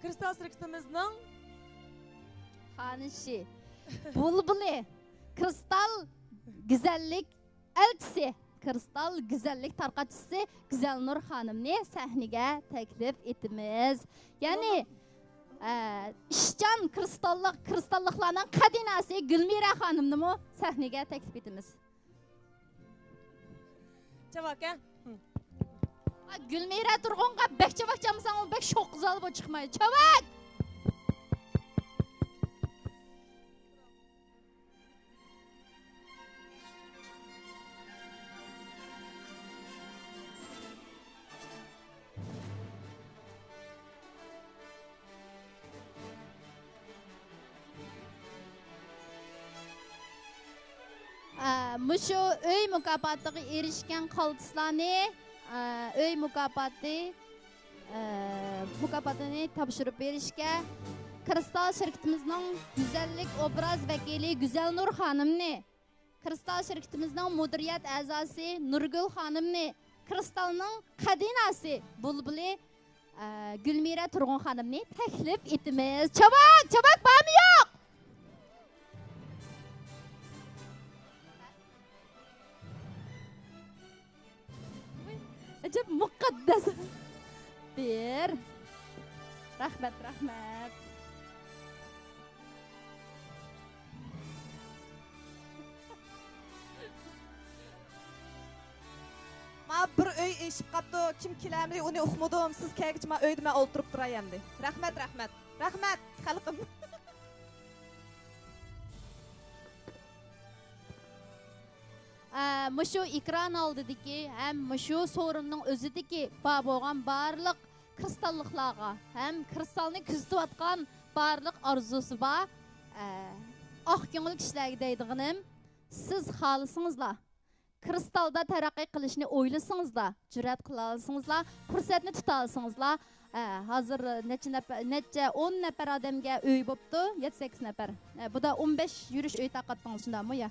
Speaker 2: Kristal şirketimizin
Speaker 1: Hanışı, bulbuli, kristal güzellik elçisi, kristal güzellik tarqatıcısı Güzel Nur Hanım'ni sahneye teklif etimiz. Yani işcan kristallıklarının kadinası Gülmira Hanım'ni mı sahneye teklif etimiz.
Speaker 2: Çabak ya.
Speaker 1: Gülmira Turğun'a bek çabak çamısan ol bek şok güzel bu çıkmayı. Çabak! Muşu öy mükafatıga erişken qaltıslarını öy mükafatını tapşırıp verişke Kristal şirketimizin güzellik obraz vekili Güzel Nur Hanım'ni, Kristal şirketimizin müdüriyet azası Nurgül Hanım'ni, Kristal'ın kadinası bulbuli Gülmira Turğun Hanım'ni teklif etimiz. Çabuk, çabuk, var mı yok? muqaddas. Bir. Rahmat, rahmat.
Speaker 4: Ma bir öy eşip qapdı. Kim kilemri onu uqmadım. Siz kelgiç ma öyde men olturup duray endi. Rahmat, rahmat. Rahmat xalqim.
Speaker 1: Muşu ekran aldidiki, hem muşu sorunun özüdiki bar bolgan barlıq kristallıqlarga, hem kristalni küzütüp atqan barlıq arzusu bar. Aq köngül kişilerge deydiğinim, siz xalısınızla, kristalda tərəqqi qilishni o'ylasangizla, jur'at qilasingizla, fursatni tutasingizla, hazır necha 10 nafar odamga uy bo'pti, 7-8 nafar. Bu da 15 yurish uy taqatdingiz shundami ya?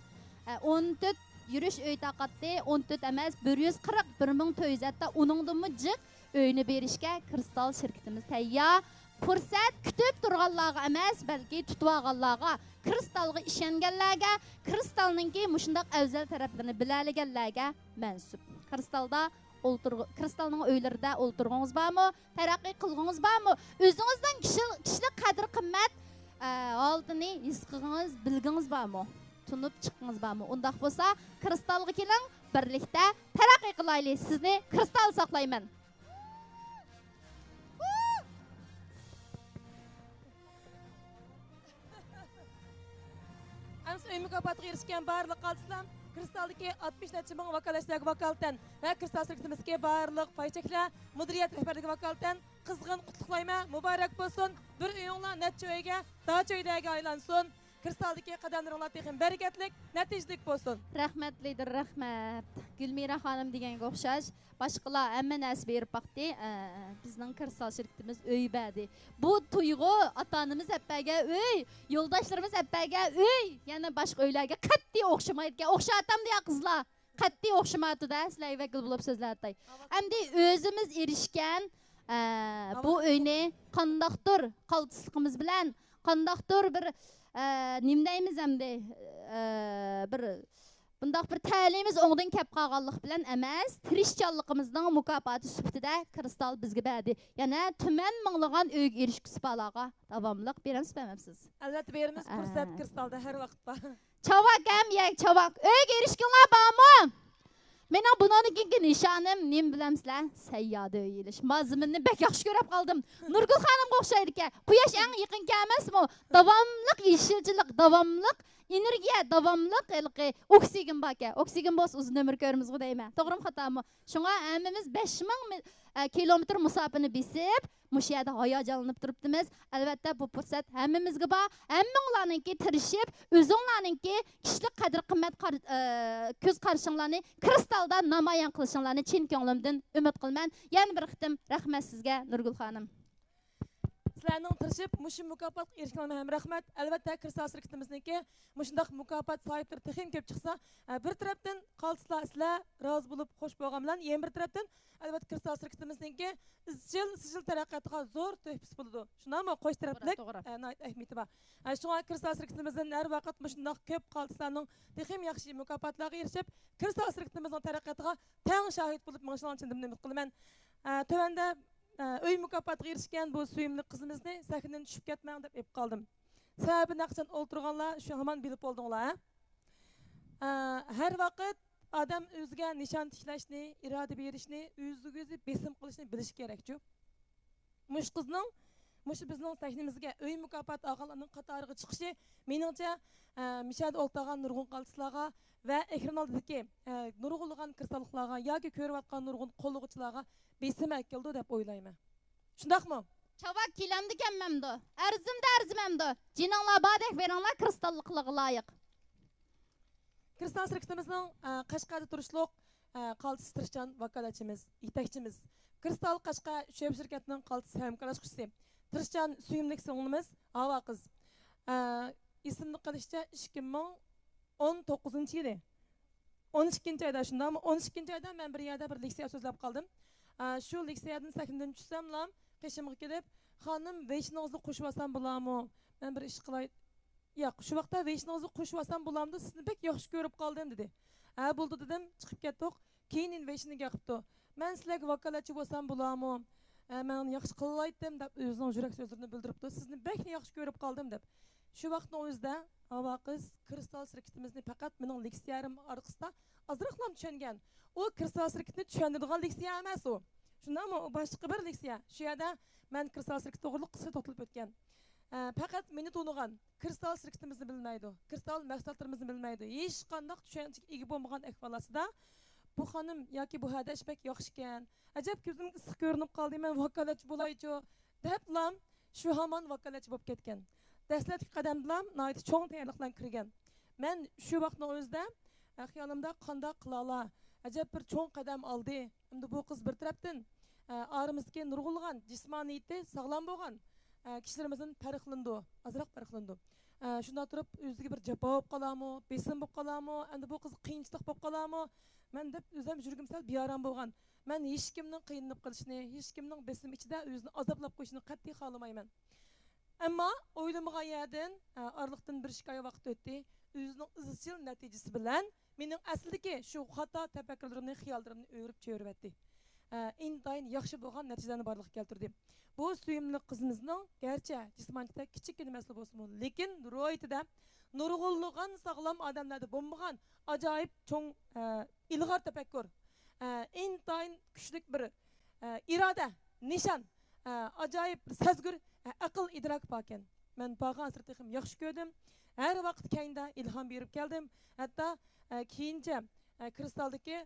Speaker 1: 14 yurish uy taqatdi, 14 emas, 140 1400 uningdimi jiq uyni berishga kristal shirkatimiz tayyor. Fursat kutib turganlarga emas, balki tutib olganlarga, kristalga ishonganlarga, kristalninki mushundaq afzal taraflarini biladiganlarga mansub. Kristalning uylarida o'ltirgangiz bormi? Taraqqiy qilgangiz bormi? O'zingizdan kishilik qadr-qimmat oldini his qilgangiz, bilgangiz bormi? Tunib chiqqingiz bormi? Undaq bo'lsa, kristalga keling, birlikda taraqqiy qilaylik. Sizni kristal saqlayman.
Speaker 2: Öy mükafatı erişken barlıq qalsılam, kristaldaki 60 neçə min vakalaşlarga vakaltan ve kristal şirketimizge barlıq payçekler, müdüriyet rehberliği vakaltan kızgın kutluqlayma, mübarek bolsun, bir uyunla neçə öyge, daha çöydəge aylansın. Kristaldaki qadamlarınlar texin bereketlik, neticelik bolsun.
Speaker 1: Rahmetlidir, rahmet. Gülmira hanım degen oxşaş. Başqalar həmmə nəs verib baxdı. Bizning kristal şirketimiz öy bədi. Bu tuyğu atanımız həpbəgə öy, yoldaşlarımız həpbəgə öy. Yəni başqa öylərə qatdi oxşamaydı. Oxşatam deyə qızlar. Qatdi oxşamadı da, sizlər vəkil bulub sözlərdə. Əmdi özümüz erişkən bu öyni qandaqdır qaltıslığımız bilən, qandaqdır bir nimdəyimiz əmdi bir bundaq bir təlimimiz oğdan kəp qalğanlıq bilən əməz, tirişçanlığımızdan mükafatı sübtüdə kristal bizə bədi. Yəni tümən minlığan öyg erişküsü balağa davamlıq berəmsiz bəməmsiz.
Speaker 2: Əlbəttə berimiz, fursat kristalda hər vaxt var.
Speaker 1: Çavak yək, çavak. Öyg erişkinlər bağmı? Mena bununki nişanım, nim biləmsizlər? Səyyada öyeliş. Mazımını bək yaxşı görəb qaldım. Nurgül xanım qoxşaydı ki, bu yaş ən yıqın gəlməsmi? Davamlıq yeşilçilik, davamlıq energiya, davamlıq oksigen var ki. Oksigen boz uzun ömür görümüz bu deymə. Doğru mu xata mı? Şuna əmimiz 5000 kilometr musafini besib, müşiyada hayacanlanıb durubdimiz. Əlbəttə bu fursat həmmimizə var. Həmminlarınki tirişib, özünlarınki kişilik qadr-qimmat göz qarşınlarını kristalda namayan qilishinglarni chin ko'nglimdan umid qilman. Yana bir qitim rahmat sizga Nurgul xonim.
Speaker 2: Sizlərning tirishib, muşu mükafat erişkinlərə həm rəhmət. Əlbəttə kristal şirketimizniki muşundaq mükafat sahibləri texim köp çıxsa, bir tərəfdən qalsızlar sizlər razı olub xoş bolğan bilan, yana bir tərəfdən əlbəttə kristal şirketimizniki izchil tərəqqiyatına zor töhfəsi buldu. Şundaqmı? Qoş tərəflik əhəmiyyəti var. Şuna kristal şirketimizin hər vaqt muşundaq köp qalsızlarning texim yaxşı mükafatlarga erişib, kristal şirketimizin tərəqqiyatına təng şahid bulub məşğullanğan üçün ümid qılıman. Tövəndə öy mükafatı erişken bu suyumlu kızımızı sahnenin düşüp ketmem dep ep kaldım. Sebebi naqşan olturganlar şu hemen bilip oldunlar. Her vakit adam özüge nişan tişleşni, irade berişni, özü besim kılışni biliş gerekçi. Muş kızның, muş bizning sahnimizge öy mükafat ağalarının qatarıga çıkışı meningce Mişad oltağan nurgun qalsızlarga ve ekran aldaki nurgulgan kristallıklarga yoki körüp atkan nurgun qolluğuçlarga besim ekildi dep oylayman. Şundaqmı?
Speaker 1: Çavak kilemdi kemmemdi. Ərzimdə ərzimemdi. Cinanlar badək verenler kristallıqlığı layık.
Speaker 2: Kristal şirketimizin Qashqarda turuşluq qaltısı tirişçan vakalatçimiz, yetakçimiz. Kristal Qashqa şöp şirketining qaltısı hamkorlashquchisi. Tirishchan suyumlik singilimiz Hava qiz. İsimli qilishcha 2019 yili 12 ayda shundami 12 ayda men bir yerda bir leksiya so'zlab qoldim. Shu leksiyadan sahndan tushsamlam qishimga kelib, "Xonim, veyshningizni qo'shib olsam bo'ladimi? Men bir ish qilay." "Yo'q, shu vaqtda veyshningizni qo'shib olsam bo'lamdi, sizni bek yaxshi ko'rib qoldim" dedi. "Ha, bo'ldi" dedim, chiqib ketdik. Keyin veyshniga qilibdi. Men sizlarga vakolatchi bo'lsam bo'larmi? Men yaxshi qilaydim deb o'zining yurak so'zlarini bildiribdi. Sizni bekni yaxshi ko'rib qoldim deb. Shu vaqtning o'zida qiz kristal sirkitimizni faqat mening leksiyarim orqasida azroqlam tushungan. O kristal sirkitni tushunadigan leksiya emas u. Shundami? O boshqa bir leksiya. Shu yerda men kristal sirkit to'g'riliq qisqa to'xtalib o'tgan. Faqat meni tonigan kristal sirkitimizni bilmaydi. Kristal mahsulotlarimizni bilmaydi. Hech qanday tushunchaga ega bo'lmagan ahvolda bu xonim yoki bu hadash bek yaxshi ekan. Ajab ko'zim issiq ko'rinib qoldi. Men vakolatchi bo'laychi deblam shu hamon vakolatchi bo'lib ketgan. Dastlabki qadamdan nihoyat cho'ng tayyorlikdan kirgan. Men shu vaqtning o'zida xiyolimda qanday qilala ajab bir cho'ng qadam oldi. Endi bu qiz bir tarafdan orimizga nurg'ulg'an jismoniyati sog'lom bo'lgan kishilarimizdan farqlandi, azroq farqlandi. Shunda turib o'ziga bir jafo bo'lib qolarmi, besim bo'lib qolarmi, endi bu qiz qiyinchilik bo'lib qolarmi? Men deb o'zim yurgim sal beoram bo'lgan. Men hech kimning qiynalib qolishini, hech kimning besim ichida o'zini azoblab qo'yishini qat'iy xohlamayman. Ammo o'ylamagan yerdan orliqdan bir shikoya vaqt o'tdi. O'zining izchil natijasi bilan mening aslidagi shu xato tafakkurlarimni, xiyollarimni o'rib cho'rvatdi. Intayin yaxshi bo'lgan natijalarni borliqqa keltirdi. Bu suyimli qizimizning garchi jismoniyatda kichikgina masala bo'lsa-mu, lekin ro'yitida nurg'unlagan sog'lom odamlarda bo'lmagan ajoyib cho'ng ilg'or tafakkur, intayin kuchli bir iroda, nishon, ajoyib sezgur aql idrok bor ekan. Men bag'an sirtixim yaxshi ko'rdim. Har vaqt keyinda ilhom berib keldim. Hatto keyincha kristaldagi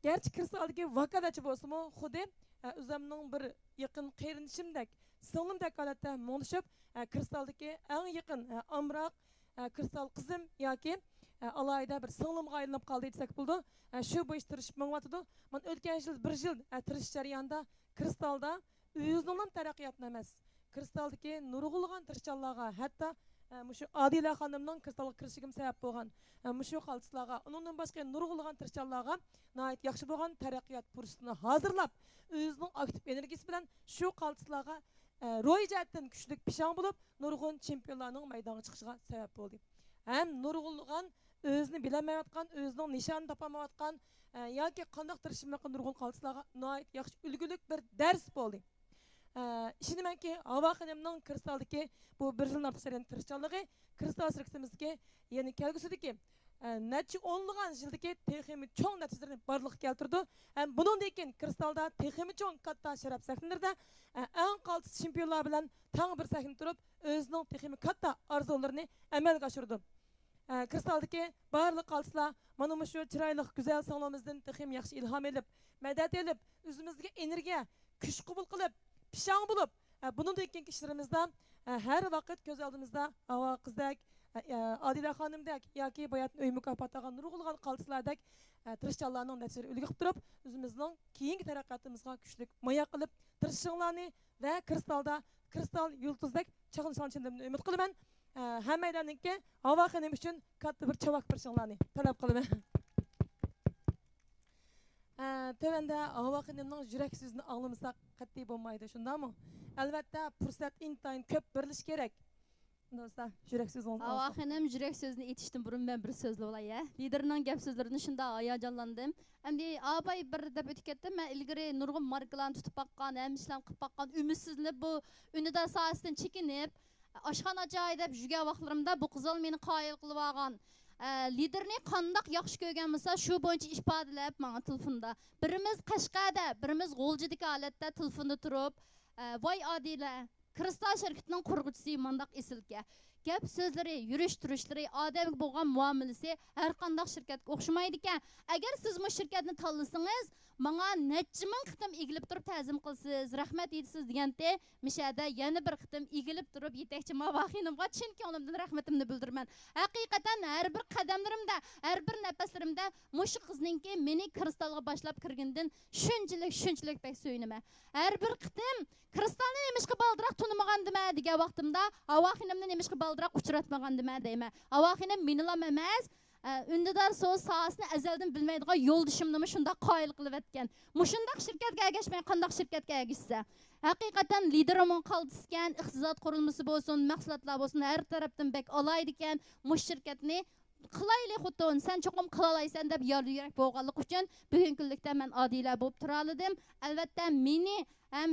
Speaker 2: gerçi kristaldagi vakolatchi bo'lsa-mu, xuddi o'zimning bir yaqin qarindoshimdek, singlimdek holatda mo'nishib, kristaldagi eng yaqin amroq kristal qizim yoki alayda bir singlimga aylanib qoldi desak bo'ldi. Shu bo'yicha tirishib meng'atdi. Men o'tgan yil 1 yil tirish jarayonida kristalda o'zining taraqqiyotini emas, kristaldagi nurg'ulg'an tirishchanlarga, hatto Muşu Adile Hanım'ın kristalga kirishigim sebep bo'lgan. Muşu qaltislarga, uningdan boshqa nurg'ulg'an tirishchanlarga nihoyat yaxshi bo'lgan taraqqiyot fursatini hozirlab, o'zining aktiv energiyasi bilan shu qaltislarga ro'y jihatdan kuchli pishon bo'lib, nurg'un chempionlarning maydonga chiqishiga sabab bo'ldi. Ham nurg'ulg'an o'zini bilmayotgan, o'zining nishon topamayotgan yoki qanday tirishimliq nurg'un qaltislarga nihoyat yaxshi ulgulik bir dars bo'ldi. İşinimenki Hava Hanım'ın kristaldaki bu bir yılın artışlarının tirişçanlığı kristal sirkitimizge yeni kelgüsüdeki neçe onluğun yıldaki tehimi çoğun neticelerini barlık keltirdi. Bunun deyken kristalda tehimi çoğun katta şarap sahnelerinde en kaltısı şampiyonlar bilen tam bir sahne durup özünün tehimi katta arzularını amelga aşırdı. Kristaldaki barlık kaltısla manımı şu çıraylık güzel sağlamımızdan tehim yaxşı ilham edip, medet edip, özümüzge enerjiye, güç kubul kılıp, pişan bulup, bunun da ikinci kişilerimizden her vakit göz aldığımızda Hava kızdak, Adile Hanım'dak, yaki bayatın öy mükafatlagan nurgulgan kaltıslardak tırışçalarının neticeleri ülgüp durup, özümüzün keyingi terakkatımızga güçlük maya kılıp, tırışçalarını ve kristal yıldızdak çağınışan içinde ümit kılımen, hem meydanınki Hava Hanım için katlı bir çavak tırışçalarını talep kılımen. Tövende Hava Hanım'ın yürek sözünü ağlamızda qat'iy bo'lmaydi, shundami? Albatta fursat intayin ko'p birilish kerak. Do'stlar, yurak so'zingizni.
Speaker 1: Hava Hanım yurak sözünü yetiştim burun ben bir sözlü olay ya. Liderinin gap sözlerini şunda hayacanlandım. Endi abay bir deb o'tib ketdim. Men ilgari nurg'un markalarni tutib baqqan, ham ishlar qilib baqqan, ümidsizlik bu ünidar sohasidan chekinib, oshxona joyi deb yurgan vaqtlarimda bu qizil meni qoyil qilib olgan. Liderni qandaq yaxshi ko'rgan bo'lsa, shu bo'yicha ifodalab menga telefonda. Birimiz Qashqarda, birimiz G'o'ljidagi holatda telefonda turib, voy Adila, kristal shirkatining qurg'uvchisi mandaq esilga. Gap so'zlari, yurish turishlari, odamga bo'lgan muomalasi har qanday shirkatga o'xshamaydi ekan. Agar siz bu shirkatni tanlasangiz, menga necha ming qitim egilib turib ta'zim qilsiz, rahmat deysiz deganda, mishada yana bir qitim egilib turib yetakchi Mavaxinimga chin ko'nglimdan rahmatimni bildiraman. Haqiqatan har bir qadamlarimda, har bir nafaslarimda mushu qizninki meni kristalga boshlab kirgandan shunchalik bek so'yinaman. Har bir qitim kristalni nemishqa baldiroq tunmagandim degan vaqtimda Mavaxinimni nemishqa baldiroq uchratmagandim deyman. Mavaxinim menilam emas, ündidar so'z sohasini azaldan bilmaydigan yo'ldishimni shunda qoyil qilib etgan. Mushundaq shirkatga ergashmay qandaq shirkatga ergashsa, haqiqatan liderimning qaldisgan iqtisod qurilmasi bo'lsin, mahsulotlar bo'lsin, har tarafdan bek olaydi ekan. Mush shirkatni qilayli xutun, sen çoxum qilalaysan deb yarı yurak bo'lganlik uchun bugun kunlikda men Adila bo'lib tura oldim. Albatta meni ham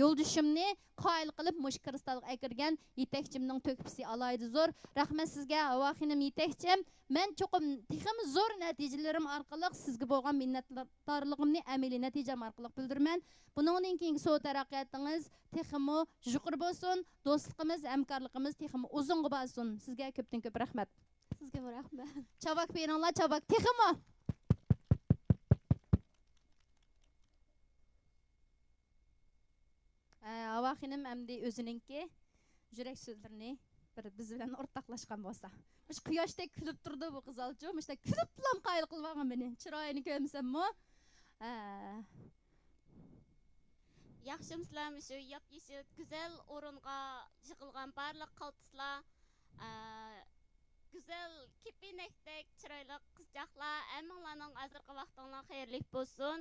Speaker 1: yo'ldishimni qoyil qilib mush kristalga akirgan yetakchimning to'kpisi alaydi zo'r. Rahmat sizga Havo xonim yetakchim. Men cho'qim texim zo'r natijalarim orqali sizga bo'lgan minnatdorligimni amaliy natijam orqali bildiraman. Buningdan keyingi so'z taraqqiyotingiz teximi yuqori bo'lsin, do'stligimiz, hamkorligimiz teximi uzunga bo'lsin. Sizga ko'pdan ko'p rahmat.
Speaker 7: Sizga rahmat.
Speaker 1: Chavak beringlar, chavak teximi. Havo xonim hamda o'zininki yurak so'zlarini bir biz bilan o'rtoqlashgan bo'lsa. Mush quyoshdek kulib turdi bu qizalchi, mushda kulib bilan qoyil qilib olgan meni. Chiroyini ko'rsammi?
Speaker 8: Yaxshimsizlar, shu yap-yeshil güzel o'ringa yig'ilgan barliq qaltislar, güzel kepinekdek chiroyli qizchaqlar, hammanglarning hozirgi vaqtinglar xayrli bo'lsin.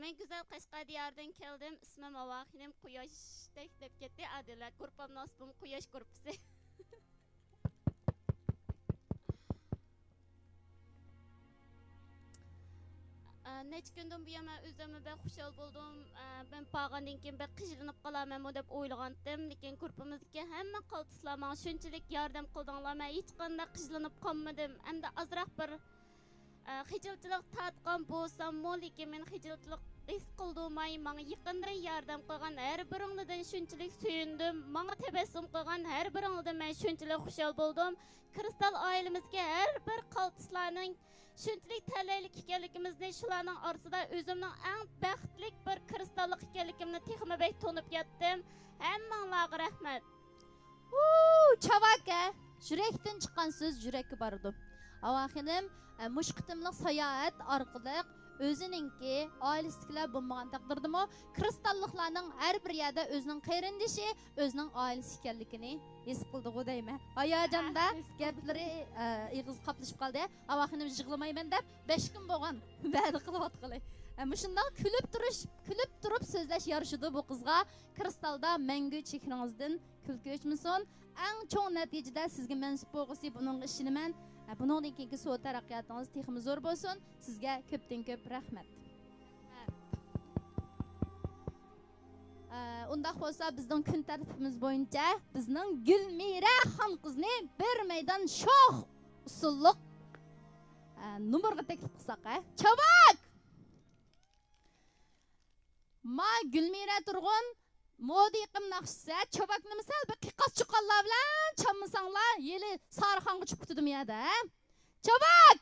Speaker 8: Men güzel Qashqadaryodan keldim. İsmim Havo xonim, Quyoshdek deb ketdi. Adila gruppamning ismi Quyosh gruppasi. Necha kundan buyon men o'zimni bek xushal bo'ldim. Ben pag'andan keyin bek qijlanib qolaman deb o'ylagandim, lekin gruppamizdagi hamma qaltislar menga shunchalik yordam qildinglar. Men hech qanday qijlanib qolmadim. Endi azroq bir xijilchilik tatgan bo'lsam-mo, lekin men xijilchilik his qildim-ay, menga yaqindan yordam qilgan har biringizdan shunchalik suyundim. Menga tabassum qilgan har biringizdan men shunchalik xushal bo'ldim. Kristal oilamizga har bir qaltislarning shunchalik talaylik ekanligimizni, shularning orasida o'zimning eng baxtli bir kristallik ekanligimni texmi bek tonib yetdim. Hammanglarga rahmat.
Speaker 1: Chavaka, yurakdan chiqqan so'z yurakka bordi. Havo xonim mush qitimliq sayohat orqali o'zininki oilasidagilar bo'lmagan taqdirdami kristalliklarning har bir yerda o'zining qayrindishi, o'zining oilasi ekanligini his qildi deyman. Hayajonda gaplari ig'iz qaplashib qoldi. Havo xonim yig'lamayman deb 5 kun bo'lgan va'da qilyaptqili. Shunday kulib turib so'zlash yarishidi bu qizga. Kristalda mangu chehringizdan kulki o'chmasin. Eng cho'ng natijada sizga mansub bo'lg'isi buning ishinaman. Buningdan keyingi so'z taraqqiyotingiz texmi zo'r bo'lsin. Sizga ko'pdan ko'p rahmat. Undaq bo'lsa bizning kun tartibimiz bo'yicha bizning Gulmira xon qizni bir maydon shoh usulliq numurga taklif qilsak, Chavak! Ma Gulmira Turg'un Modi qim naqshsa, Chavakni misal bir qiqas chiqqanlar bilan chammasanglar, yeli Sarxonga chiqib ketdim ya-da. Chavak!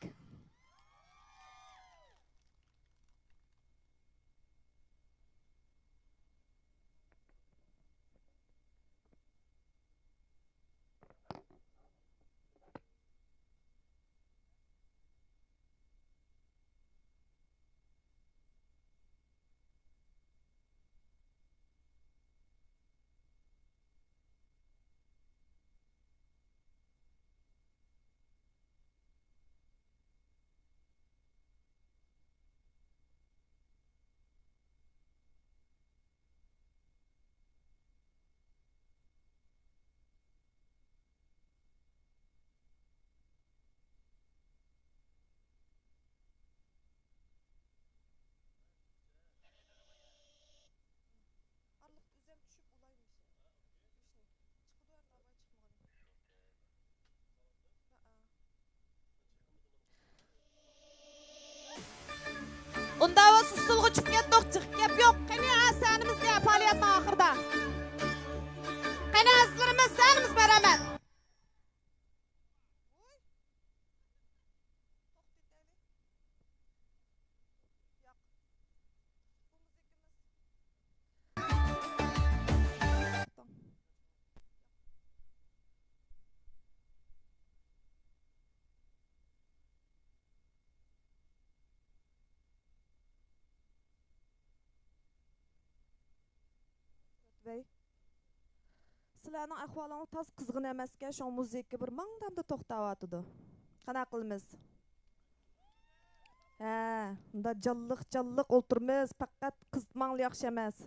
Speaker 4: Unda was usulga chiqib ketdik, chiqib gap yo'q. Qani asanimizga faoliyatning oxirida. Qani azlarimiz sanimiz beraman. Sizlarning ahvolingiz toz qizg'in emasga, shu muzika bir mangdamda to'xtayotdi. Qana qilamiz? Unda jalliq o'ltirmiz, faqat qiz mangli yaxshi emas.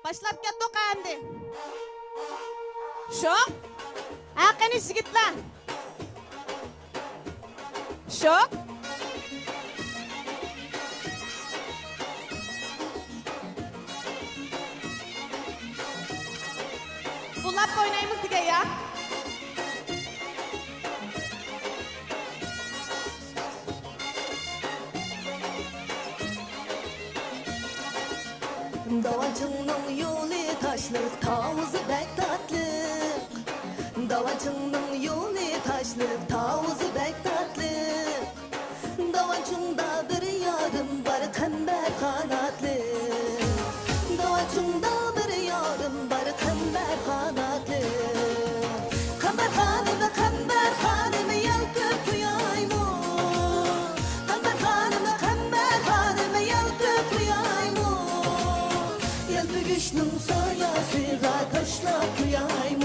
Speaker 4: Başlap ketdik endi. Şu. Aqini yigitlar. Şu. Ulap oynayımız dige ya.
Speaker 5: Davacının yolu taşlık, tavuzu bek tatlık. Davacının yolu taşlık, tavuzu bek tatlık. Davacında bir yarım var, kember kanatlı. Davacında bir yarım var, kember kanatlı. Kember hanımı, kember hanımı, yelkip uyayım. Kember hanımı, kember hanımı, yelkip uyayım. Güçlüm sayasıyla taşla kuyayım.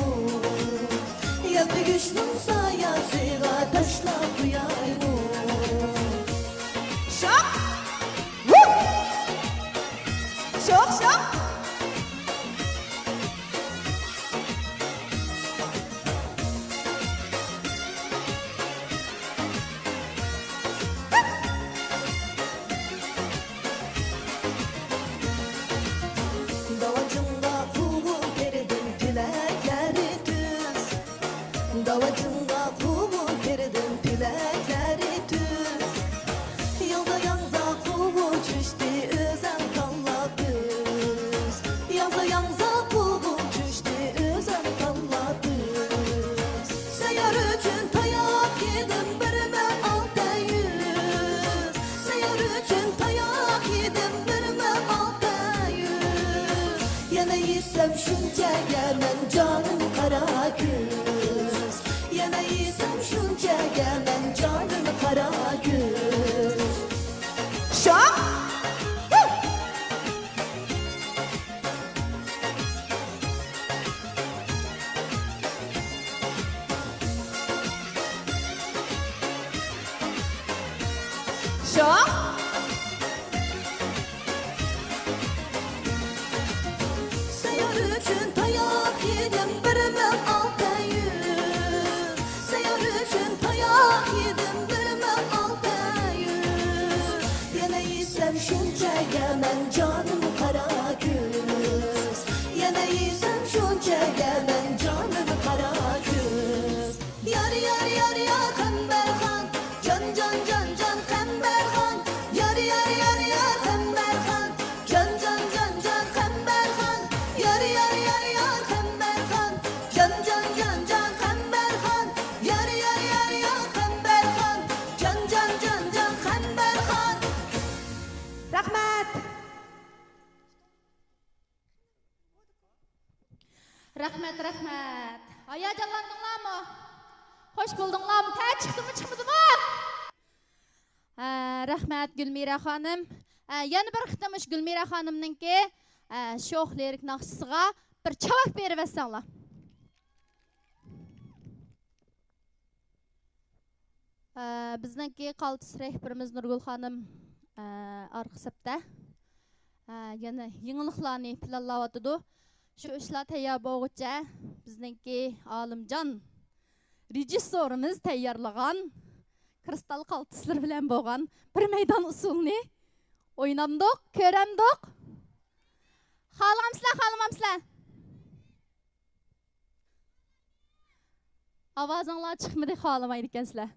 Speaker 5: Yelpi güçlüm sayasıyla taşla kuyayım.
Speaker 4: Şok. Woo. Şok şok.
Speaker 5: Davacında kuğu verdim pilekleri düz. Davacında kuğu verdim pilekleri düz. Yalda yanza kuğu çüştü özen kalla düz. Yalda yanza kuğu çüştü özen kalla düz. Seyar için tayak yedim birime 600. Seyar için tayak yedim birime 600. Yana yesem şunca gelmem canım kara güz. Yana yesem şunca gelmem canım kara güz.
Speaker 4: Şok. Şok.
Speaker 5: Seyar için tayak yedim birime 600. Seyar için tayak yedim birime 600. Yana yesem şunca gelmem canım kara güz. Yana yesem şunca gelmem canım kara güz. Yar yar yar yar Kemberhan, can can can can Kemberhan. Yar yar yar yar Kemberhan, can can can can Kemberhan. Yar yar yar yar Kemberhan, can can can can Kemberhan. Yar yar yar yar Kemberhan, can can can can Kemberhan.
Speaker 4: Rahmat.
Speaker 1: Rahmet rahmet. Hayacanlandыңlar mı? Hoş buldunglar mı? Tə çıktı mı çıkmadı mı? Rahmet Gülmira Hanım. Yana bir xitim Gülmira Hanım'nınki şox lirik naqşısıga bir çavak berip etsenler. Bizninki qaltis rehberimiz Nurgul Hanım arqa sepdə. Yana yeniliklarni planlawatıdı. Şu işler tayyor bo'lguncha bizninki Olimjon rejissorimiz tayyorlagan kristal qaltislar bilan bo'lgan bir maydon usulni o'ynamdiq, ko'ramdiq. Xohlamsizlar? Ovozinglar chiqmadi, xohlamaydi ekansizlar.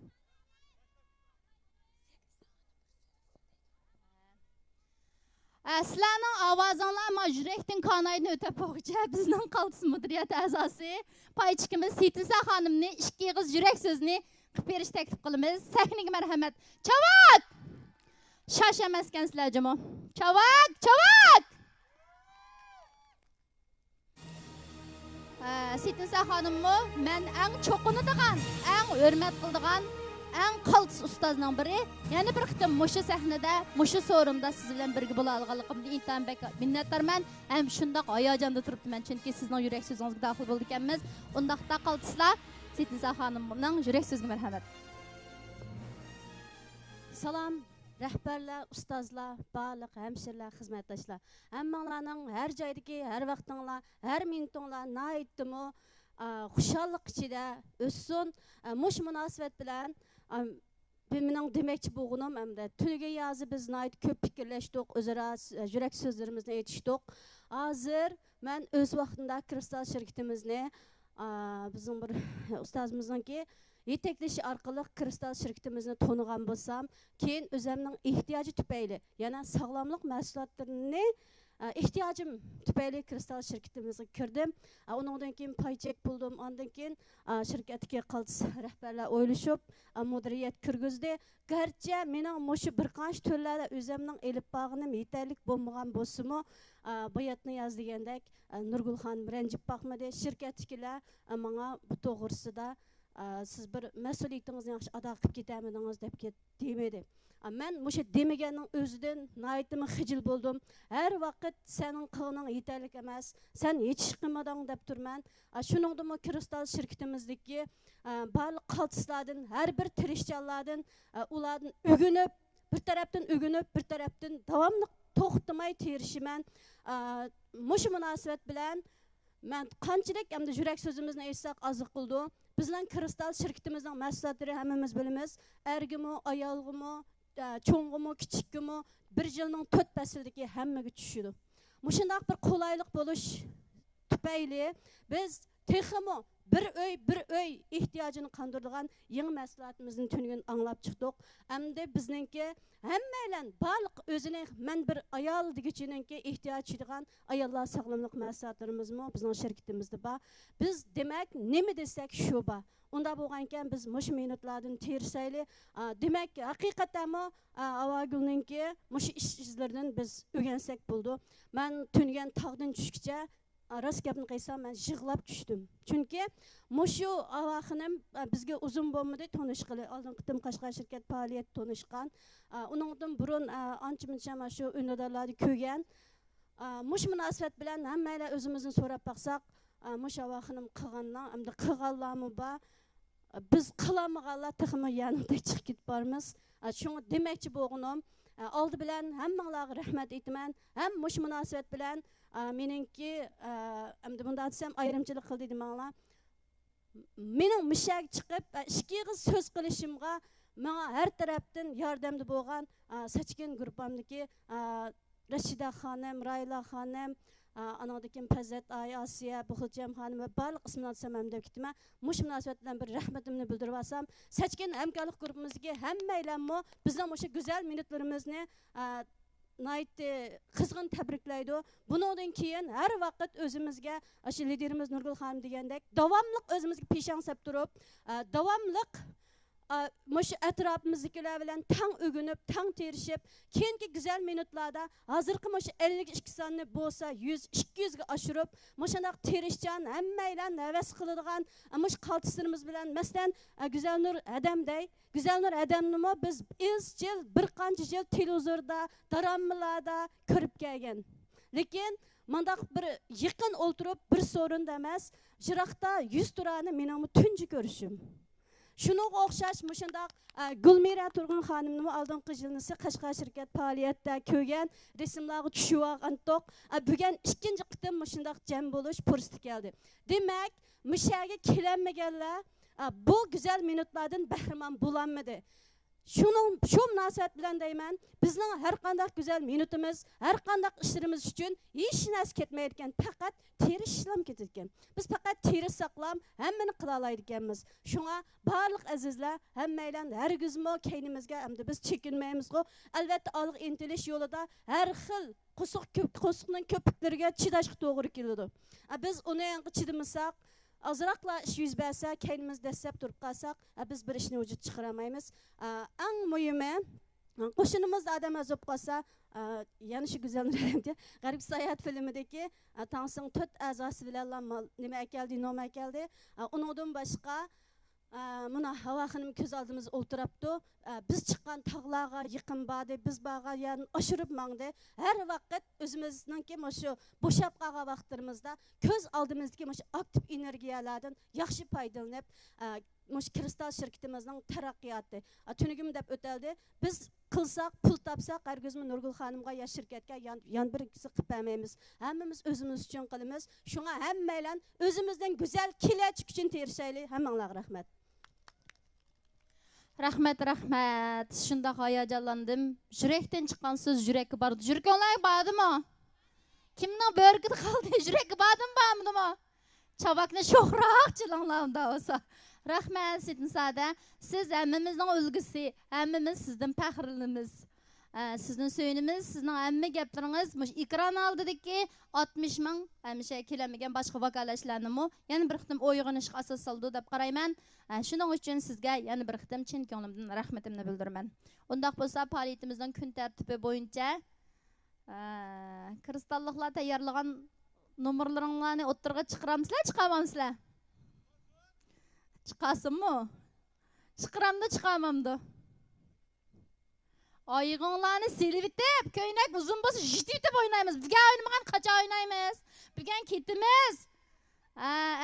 Speaker 1: Sizlarning ovozinglar ma yurakdan qonayni o'tib bo'lguncha bizning qaltis mudiriyat a'zosi paychikimiz Setisa xonimni 2 og'iz yurak so'zini qilib berish taklif qilamiz. Sahnaga marhamat. Chavak! Shosh emaskansizlar jamo. Chavak, chavak! Setisa xonimmi men eng cho'qinadigan, eng hurmat qiladigan eng qaltis ustozning biri. Yana bir qitim mushu sahnada, mushu so'rimda siz bilan birga bo'la olganligimdan intayin minnatdorman. Ham shundoq hayajonda turibman, chunki sizning yurak so'zingizga daxil bo'ldik ekanmiz. Undaqda qaltislar Setisa xonimning yurak so'ziga marhamat.
Speaker 3: Salam,
Speaker 9: rəhbərlər, ustozlar, barlıq həmşirlər, xizmətdaşlar. Həmmələrin hər joydagi, hər vaqtinglar, hər minutinglar nəyitdimi xuşallik ichida o'ssin. Mush munosabat bilan mening demoqchi bo'lganim hamda tuniga yozi biz nayt ko'p fikrlashdik, o'zaro yurak so'zlarimizni aytishdik. Hozir men o'z vaqtida Kristal shirkatimizni bizning bir ustozimizningki yetaklashi orqali Kristal shirkatimizni tonigan bo'lsam, keyin o'zimning ehtiyoji tufayli, yana sog'lomlik mahsulotlarini ehtiyojim tufayli Kristal shirkatimizga kirdim. Undan keyin paychek buldim. Ondan keyin shirkatga qaltis rahbarlar o'ylashib, mudiriyat kirgizdi. Garchi mening mushu bir qancha turlarda o'zimning elib bag'im yetarlik bo'lmagan bo'lsa-mu, bayatni yozdigandek Nurgulxon ranjib baqmadi. Shirkatdagilar menga bu to'g'risida siz bir mas'uliyatingizni yaxshi ado qilib ketamidingiz deb demedi. Men mushu demaganning o'zidan naytimi xijil bo'ldim. Har vaqt sening qilganing yetarlik emas, sen hech ish qilmading deb turman. Shuningdimi Kristal shirkatimizdagi barliq qaltislardan, har bir tirishchanlardan ulardan o'ginib, bir tarafdan o'ginib, bir tarafdan davomli to'xtamay terishiman. Mushu munosabat bilan men qanchalik hamda yurak so'zimizni aytsak oziq qildi. Bizning Kristal shirkatimizning mahsulotlari hammamiz bilamiz. Ergimi, ayolgimi, cho'ng'imi, kichikmi, bir yilning 4 fasldagi hammaga tushidi. Mushundaq bir qulaylik bo'lish tufayli biz texmi bir uy ehtiyojini qondiradigan yangi mahsulotimizni tunigun anglab chiqdik. Hamda bizningki hammalar barliq o'zini men bir ayol degichininki ehtiyoj tuyadigan ayollar sog'lomlik mahsulotlarimizmi bizning shirkatimizda bor. Biz demak nima desak shu bor. Unda bo'lgankan biz mush minutlardan tersayli. Demak haqiqatdanmi Avagulninki mush ish izlaridan biz o'rgansak bo'ldi. Men tungan tog'dan tushguncha rost gapni qaysam men yig'lab tushdim. Chunki mushu avaxinim bizga uzun bo'lmadi tanishqili. Oldin qitim Qashqar shirkat faoliyat tanishgan. Uningdan burun ancha-muncha shu undalarni ko'rgan. Mush munosabat bilan hammalar o'zimizni so'rab baqsaq, mush avaxinim qilganlar, hamda qilganlarmi bor. Biz qilamaganlar texmi yanida chiqib ketib bormiz. Shuni demoqchi bo'lganim, oldi bilan hammalarga rahmat aytaman. Ham mush munosabat bilan meningki hamda bunda desam ayrimchilik qildi demanglar. Mening mishak chiqib, ikki qiz so'z qilishimga menga har tarafdan yordamda bo'lgan Sachkin guruhimdagi Rashida xonim, Rayla xonim, anadaki Pazat Ay, Asiya, Buxulcam xonim va barliq ismini atsam ham deb ketaman. Mush munosabat bilan bir rahmatimni bildirib olsam, Sachkin hamkorlik guruhimizga hammaylarmi bizning o'sha go'zal minutlarimizni naytdi qizg'in tabriklaydi. Bundan keyin har vaqt o'zimizga o'sha liderimiz Nurgul xonim degandek davomli o'zimizga peshon sap turib, davomli mush atrofimizdagilar bilan tang o'ginib, tang terishib, keyingi go'zal minutlarda hozirgi mush 52 sonni bo'lsa 100-200 ga oshirib, mushundaq terishchan hammaylar havas qiladigan mush qaltislarimiz bilan masalan Go'zalnur Adamday, Go'zalnur Adamnimi biz izchil bir qancha yil televizorda, daramlarda ko'rib kelgan. Lekin mandaq bir yaqin o'ltirib bir so'rinda emas, jiroqda 100 turani meningmi tunji ko'rishim. Shunga o'xshash mushundaq Gulmira Turg'un xonimning oldingi yilnisi Qashqar shirkat faoliyatda ko'rgan rasmlarga tushib olgandik. Bugun ikkinchi qitim mushundaq jam bo'lish fursati keldi. Demak, mishaga kelanmaganlar bu go'zal minutlardan bahramand bo'lolmadi. Shu munosabat bilan deyman, bizning har qanday go'zal minutimiz, har qanday ishlarimiz uchun hech narsa ketmaydigan, faqat teri ishlam ketadigan. Biz faqat teri saqlam hammani qila oladiganmiz. Shunga barliq azizlar, hammaylar hargizmi keynimizga hamda biz chekinmaymiz-ku. Albatta olg'a intilish yo'lida har xil qo'shiqning ko'piklariga chidashga to'g'ri keladi. Biz uni chidamasak, azroqla ish yuz bersa, keynimiz dastlab turib qalsak, biz bir ishni vujud chiqaramaymiz. Eng muhimi, qo'shinimiz odam azib qolsa, yana shu go'zallikda G'arib sayohat filmidagi Tangsing 4 a'zosi bilan nima ekaldi, nima ekaldi. Uningdan boshqa mana Havo xonim ko'z oldimizda o'ltiribdi. Biz chiqqan tog'larga yaqin bordi, biz barga yani oshirib mangdi. Har vaqt o'zimizningki shu bo'shab qolgan vaqtlarimizda ko'z oldimizdagi shu aktiv energiyalardan yaxshi foydalanib, muş kristal şirketimizning taraqqiyoti. Tünügüm deb o'taldi. Biz qilsak, pul topsak, Qargözmü Nurgul xonimga ya şirketga yan birikisi qilib bermaymiz. Hammamiz o'zimiz uchun qilamiz. Shunga hammaylar o'zimizdan go'zal kelajak uchun tirishaylik. Hammanglarga rahmat.
Speaker 1: Rahmat. Shunda hayajonlandim. Yurakdan chiqqan so'z yurakka bordi. Yurakinglar bordimi? Kimning börkida qoldi? Yurakka bordimi? Çabakni sho'xroq chilinglar unda bo'lsa. Rahmat Sidinsada. Siz hammamizning ulgusi, hammamiz sizdan faxrlanamiz. Sizning so'yinimiz, sizning hamma gaplaringiz mush ekran oldidagi 60 ming hamisha kelamagan boshqa vokalashlarni yana bir qitim uyg'onishga asos soldi deb qarayman. Shuning uchun sizga yana bir qitim chin ko'nglimdan rahmatimni bildiraman. Undaq bo'lsa, faoliyatimizning kun tartibi bo'yicha kristalliklar tayyorlagan nomerlaringlarni o'ttirga chiqaramsizlar, chiqamamsizlar? Chiqasizmi? Chiqaramda, chiqamamda. Oyig'inglarni silib bitib, ko'ynak uzun bo'lsa, jitib bitib o'ynaymiz. Bizga o'ynamagan qachon o'ynaymiz? Bugun ketimiz.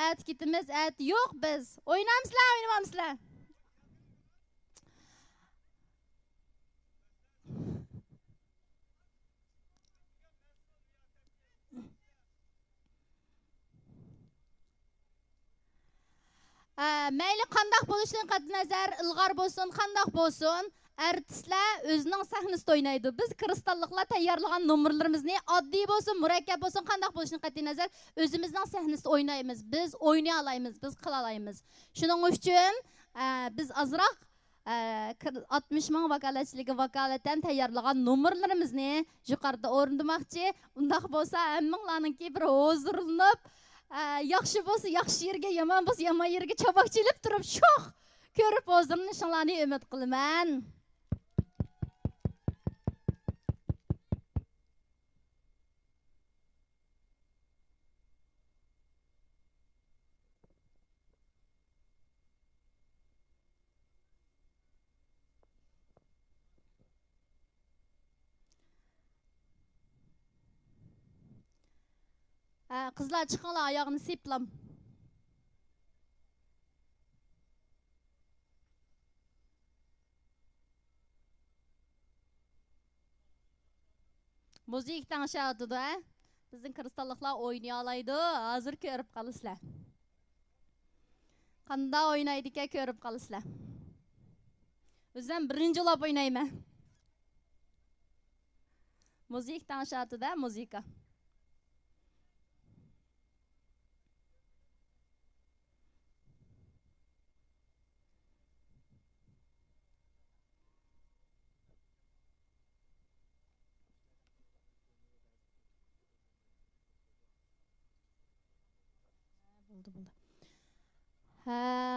Speaker 1: At ketimiz, at yo'q biz. O'ynamsizlar, o'ynamamsizlar? Mayli qandaq bo'lishidan qat'iy nazar, ilg'or bo'lsin, qandaq bo'lsin, artistlar o'zining sahnasida o'ynaydi. Biz kristalliklar tayyorlagan nomerlarimizni oddiy bo'lsin, murakkab bo'lsin, qandaq bo'lishidan qat'iy nazar, o'zimizning sahnasida o'ynaymiz. Biz o'ynay olamiz, biz qila olamiz. Shuning uchun biz azroq 60 ming vokalachiligi vakolatan tayyorlagan nomerlarimizni yuqorida o'rindamoqchi. Undaq bo'lsa, hammanglarningki bir hozirlanib yaxshi bo'lsa yaxshi yerga, yomon bo'lsa yomon yerga chabaqchilib turib sho'x ko'rib hozirlanishinglarni umid qilaman. Qizlar chiqinglar, oyog'ini seplam. Muzik tanışadıda. Bizning kristalliklar o'ynay oladi. Hozir ko'rib qolasizlar. Qanday o'ynaydi ekan ko'rib qolasizlar. O'zim birinchi lab o'ynayman. Muzik tanışadıda, muzika.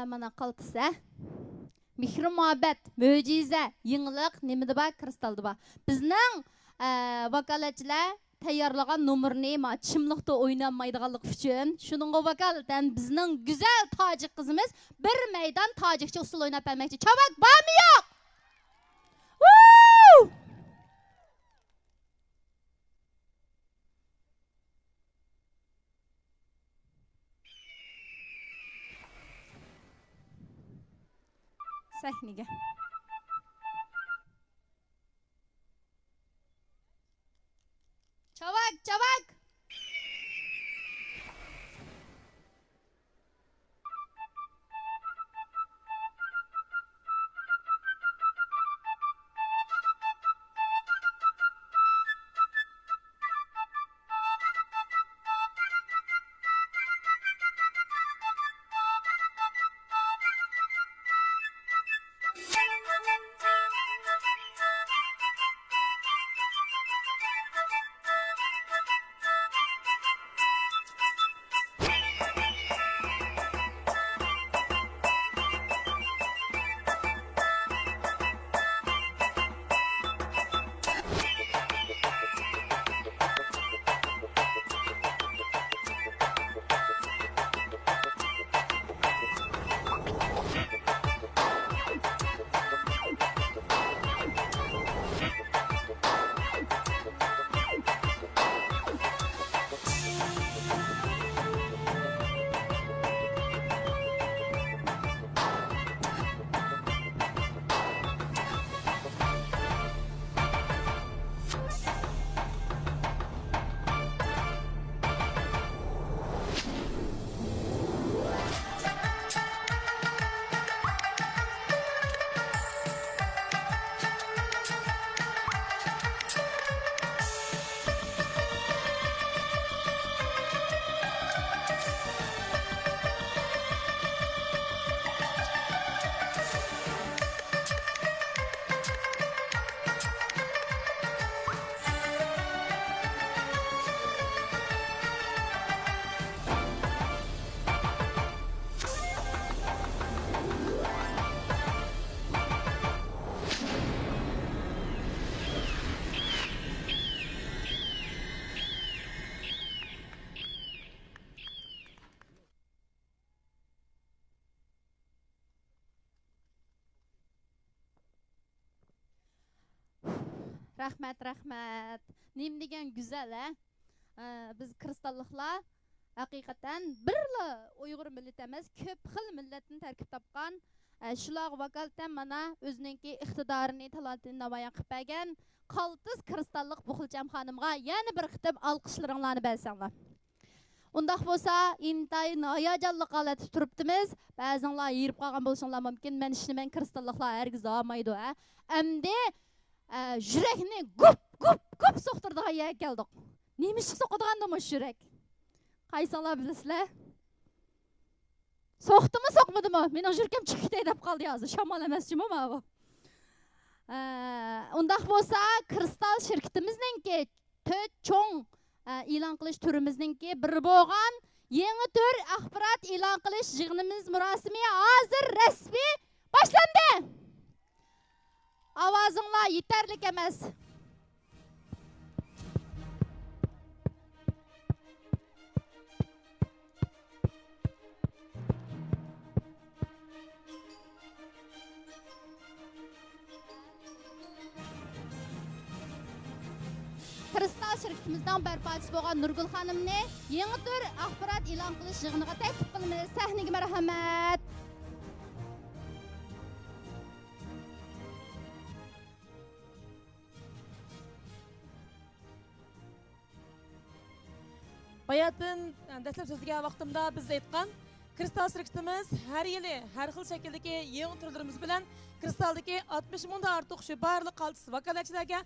Speaker 1: Mana qaltisa. Mehr muhabbet, mo'jiza, yangilik nimada bor, kristalda bor. Bizning vokalchilar tayyorlagan nomerni chimliqda o'ynanmaydiganligi uchun shuningga vokaldan bizning go'zal tojik qizimiz bir maydon tojikcha usul o'ynab bermoqchi. Chavak bormi yo'q? Sahniga. Chavak. Rahmat, rahmat. Nima degan go'zal, biz kristalliklar haqiqatan birla Uyg'ur millati emas, ko'p xil millatdan tarkib topgan. Shular vakolatan mana o'zininki iqtidorini, talantini namoyon qilib bergan qaltis kristallik Buxulcham xonimga yana bir qitim olqishlaringlarni bersanglar. Undaq bo'lsa, intayin hayajonli holatda turibdimiz. Ba'zanlar yirib qolgan bo'lishinglar mumkin. Men ishni kristalliklar hargiz olmaydi, Endi yurakni gup so'qtirdigan yerga keldik. Nima ish so'qadigan bu yurak? Qaysinglar bilasizlar? So'qdimi, so'qmadimi? Mening yuragim chiqdi deb qoldi hozir. Shamol emasmi bu? Undaq bo'lsa, kristal shirkatimizningki 4 cho'ng e'lon qilish turimizningki bir bo'lgan yangi tur axborot e'lon qilish yig'inimiz murosimi hozir rasmiy boshlandi. Ovozinglar yetarli emas. Kristal şirketimizden berbatçı bo'lgan Nurgul xonimni yangi tur axborot e'lon qilish yig'iniga taklif qilamiz. Sahnaga marhamat.
Speaker 2: Bayatın dastlab so'zga vaqtimda biz aytgan kristal shirkatimiz har yili har xil shakldagi yangi turlarimiz bilan kristaldagi 60 mingdan ortiq shu barliq qaltis vakolatchilarga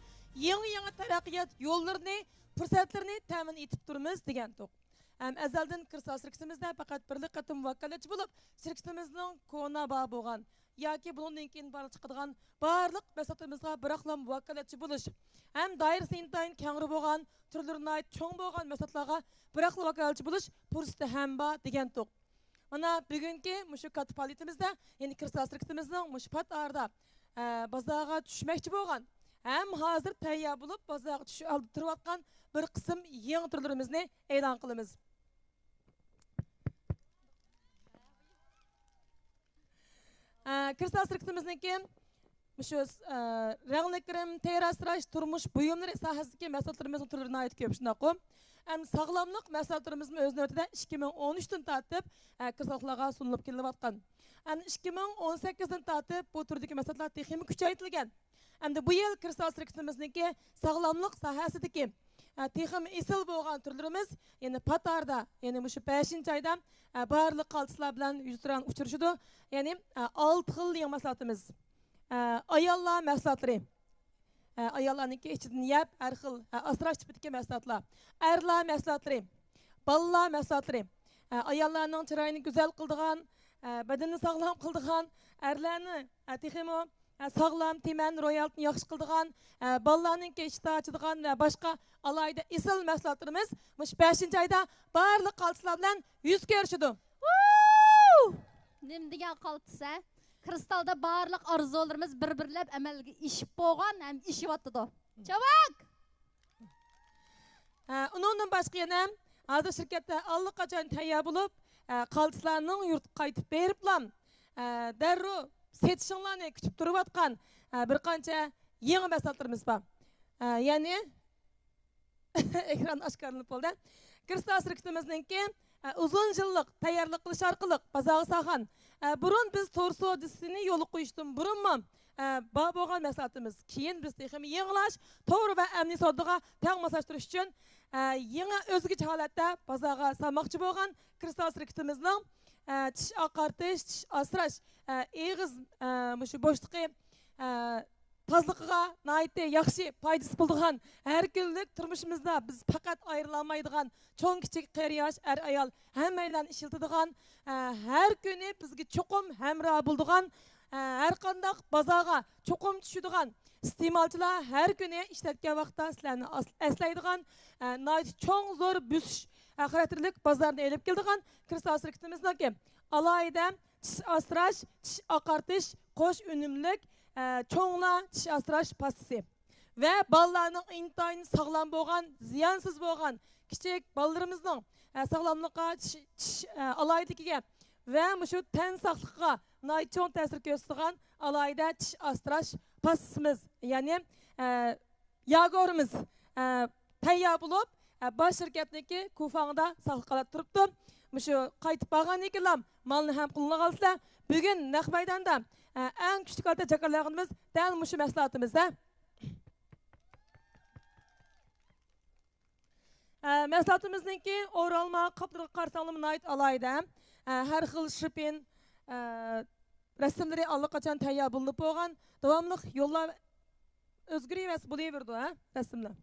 Speaker 2: yangi taraqqiyot yo'llarini, fursatlarini ta'min etib turamiz degan to'q. Azaldan kristal shirkatimizda faqat birlik qatim vakolatchi bo'lib, shirkatimizning kona bog' bo'lgan yoki bundan keyin barliq chiqadigan barliq masofatimizga biroqlam vakolatchi bo'lish ham doirasi intayin kengri bo'lgan turlarni cho'ng bo'lgan masofalarga biroqla vakolatchi bo'lish fursati ham bor degan to'q. Mana bugungi mushu katta faoliyatimizda, ya'ni kristal shirkatimizning mushu patarda bozorga tushmoqchi bo'lgan ham hozir tayyor bo'lib bozorga tushish oldi turayotgan bir qism yangi turlarimizni e'lon qilamiz. Kristal shirkatimizniki shu ranglikrim, terasrash, turmush buyumlari sohasidagi mahsulotlarimizning turlarini aytib ko'p shunaqo. Sağlamlıq məsələlərimizin öz növbətində 2013-dən tartib kristallıqlarga sunulub kelilayotgan. 2018-dən tartib bu turdakı məsələlər texnik kuchaytirilgan. Hamda bu yil kristal shirkatimizniki sağlamlıq sohasidagi texnik esil bo'lgan turlarimiz, ya'ni patarda, ya'ni shu 5-oyda barliq qaltislar bilan yuzturan uchrashadi. Ya'ni 6 xil yangi mahsulotimiz. Ayollar mahsulotlari. Ayollarniki ichidan yap har xil asrash tipidagi mahsulotlar, erlar mahsulotlari, bolalar mahsulotlari, ayollarning chiroyini go'zal qildigan, badanini sog'lom qildigan, erlarni texmo sog'lom, teman, ro'yaltni yaxshi qildigan, bolalarningki ishta ochadigan va boshqa alayda esil mahsulotlarimiz mush 5-oyda barliq qaltislar bilan yuz ko'rishadi.
Speaker 1: Nima degan qaltis, Kristalda barliq arzularimiz bir-birlab amalga ishib bo'lgan ham ishyapti. Chavak!
Speaker 2: Undan boshqa yana hozir shirkatda allaqachon tayyor bo'lib, qaltislarning yurtga qaytib beriblam. Darrov setishinglarni kutib turayotgan bir qancha yangi mahsulotlarimiz bor. Ya'ni ekran oshkorlanib bo'ldi. Kristal shirkatimizningki uzun yillik tayyorlik qilish orqali bozorga solgan. Burun biz torso dizisini yo'l qo'yishdan burunmi bo'lgan mahsulotimiz. Keyin biz texnik yangilash, to'g'ri va amniy savdoga teng moslashtirish uchun yangi o'zgacha holatda bozorga solmoqchi bo'lgan kristal shirkatimizning tish oqartish, tish asrash, eg'iz shu bo'shliqi tozliqiga nihoyatda yaxshi foydasi bo'lgan har kunlik turmushimizda biz faqat ayrilolmaydigan cho'ng kichik qariyosh er ayol hammalarni ishiltadigan har kuni bizga cho'qim hamroh bo'ladigan har qanday bozorga cho'qim tushadigan iste'molchilar har kuni ishlatgan vaqtda sizlarni eslaydigan nihoyat cho'ng zo'r bo'sish xarakterlik bozorni elib keladigan kristal shirkatimizniki alohida tish asrash, tish oqartish, qo'sh unumlik cho'nglar tish asrash pastasi va bolalarning intayin sog'lom bo'lgan, ziyansiz bo'lgan kichik bolalarimizning sog'lomligiga, tish aloyidligiga va shu tan sog'ligiga nihoyat cho'ng ta'sir ko'rsatgan alohida tish asrash pastasimiz, ya'ni Yagorimiz tayyor bo'lib, bosh shirkatniki Kufangda saqlab turibdi. Mushu qaytib borgan ekanlar, malni ham qo'lga olsa, bugun naq maydonda eng kuchli kalta jakarlaganimiz dal mushu mahsulotimizda. Mahsulotimizniki o'ralma, qaptirga qarsanlimi nayt alayda. Har xil shipin rasmlari allaqachon tayyor bo'lib bo'lgan. Davomli yo'llar o'zgarib bo'laverdi, rasmlar.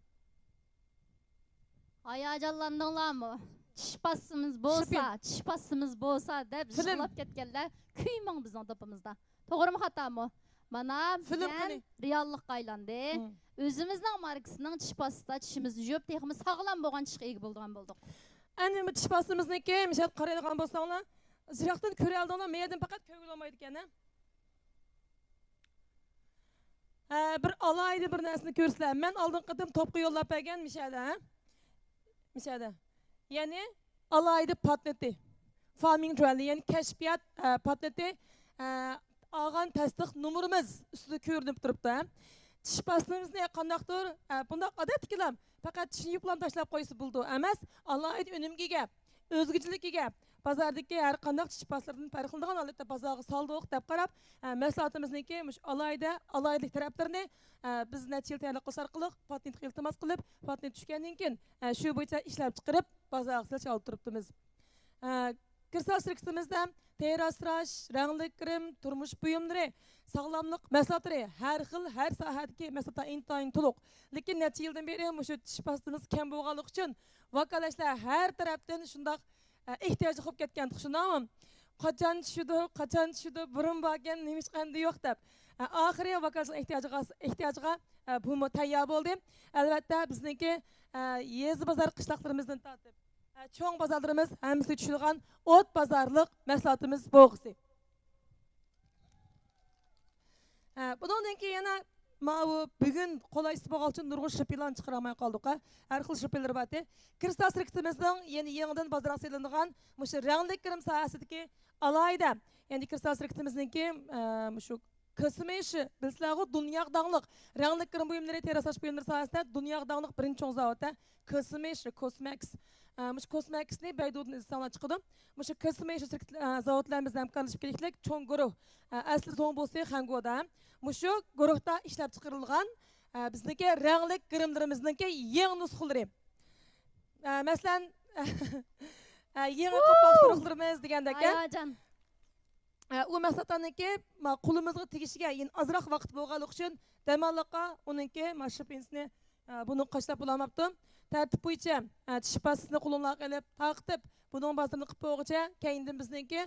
Speaker 1: Hayacanlandыңlarmı? Çiş pasımız bolsa deb şıqlap ketkenler küymüň bizning topumuzda. Toğrumı hata mı? Mana bizden reallık aylandı. Özümüzden markasının çiş pasıda çişimizni yöp teximiz sağlam bolgan çişe ega bolduğan bolduk.
Speaker 2: Әне bu çiş pasımızniki, misal qaraydigan bolsaňlar, jıraqdan köre aldığınlar, meýeden faqat kögül olmaydı ekan. Bir alaydı bir näsini körsler. Men aldın qıdım topqu yollap bergen Mişada. Yani alaydı patenti. Farming trial, yani keşfiyat patenti alğan tasdiq numarımız üstüde görünüp turupda. Tiş pastamızny qandaqdır? Bunda adatkilam faqat tişni yuplan taşlap qoysa buldu. Emas, alaydı önümge ega, özgüçilik ega. Bazardaki her qandaq tiş paslardan farqlanadigan albatta bazarga saldyk dep qarap, mahsulotimizniki mush alaydyk taraplarını biz necha yil tayyorlab qilsak qiliq, patent iltimos qilib, patent tushgandan keyin shu bo'yicha ishlab chiqarib, bazarga salib olib turibmiz. Kirsal shirkatimizda terasrash, rangli kirim, turmush buyumlari, sog'lomlik mahsulotlari, har xil, har sohadagi mahsulotlar intayin to'liq. Lekin necha yildan beri shu tish pastamiz kam bo'lganligi uchun vakolatchilar har tarafdan shundoq ehtiyoji bo'lib ketgan, tushunammi? Qachon tushidi, burun borgan, nima hech qanday yo'q deb. Oxiri vakolatchilar ehtiyojiga bu tayyor bo'ldi. Albatta bizniki yezi bozor qishloqlarimizdan tortib cho'ng bozorlarimiz hammasi tushilgan o't bozorlik mahsulotimiz bo'lg'isi. Bundan keyin yana bugün qolaysiz bo'lgan uchun nurg'un shiplan chiqaramay qoldik. Har xil shiplar bor. Kristal shirkatimizning yangidan bozorga selinadigan mushu rangli kirim sohasidagi alayda, ya'ni kristal shirkatimizniki mushu kosmetik bizlarga dunyoga danglik rangli kirim buyumlari, terasash buyumlari sohasida dunyoga danglik birinchi cho'ng zavodda Cosmetics. Mush Cosmeticsni Baydudan izlanib chiqdi. Mush Cosmetics zavodlarimiz hamkorlashib keliklik cho'ng guruh. Asli so'ng bo'lsa Xangoda. Mushu guruhda ishlab chiqarilgan bizniki rangli kirimlarimizniki yangi nusxalari. Masalan, yangi qapoq suruqlarimiz degandek.
Speaker 1: Ayacan.
Speaker 2: U mahsulotlarniki qo'limizga tegishiga ozroq vaqt bo'lganligi uchun damalliqqa uniki mashrupinsni buni qashlab bo'lmabdi. Tartib bo'yicha tish pastasini qo'lga olib, taqib, buning bazarini qilib qo'yguncha, keyindan bizniki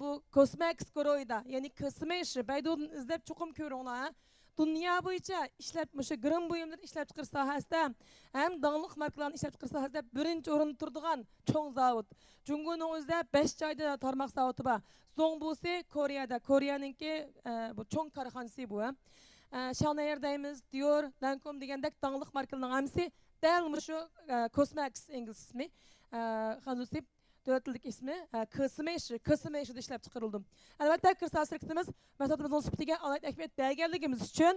Speaker 2: bu Cosmetics guruhida, ya'ni Cosmetics Baydudan izlab chuqum ko'ringlar. Dunyo bo'yicha ishlab mushu grim buyumlar ishlab chiqarish sohasida ham danglik markalarni ishlab chiqarish sohasida birinchi o'rinda turadigan cho'ng zavod. Jungoning o'zida 5 joyda tarmoq zavodi bor. So'ng bo'lsa Koreyada, Koreyaningki bu cho'ng korxonasi bu. Chanel deymiz, Dior, Lancome degandek danglik markalarning hammasi dal mushu Cosmetics ingliz ismi, xanusi dövlətlik ismi Cosmetics ishlab chiqarildi. Albatta Kirsal shirkatimiz mahsulotimizning sifatiga alohida ahamiyat berganligimiz uchun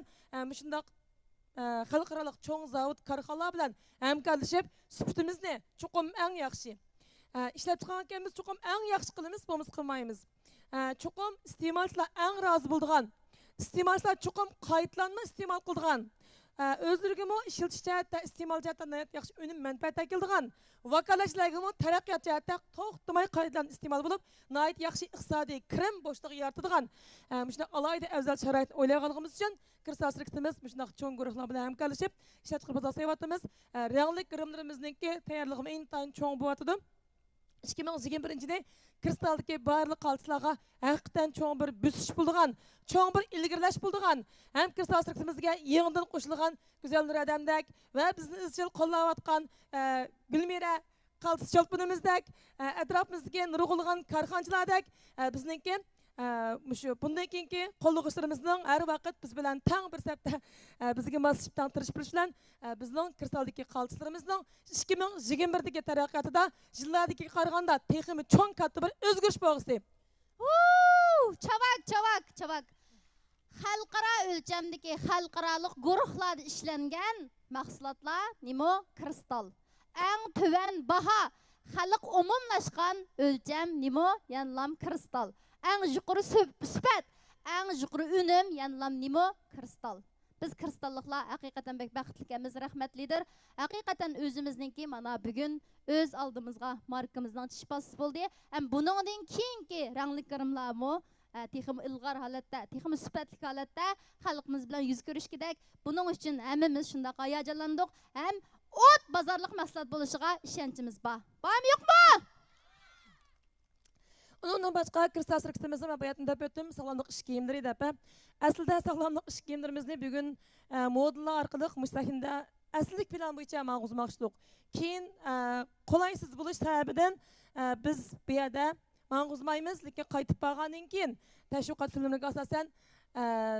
Speaker 2: shundoq xalqaro cho'ng zavod korxonalar bilan hamkorlashib sifatimizni chuqum eng yaxshi ishlab chiqarganmiz, chuqum eng yaxshi qilamiz, bo'lmasa qilmaymiz. Chuqum iste'molchilar eng rozi bo'ladigan, iste'molchilar chuqum qaytlanma iste'mol qiladigan, özlürgümü işiltiş cəhətdə, istemal cəhətdə nəhayət yaxşı önüm mənfəətə kildiğən, vakalatçılargımı tərəqqiyat cəhətdə toxtumay qayıdan istemal bulub, nəhayət yaxşı iqtisadi krem boşluğu yaratıdığan, müşünək alayda əvzəl şərait oylayğanlığımız üçün, Kirsal şirkatimiz müşünək çoğun quraqlar bilə həmkarlaşıb, işlət qırpazaq sayvatımız, rəngli qırımlarımızdaki təyərliğimi intayın çoğun buatıdı. 2021-de Kirsaldaki barlıq qalçılarga həqiqətən çoğun bir büsüş bulduğan, çoğun bir ilgirləş bulduğan, hem Kirsal şirkatimizge yığından qoşulğan güzel nur adamdak ve bizni izchil qo'llayotgan Gülmira qalçı çolpunumuzdek, etrafımızdaki nurg'ulg'an karxonchilardek bizniki bundan keyingi qo'llag'uchilarimizning har vaqt biz bilan tang bir sapda bizga mas'ul tantirish bilan bizning Kirsaldagi qalchilarimizning 2021dagi taraqqiyotida yillardagi qaraganda texmi cho'ng katta bir o'zgarish bo'lg'isi.
Speaker 1: Çavak. Xalqaro o'lchamdagi xalqaroliq guruhlarda ishlangan mahsulotlar nima? Kristal. Eng töven baha xalq umumlashgan o'lcham nima? Yanlam kristal. Eng yuqori sifat, eng yuqori unum yanlam nima? Kristal. Biz kristallıqlar haqiqatan bek baxtlikamiz, rahmatlidir. Haqiqatan özümüzningki mana bugun öz aldımızga markamızning tishpasi bo'ldi. Ham buningdan keyingi rangli kirimlarmi texim ilg'or holatda, texim sifatli holatda xalqimiz bilan yuz ko'rishkidak. Buning uchun hammamiz shunday hayajonlandik. Ham ot bozorlik mahsulot bo'lishiga ishonchimiz bor. Bormi yo'qmi?
Speaker 2: Ondan başqa kristal şirketimizin və bayatında ötüm sağlamlıq iş kiyimləri də. Əslində sağlamlıq iş kiyimlərimizni bugün modalar arqılıq müstəqində əslilik plan boyunca mağuzmaqçılıq. Keyin qolaysız buluş səbəbindən biz bu yerdə mağuzmayımız, lakin qayıtıb bağandan keyin təşviqat filmlərinə əsasən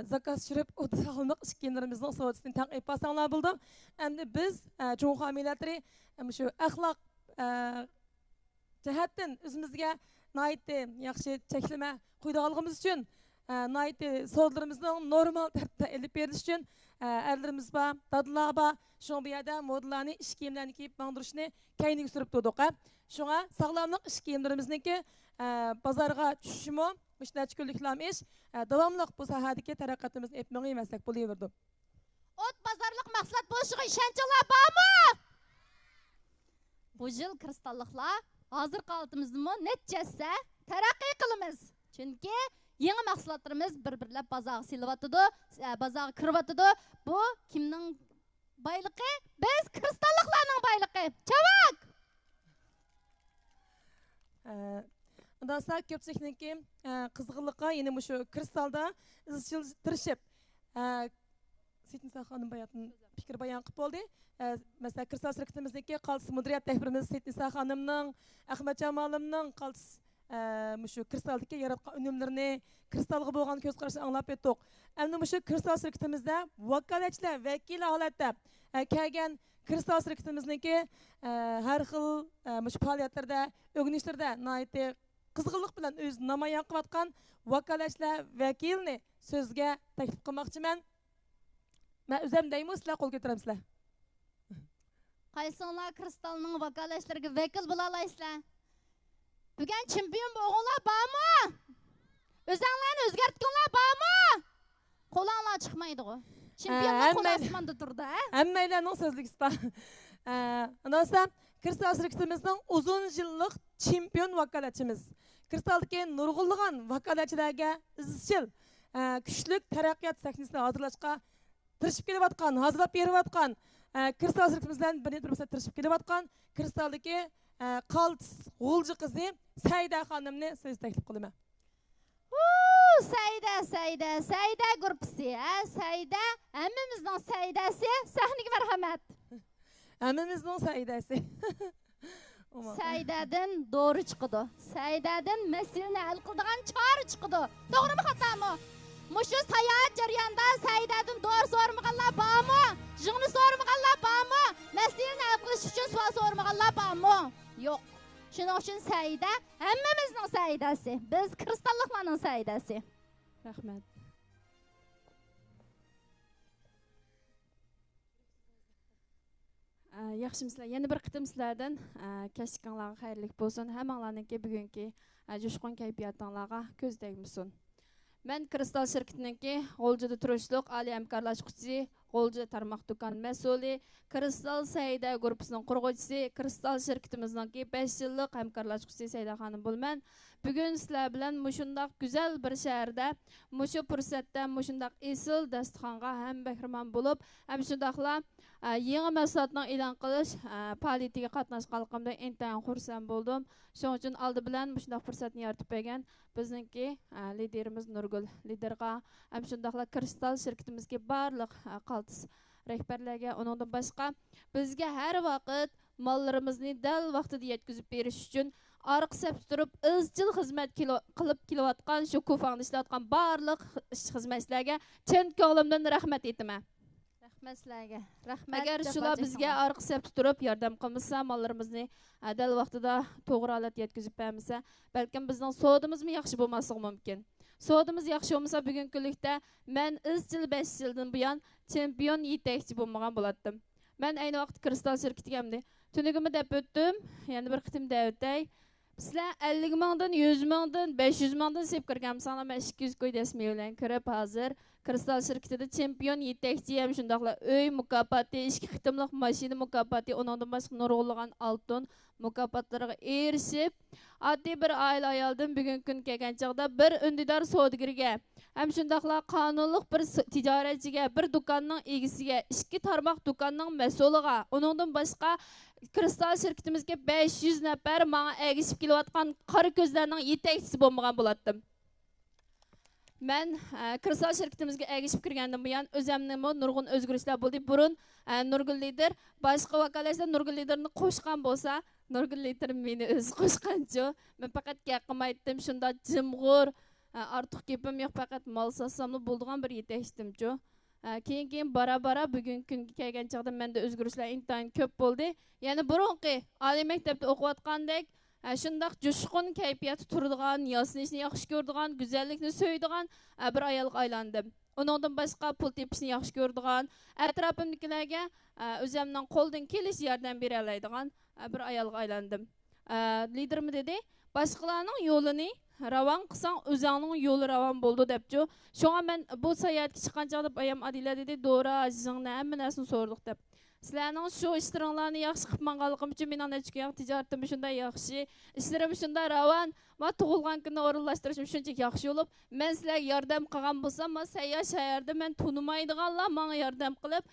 Speaker 2: zakaz düşürüb o sağlamlıq iş kiyimlərimizin savadısını təqib basanlar buldum. Əmdə biz Cumhuriyet millətləri şu əxlaq cəhətdən özümüzə Naiti yaxşı çəklime quyduğalığımız üçün, naiti soğudlarımızın normal tərtibdə elib veriliş üçün ərlərimiz var, dadılar var. Şuna bu yerdə modalarını, iş kiyimlərini kiyib bağındırışını kəyini sürüb durduq. Şuna sağlamlıq iş kiyimlərimizdeki bazarga düşüşümü, müştəç günlüklərim iş, davamlıq bu sahədəki tərəqqatımızın etməyi məslək buluyordu.
Speaker 1: Ot bazarlıq məqsəd buluşuğa işənçələr barmı? Bu yıl kristallıqlar hazır qalıtımızmı netcəsə tərəqqi qılımız. Çünki yeni mahsulotlarımız bir-birləb bazağı silıvatıdı, bazağı kırıvatıdı. Bu kimnin baylıqı? Biz kristallıqlarının baylıqı. Çabuk!
Speaker 2: Ondan sonra köpçəkninki qızğınlıqqa yeni şu kristalda izchil tirishib Seyitnisa xanım bayatın fikir bayan qılıb oldu. Mesela kristal şirketimizdeki qaltis müdüriyet rehberimiz Seyitnisa xanımның, Ahmet Camalımның qaltis şu kristaldaki yaratqan önümlerini, kristalga bo'lgan ko'z qarashini anglab o'tdik. Endi şu kristal şirketimizde vakolatchilar, vakil holatda kelgan kristal şirketimizniki har xil shu faoliyatlarda, o'ginishlarda nihoyatda qizg'inlik bilan o'z namoyon qilayotgan vakolatchilar, vakilni so'zga taklif qilmoqchiman. Men o'zim deyman, sizlar qo'l ko'taramsizlar.
Speaker 1: Qaysonlar kristalning vakolatchilariga vakil bo'la olasizlar? Bugun chempion bo'lganlar bormi? O'zinglarni o'zgartganlar bormi? Qo'linglar chiqmaydi-ku. Chempionlar qo'l osmonda turdi, ha?
Speaker 2: Hammalarning so'zligi bor. Ondan sonra kristal şirketimizning uzun yillik chempion vakolatchimiz. Kristaldagi nurg'unlagan vakolatchilarga izchil kuchli taraqqiyot sahnasini hozirlashga tirishib kelayotgan, hazırlab berayotgan kristal şirketimizden bir tirishib kelayotgan kristaldagi qaltis g'ulji qizi Sayda xonimni so'z taklif qilaman.
Speaker 1: Sayda gruppasi, ha? Sayda hammamizning Saydasi, sahnaga marhamat.
Speaker 2: Hammamizning Saydasi.
Speaker 1: Saydadan doğru chiqadi. Saydadan masalani hal qiladigan chora chiqadi. To'g'rimi, xatomi? Mushu sayohat jarayonida Saydadan doğru so'ramaganlar bormi? Jig'ni so'ramaganlar bormi? Masalani hal qilish uchun savol so'ramaganlar bormi? Yo'q. Shuning uchun Sayda hammamizning Saydasi. Biz kristalliqlarning Saydasi.
Speaker 7: Rahmat. Yaxşımısınızlar. Yeni bir qitim sizlardan kəşkiqanlarga xayrlik bolsun. Həmmanlarınki bugünkü coşqun kayfiyyatlarga көз tegmisin. Mən Kristal şirketininki G'oljida turishliq oliy hamkorlashuvchisi, G'oljida tarmoq do'kon mas'uli, Kristal Sayda guruhining qurg'uvchisi, Kristal şirketimizningki 5 yillik hamkorlashuvchisi Sayda xonim bo'lman. Bugun sizlar bilan mushundaq go'zal bir shaharda, mushu fursatda mushundaq esil dasturxonga ham bahramand bo'lib, ham shundaqla yangi mahsulotni e'lon qilish faoliyatiga qatnashganligimdan intayin xursand bo'ldim. Shuning uchun oldi bilan mushundaq fursatni yaratib bergan bizningki liderimiz Nurgul liderga ham shundaqla Kristal şirketimizga barliq qaltis rahbarlarga, uningdan boshqa bizga har vaqt mollarimizni dal vaqtida yetkazib berish uchun arqa safda turib izchil xizmat qilib kelayotgan shu kufangni ishlayotgan barliq xizmatchilarga chin ko'nglimdan rahmat aytaman.
Speaker 1: Rahmat sizlarga. Rahmat.
Speaker 7: Agar shular bizga arqa safda turib yordam qilmasa, mollarimizni dal vaqtida to'g'ri holat yetkazib bermasa, balkim bizning savdimizmi yaxshi bo'lmasligi mumkin. Savdimiz yaxshi bo'lmasa, bugungi kunlikda men izchil 5 yildan buyon chempion yetakchi bo'lmagan bo'lardim. Ben aynı vaqt kristal şirketigemdi. Tünügümü dep öttüm. Yani bir qitim dəvətdəy. Sizlər 50 mingdan, 100 mingdan, 500 mingdan sep kirganmisizlar. Men 200 qo'y desmi bilan kirib hozir kristal şirketida chempion yetakchi ham shundaqla uy mukofoti, 2 qitimliq mashina mukofoti, uningdan boshqa nurg'unlagan oltin mukofotlariga erishib, oddiy bir oila ayoldan bugungi kun kelgan chog'da bir undidor savdogarga ham shundaqla qonunliq bir tijoratchiga, bir do'konning egasiga, 2 tarmoq do'konning mas'uliga, uningdan boshqa kristal şirketimizga 500 nafar menga egishib kelayotgan qora ko'zlarning yetakchisi bo'lmagan bo'lardim. Men kristal şirketimizga egishib kirgandan buyon o'zimning nurg'un o'zgarishlar bo'ldi. Burun Nurgul lider boshqa vakolatchilar Nurgul liderni qo'shgan bo'lsa, Nurgul lider meni o'zi qo'shganchu. Men faqat gapim aytdim, shunda jimg'ur, ortiq gapim yo'q, faqat mol sotsamli bo'ladigan bir yetakchimchu. Keyin bara bugungi kunga kelgan chog'da menda o'zgarishlar intayin ko'p bo'ldi. Ya'ni burunqi oliy maktabda o'qiyotgandek shundoq jo'shqin kayfiyati turadigan, yosinishni yaxshi ko'radigan, go'zallikni so'yadigan bir ayolga aylandim. Uningdan boshqa pul tepishni yaxshi ko'radigan, atrofimdagilarga o'zimning qo'ldan kelish yordam bera oladigan bir ayolga aylandim. Lidermi dedi, boshqalarning yo'lini ravon qilsang o'zingning yo'li ravon bo'ldi debchu. Shunga men bu sayohatga chiqqan chog'da ayam Adila dedi, "Dora, ajizingni hamma narsani so'rdik" deb. Sizlarning shu ishlaringlarni yaxshi qilib manganligim uchun men anachkiga tijoratim shunday yaxshi, ishlarim shunday ravon, va tug'ilgan kunni o'rinlashtirishim shunchaki yaxshi bo'lib, men sizlarga yordam qilgan bo'lsam, men sayyor shaharda men tunimaydiganlar menga yordam qilib,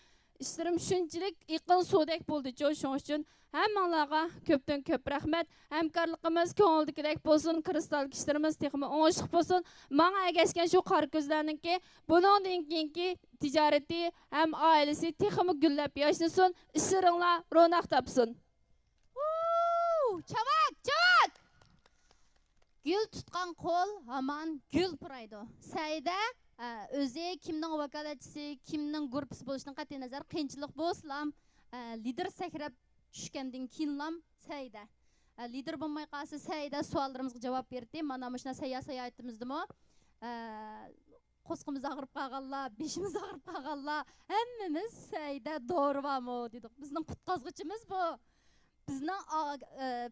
Speaker 7: ishlarim shunchalik yaqin suvdek bo'ldi-ku. Shuning uchun hammanglarga ko'pdan ko'p rahmat. Hamkorligimiz ko'ngildagidek bo'lsin, kristal ishlarimiz texmi o'ngishli bo'lsin. Menga agashgan shu qora ko'zlarningki, buningdan keyingi tijorati ham oilasi texmi gullab yashnasin, ishlaringlar ro'naq topsin.
Speaker 1: Chavak! Gül tutgan qo'l hamon gül puraydi. Sayda o'zi kimning vakolatchisi, kimning guruhisi bo'lishidan qat'iy nazar qiyinchilik bo'lsa, lider sakrab tushgandan keyinlam Sayda. Lider bo'lmay qolsa Sayda savollarimizga javob berdi. Mana shuna sayohatimizdimi? Qo'sqimiz og'rib qolganlar, beshimiz og'rib qolganlar, hammamiz Sayda Dorvamo dedik. Bizning qutqazg'ichimiz bu. Bizning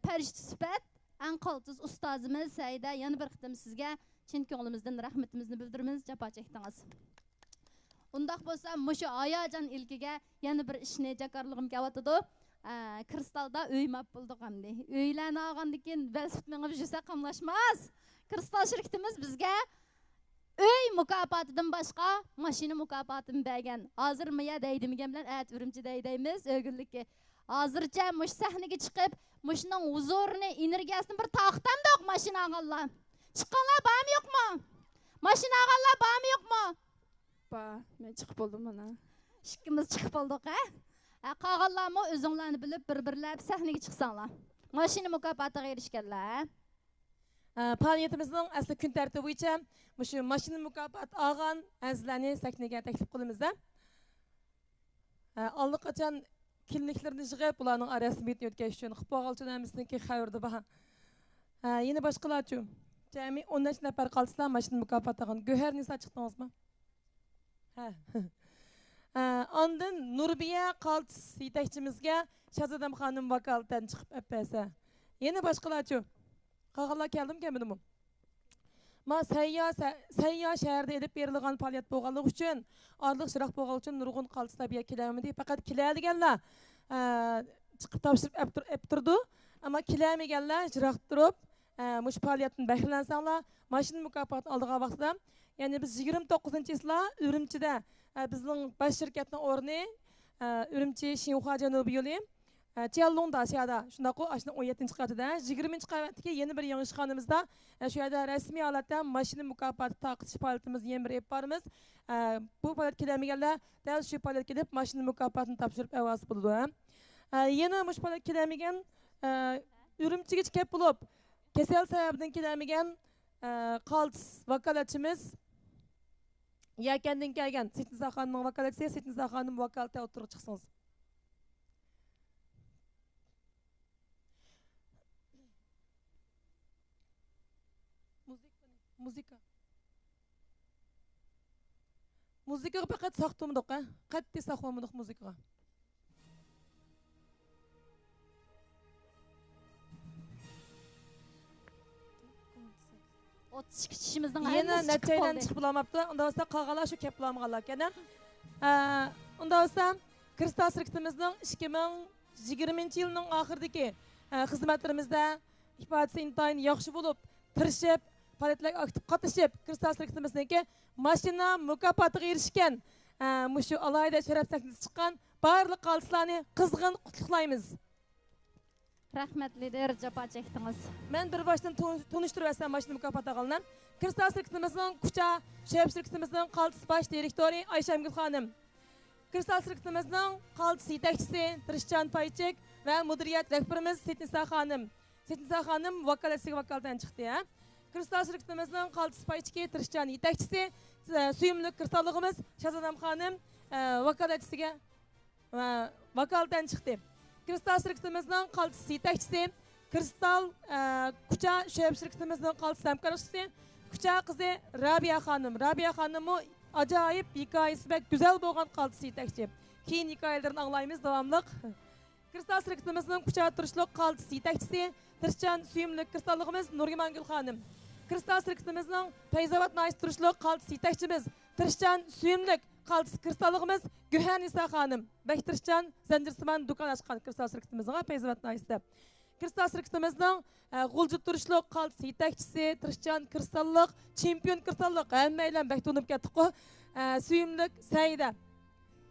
Speaker 1: farishta sifat eng qaltis ustozimiz Sayda. Yana bir qitim sizga chin ko'nglimizdan rahmatimizni bildiramiz, jafo chekdingiz. Undaq bo'lsa, mushu hayajon ilkiga yana bir ishni jakarligim kelyotidi. Kristalda uy map bo'ldik hamdi. Uylarni olgandan keyin velosiped minib yursa qamlashmas. Kristal şirketimiz bizga uy mukofotidan boshqa mashina mukofotini bergan. Hozir miya deydimigan bilan Urumchida deymiz, o'g'illikka. Hozircha mush sahnaga chiqib, mushning huzurini, energiyasini bir taqtamdoq mashina olganlar. Chiqqanlar bormi yo'qmi? Mashina olganlar bormi yo'qmi?
Speaker 7: Men chiqib bo'ldim mana.
Speaker 1: Ikkimiz chiqib bo'ldik, ha? Qolganlarmi o'zinglarni bilib bir-birlab sahnaga chiqsanglar. Mashina mukofotiga erishganlar.
Speaker 2: Faoliyatimizning asli kun tartibi bo'yicha shu mashina mukofoti olgan azizlarni sahnaga taklif qilamiz. Allaqachon kimliklarni yig'ib, ularning rasmiyatini o'tkazish uchun Xitoy hamisininki xayrda bor. Yana boshqalarchi jami 10 nafar qolsalar mashina mukofoti olgan. Go'har Nisa chiqdingizmi? Ondan Nurbiya Qaltis yetakchimizga Shahzodam xonim vakolatdan chiqib apasa. Yana boshqalarchi qolganlar keldim-kelmadimi? Ma sayyor shaharda edib berilgan faoliyat bo'lganligi uchun, orliq shiroq bo'lgani uchun nurg'un Qaltislar bu yerga kelmadi. Faqat keladiganlar chiqib topshirib turdi. Ammo kelmaganlar jiroq turib, mush faoliyatdan bahramlansanglar, mashina mukofoti oldigan vaqtda, ya'ni biz 29-yilda Urumchida bizning baş şirketning o'rni Urumchi Xinhua Janubiy yo'li Tianlongda aşağıda shunday qilib 17-qavatida 20-qavatdagi yana bir yangi ishxonamizda shu yerda rasmiy holatda mashina mukofoti taqitish faoliyatimizni yana bir olib boramiz. Bu faoliyat kelmaganlar dal shu faoliyatga kelib mashina mukofotini topshirib ovoz bo'ladi. Yana mush faoliyat kelmagan Urumchiga kelib bo'lib kasal sababidan kelmagan Qaltis vakolatchimiz Yakandan kelgan Setniza xonimning vakolatchisi, Setniza xonim vakolatda o'tirib chiqsangiz. Muzikaga faqat saqtımdıq, qattiq saqlamadık muzikaga.
Speaker 1: 32 kişimizden
Speaker 2: Yana
Speaker 1: hammasi chiqib
Speaker 2: neçeyden
Speaker 1: qoldi.
Speaker 2: çıkıp bulamaptı. Onda olsa kalgalar şu kep bulamagalar ekan. Onda olsa Kristal Sirkitimizning 2020 yılının axiridagi xizmatlarimizda ifodasi intayin yaxshi bo'lib, tirishib, faoliyatlarga aktiv qatnashib, Kristal Sirkitimizniki mashina mukofotiga erishgan, mushu alayda sharaf sahnasiga chiqqan barliq qalslarni qizg'in qutlaqlaymiz.
Speaker 1: Rahmat lider javob chekdingiz.
Speaker 2: Men bir boshdan tanishtirib o'tsam mashina mukofoti olganlar. Kristal Sirkitimizning Kucha Sharaf Sirkitimizning qaltis bosh direktori Ayshamgul xonim. Kristal Sirkitimizning qaltis yetakchisi Tirishchan Paychik va mudiriyat rahbarimiz Setnisa xonim. Setnisa xonim vakolatchiga vakolatdan chiqdi. Kristal Sirkitimizning qaltis paychiki Tirishchan yetakchisi suyumli kristalligimiz Shazanam xonim vakolatchisiga vakolatdan chiqdi. Kristal Sirkitimizning qaltis yetakchisi Kristal Kucha Sharaf Sirkitimizning qaltis hamkorchisi Kucha qizi Rabiya xonim. Rabiya xonim ajoyib hikoyasi va go'zal bo'lgan qaltis yetakchi. Keyin hikoyalarini anglaymiz davomliq. Kristal Sirkitimizning Kucha turishliq qaltis yetakchisi Tirishchan suyumli kristalligimiz Nurgimangul xonim. Kristal Sirkitimizning Fayzobod noyis turishliq qaltis yetakchimiz Tirishchan suyumli qaltis kristalligimiz Guhar Nisa xonim. Tirishchan zanjirsimon do'kon ochgan Kristal Sirkitimizning Fayzobod noyisida. Kristal Sirkitimizning g'ulji turishliq qaltis yetakchisi Tirishchan kristalliq chempion kristalliq hammaylar bektonib ketdi-ku. Suyumli Saida.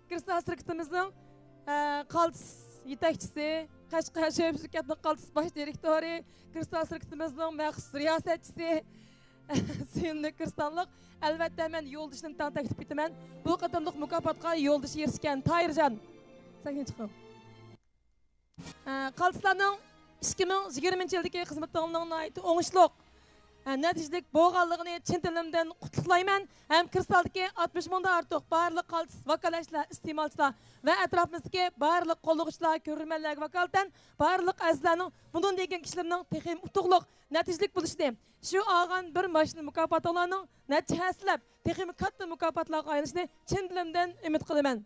Speaker 2: Kristal Sirkitimizning qaltis yetakchisi Qashqar Sharaf Sirkitining qaltis bosh direktori Kristal Sirkitimizning maxsus riyosatchisi suyumli kristalliq. Albatta men yo'ldishni taklif etaman. Bu qadamliq mukofotga yo'ldish erishgan Tayirjon. Sahnaga chiqing. Qaltislarning 2020 yildagi xizmatlarining o'ngishliq natijalik bo'lganligini chin tilimdan qutlayman. Ham Kristaldagi 60 mingdan ortiq barliq qaltis vakolatchilar, iste'molchilar va atrofimizdagi barliq qo'llag'uvchilar, ko'rmanlarga vakolatan barliq azizlarning bundan degan kishilarning texim utuqliq natijalik bo'lishini, shu olgan bir mashina mukofotlarning natijasida texim katta mukofotlarga aylanishini chin tilimdan umid qilaman.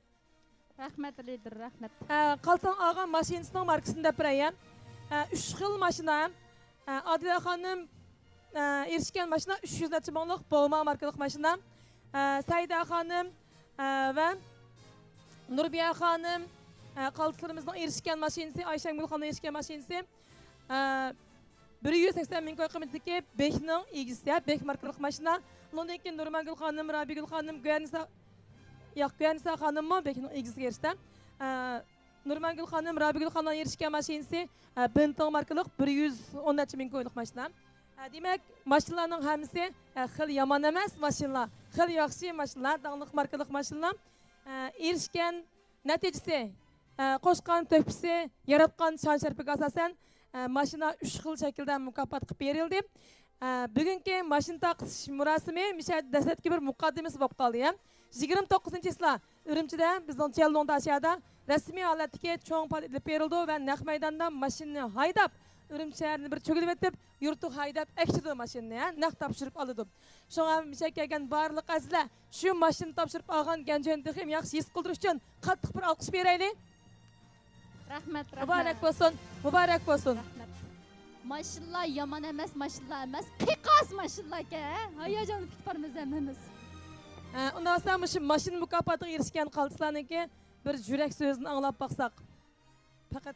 Speaker 1: Rahmat lider, rahmat.
Speaker 2: Qalsan olgan mashinasining markasini deb berayam. 3 xil mashina. Adila xonim erishgan mashina 300 necha minglik Bowma markalik mashina. Saida xonim va Nurbiya xonim qaltislarimizning erishgan mashinasi, Ayshamgul xonim erishgan mashinasi 180 ming qo'y qiymatdagi Bekning egisi, Bek markalik mashina. Undan keyin Nurmangul xonim, Rabigul xonim, Guyanisa xonimmi Bekning egisiga erishdi. Nurmangul xonim, Rabigul xonim erishgan mashinasi Bentong markalik 110 necha ming qo'ylik mashina. Demak, mashinalarning hammasi xil yomon emas mashinalar, xil yaxshi mashinalar, dangliq markalik mashinalar. Erishgan natijasi, qo'shgan to'pisi, yaratgan shon-sharafga asosan mashina 3 xil shaklda mukofot qilib berildi. Bugungi mashina taqish murosimi dastlabki bir muqaddimasi bo'lib qoldi. 29-yil Urumchida bizning Chelon Dashada rasmiy holatdagi cho'ng faoliyat berildi va naq maydonda mashinani haydab Urumchi shahrini bir cho'gilib etib, yurtni haydab ekshirdi mashinani, naq topshirib oldi. Shunga misha kelgan barliq azizlar shu mashinani topshirib olgan Ganjonni ham yaxshi his qildirish uchun qattiq bir olqish beraylik.
Speaker 1: Rahmat, rahmat.
Speaker 2: Muborak bo'lsin, muborak bo'lsin.
Speaker 1: Rahmat. Mashinalar yomon emas, mashinalar emas, qiqos mashinalarga, hayajonli kutib hammamiz.
Speaker 2: Undan so'ng shu mashina mukofotiga erishgan qaltislarniki bir yurak so'zini anglab baqsaq. Faqat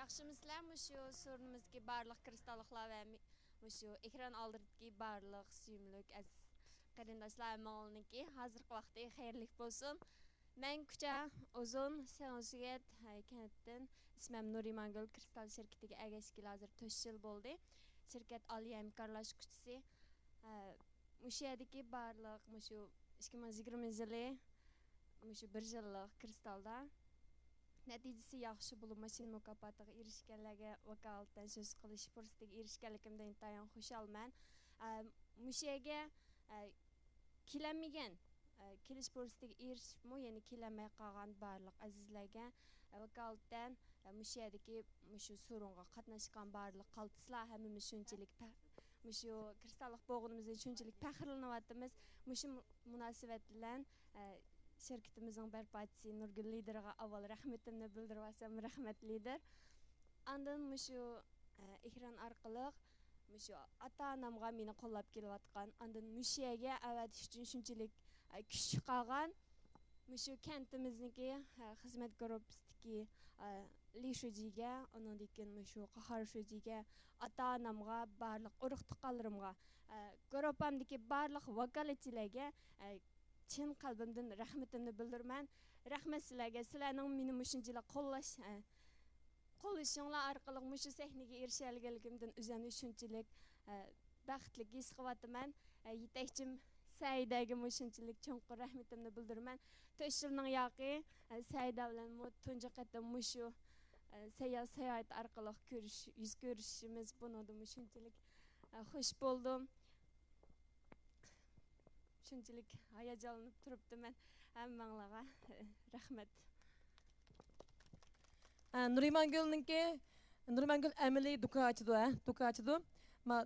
Speaker 10: yaxshimizlar shu so'rnimizdagi barliq kristalliklar va shu ekran oldidagi barliq suyumlik aziz qarindoshlar ma'lumki hozirgi vaqtda xayrli bo'lsin. Men Kucha uzun Senosiget kanatdan ismim Nurimangul Kristal şirketiga agashgili hozir 4 yil bo'ldi. Shirkat oliy hamkorlash kuchisi shu yerdagi barliq shu 2020 yili shu 1 yillik kristalda natijasi yaxshi bo'lib mashina mukofotiga erishganlarga vakolatdan so'z qilish fursatiga erishganligimdan intayin xushalman. Shu yerga kelamagan kelish fursatiga erishibmi, ya'ni kelamay qolgan barliq azizlarga vakolatdan shu yerdagi shu so'ringa qatnashgan barliq qaltislar hammamiz shunchalik shu kristallik bo'g'inimizdan shunchalik faxrlanyapmiz. Shu munosabat bilan şirketimizin berpatçısı Nurgül Lider'e avval rahmetimni bildirivasam, rahmet lider. Andan muşu ekran arkalık muşu ata-anamga meni qo'llab kelayotgan, andan mushiyaga avatish uchun shunchalik kuch qolgan. Muşu kentimizniki xizmat gruppasidagi Lishujiga, ondan keyin muşu Qaharshujiga, ata-anamga, barliq urug' tuqqanlarimga, gruppamdagi barliq vakolatchilarga chin qalbimdan rahmetimni bildiraman. Rahmat sizlarga. Sizlarning meni mushunchalik qo'llashinglar orqali mushu sahnaga erishaligimdan o'zimni shunchalik baxtli his qilyapman. Yetakchim Saidaga mushunchalik cho'nqur rahmetimni bildiraman. 4 yilning yoqi Saida bilan tunji qatam mushu sayohat orqali yuz ko'rishimiz bundan mushunchalik xush bo'ldim. Shunchalik hayajonlanib turibdiman. Hammanglarga rahmat.
Speaker 2: Nurimangul amaliy duka ochdi. Ma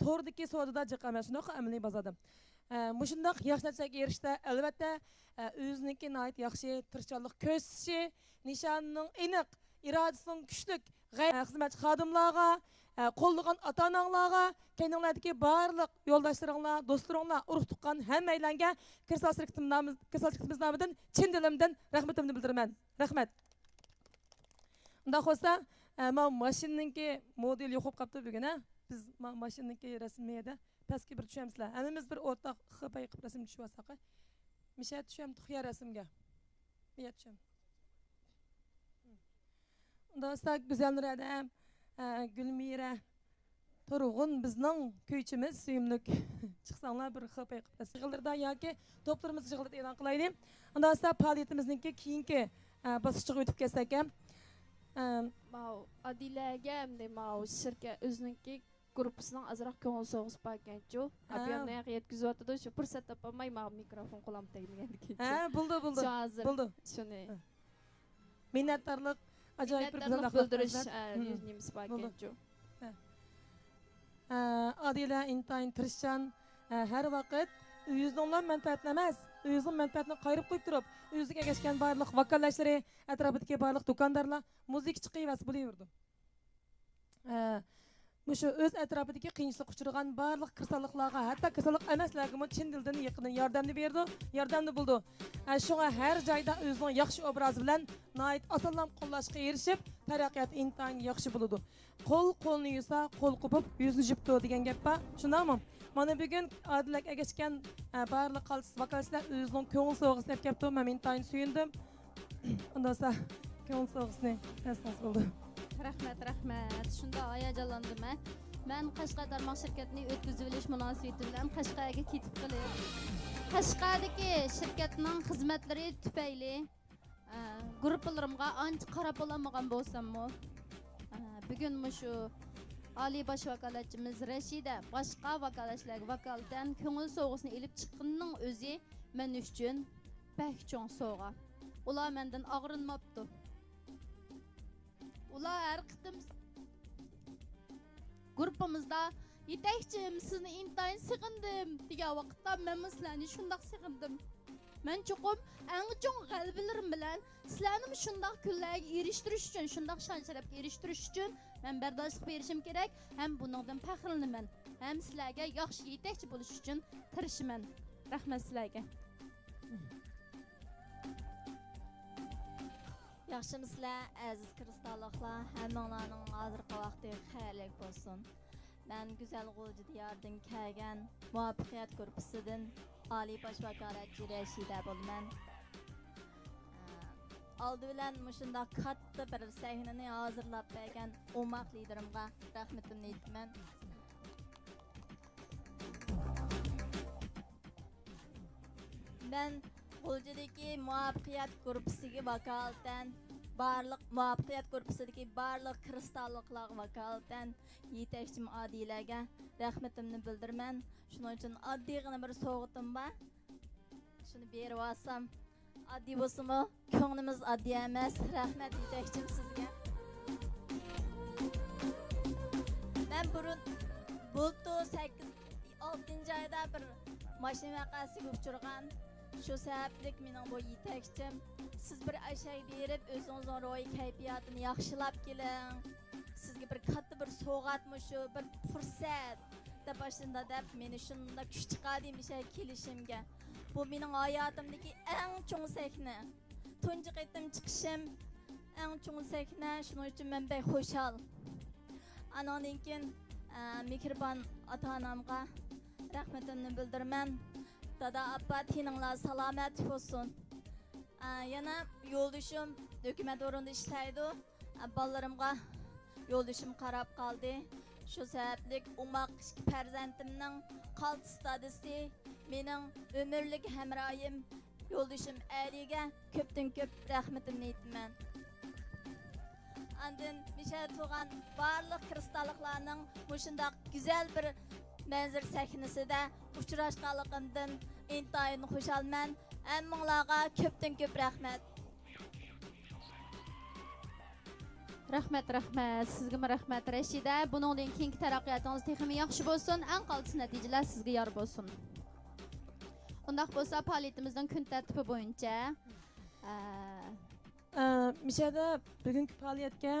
Speaker 2: to'rdagi sodada jiqaman shunaqa amaliy bazadim. Mushundaq yaxshi narsaga erishdi. Albatta o'ziniki nihoyat yaxshi tirishchanlik ko'rsatishi, nishonining aniq, irodasining kuchli xizmat xodimlarga, qo'llagan ota-onalarga, kendinglardagi barliq yo'ldoshlaringlar, do'stlaringlar, urug' tuqqan hammalarga Kristal shirkatimiz nomidan chin dilimdan rahmatimni bildiraman. Rahmat. Unda bo'lsa, men mashinaniki model yo'qib qolibdi bugun. Biz mashinaniki rasmiyada pastga bir tushamizlar. Hammamiz bir o'rtaq xipay qilib rasm tushib olsak. Misha tusham tuxya rasmga. Miya tusham. Unda bo'lsa go'zal adam, Gulmira Turg'un bizning kuychimiz suyimlik chiqsanglar bir xipay qilib rasm. Yig'illarda yoki to'plarimiz yig'ilida e'lon qilaylik. Unda bo'lsa faoliyatimizningki keyingi bosqichga o'tib ketsak ham
Speaker 7: Mau Adilaga hamda mau shirkat o'zining gruppasining azroq ko'ngil so'g'is bo'lganchu. Ob'yomni yetkazayotdi. Shu fursat topolmay men mikrofon qo'lam tegmagandik.
Speaker 2: Bo'ldi. Bo'ldi.
Speaker 7: Shuni
Speaker 2: minnatdorlik ajoyib bir
Speaker 7: bildirish nimiz bo'lganchu.
Speaker 2: Adila intayin tirishchan har vaqt o'zingizning manfaatini emas, o'zingizning manfaatini qayirib qo'yib turib, o'ziga ergashgan barliq vakollashlari, atrofidagi barliq do'kondorlar muzik chiqayvas bo'laverdi. Mushu o'z atrofidagi qiyinchilik uchragan barliq kasalliklarga, hatto kasallik emaslarga chin dildan yaqin yordamni berdi, yordamni buldi. Shunga har joyda o'zining yaxshi obrazi bilan nihoyat osonlam qo'llashga erishib, taraqqiyot intayin yaxshi bo'ladi. Qo'lni yusa, qo'l qopib, yuzni jipto degan gap bor. Shundaymi? Mana bugun Adilaga ergashgan barliq vakolatchilar o'zining ko'ngil so'g'isini deb kelibdi. Men intayin suyundim. Undan so'ng ko'ngil so'g'isini tasdiq bo'ldi.
Speaker 1: Rahmat. Shunda hayajonlandim. Men Qashqar tarmoq shirkatini o'tkazib olish munosabati bilan Qashqarga ketib qolib, Qashqardagi shirkatning xizmatlari tufayli gruppalarimga ancha qarab olmagan bo'lsam-mu, bugun shu Oliy bosh vakolatchimiz Rashida boshqa vakolatchilarga vakolatan ko'ngil so'g'isini elib chiqqanning o'zi men uchun bak cho'ng sovg'a. Ular mendan og'rinmabdi. Ular har qitim gruppamizda yetakchim sizni intayin sig'indim degan vaqtda men sizlarni shundoq sig'indim. Men chuqum eng cho'ng g'alabalarim bilan sizlarni shundoq kunlarga erishtirish uchun, shundoq shon-sharafga erishtirish uchun men bardoshlik berishim kerak. Ham buningdan faxrlanaman. Ham sizlarga yaxshi yetakchi bo'lish uchun tirishaman. Rahmat sizlarga.
Speaker 11: Yaxshimizlar, aziz kristalliklar, hammanglarning hozirgi vaqti xayrli bo'lsin. Men Güzel G'ulji diyoridan kelgan muvaffaqiyat gruppasidan Oliy bosh vakolatchi Rashida bo'laman. Oldi bilan mushundoq katta bir sahnani hozirlab bergan o'maq liderimga rahmatimni aytaman. Men G'uljidagi muvaffaqiyat gruppasiga vakolatan barliq muvaffaqiyat gruppasidagi barliq kristalliklarga vakolatan yetakchim Adilaga rahmatimni bildiraman. Shuning uchun oddiygina bir sovg'atim bor. Shuni berib olsam, oddiy bo'lsa-mu, ko'nglimiz oddiy emas. Rahmat yetakchim sizga. Men burun bultu 8-6 oyda bir mashina vaqasiga uchragan Şu sebeplik mening bu yetakchim. Siz bir aşay berib, o'zingizning ro'y kayfiyatini yaxshilab keling. Sizga bir katta bir sovg'atmi shu, bir fursat deb başında deb meni shunda kuch chiqadi demisha kelishimga. Bu mening hayotimdagi eng cho'ng sahna. Tunji qaytim chiqishim eng cho'ng sahna, shuning uchun men bek xushal. Anandan keyin mehribon ota-onamga rahmatimni bildiraman. Dada appa tininglar salomat bo'lsin. Yana yo'ldoshim hukumat o'rinda ishlaydi. Bolalarimga yo'ldoshim qarab qoldi. Shu sababli umoq farzandimning qaltis dadisi, mening umrlik hamroyim yo'ldoshim Aliga ko'pdan ko'p rahmatimni aytaman. Andin misha tug'an barliq kristalliklarning mushundaq go'zal bir manzar sahnasida uchrashganligimdan intayin xushalman. Hammanglarga ko'pdan ko'p rahmat.
Speaker 1: Rahmat. Sizga rahmat Rashida. Buningdan keyingi taraqqiyotingiz texmi yaxshi bo'lsin. Eng qaltis natijalar sizga yor bo'lsin. Undaq bo'lsa, faoliyatimizning kun tartibi bo'yicha
Speaker 2: Mishada bugungi faoliyatga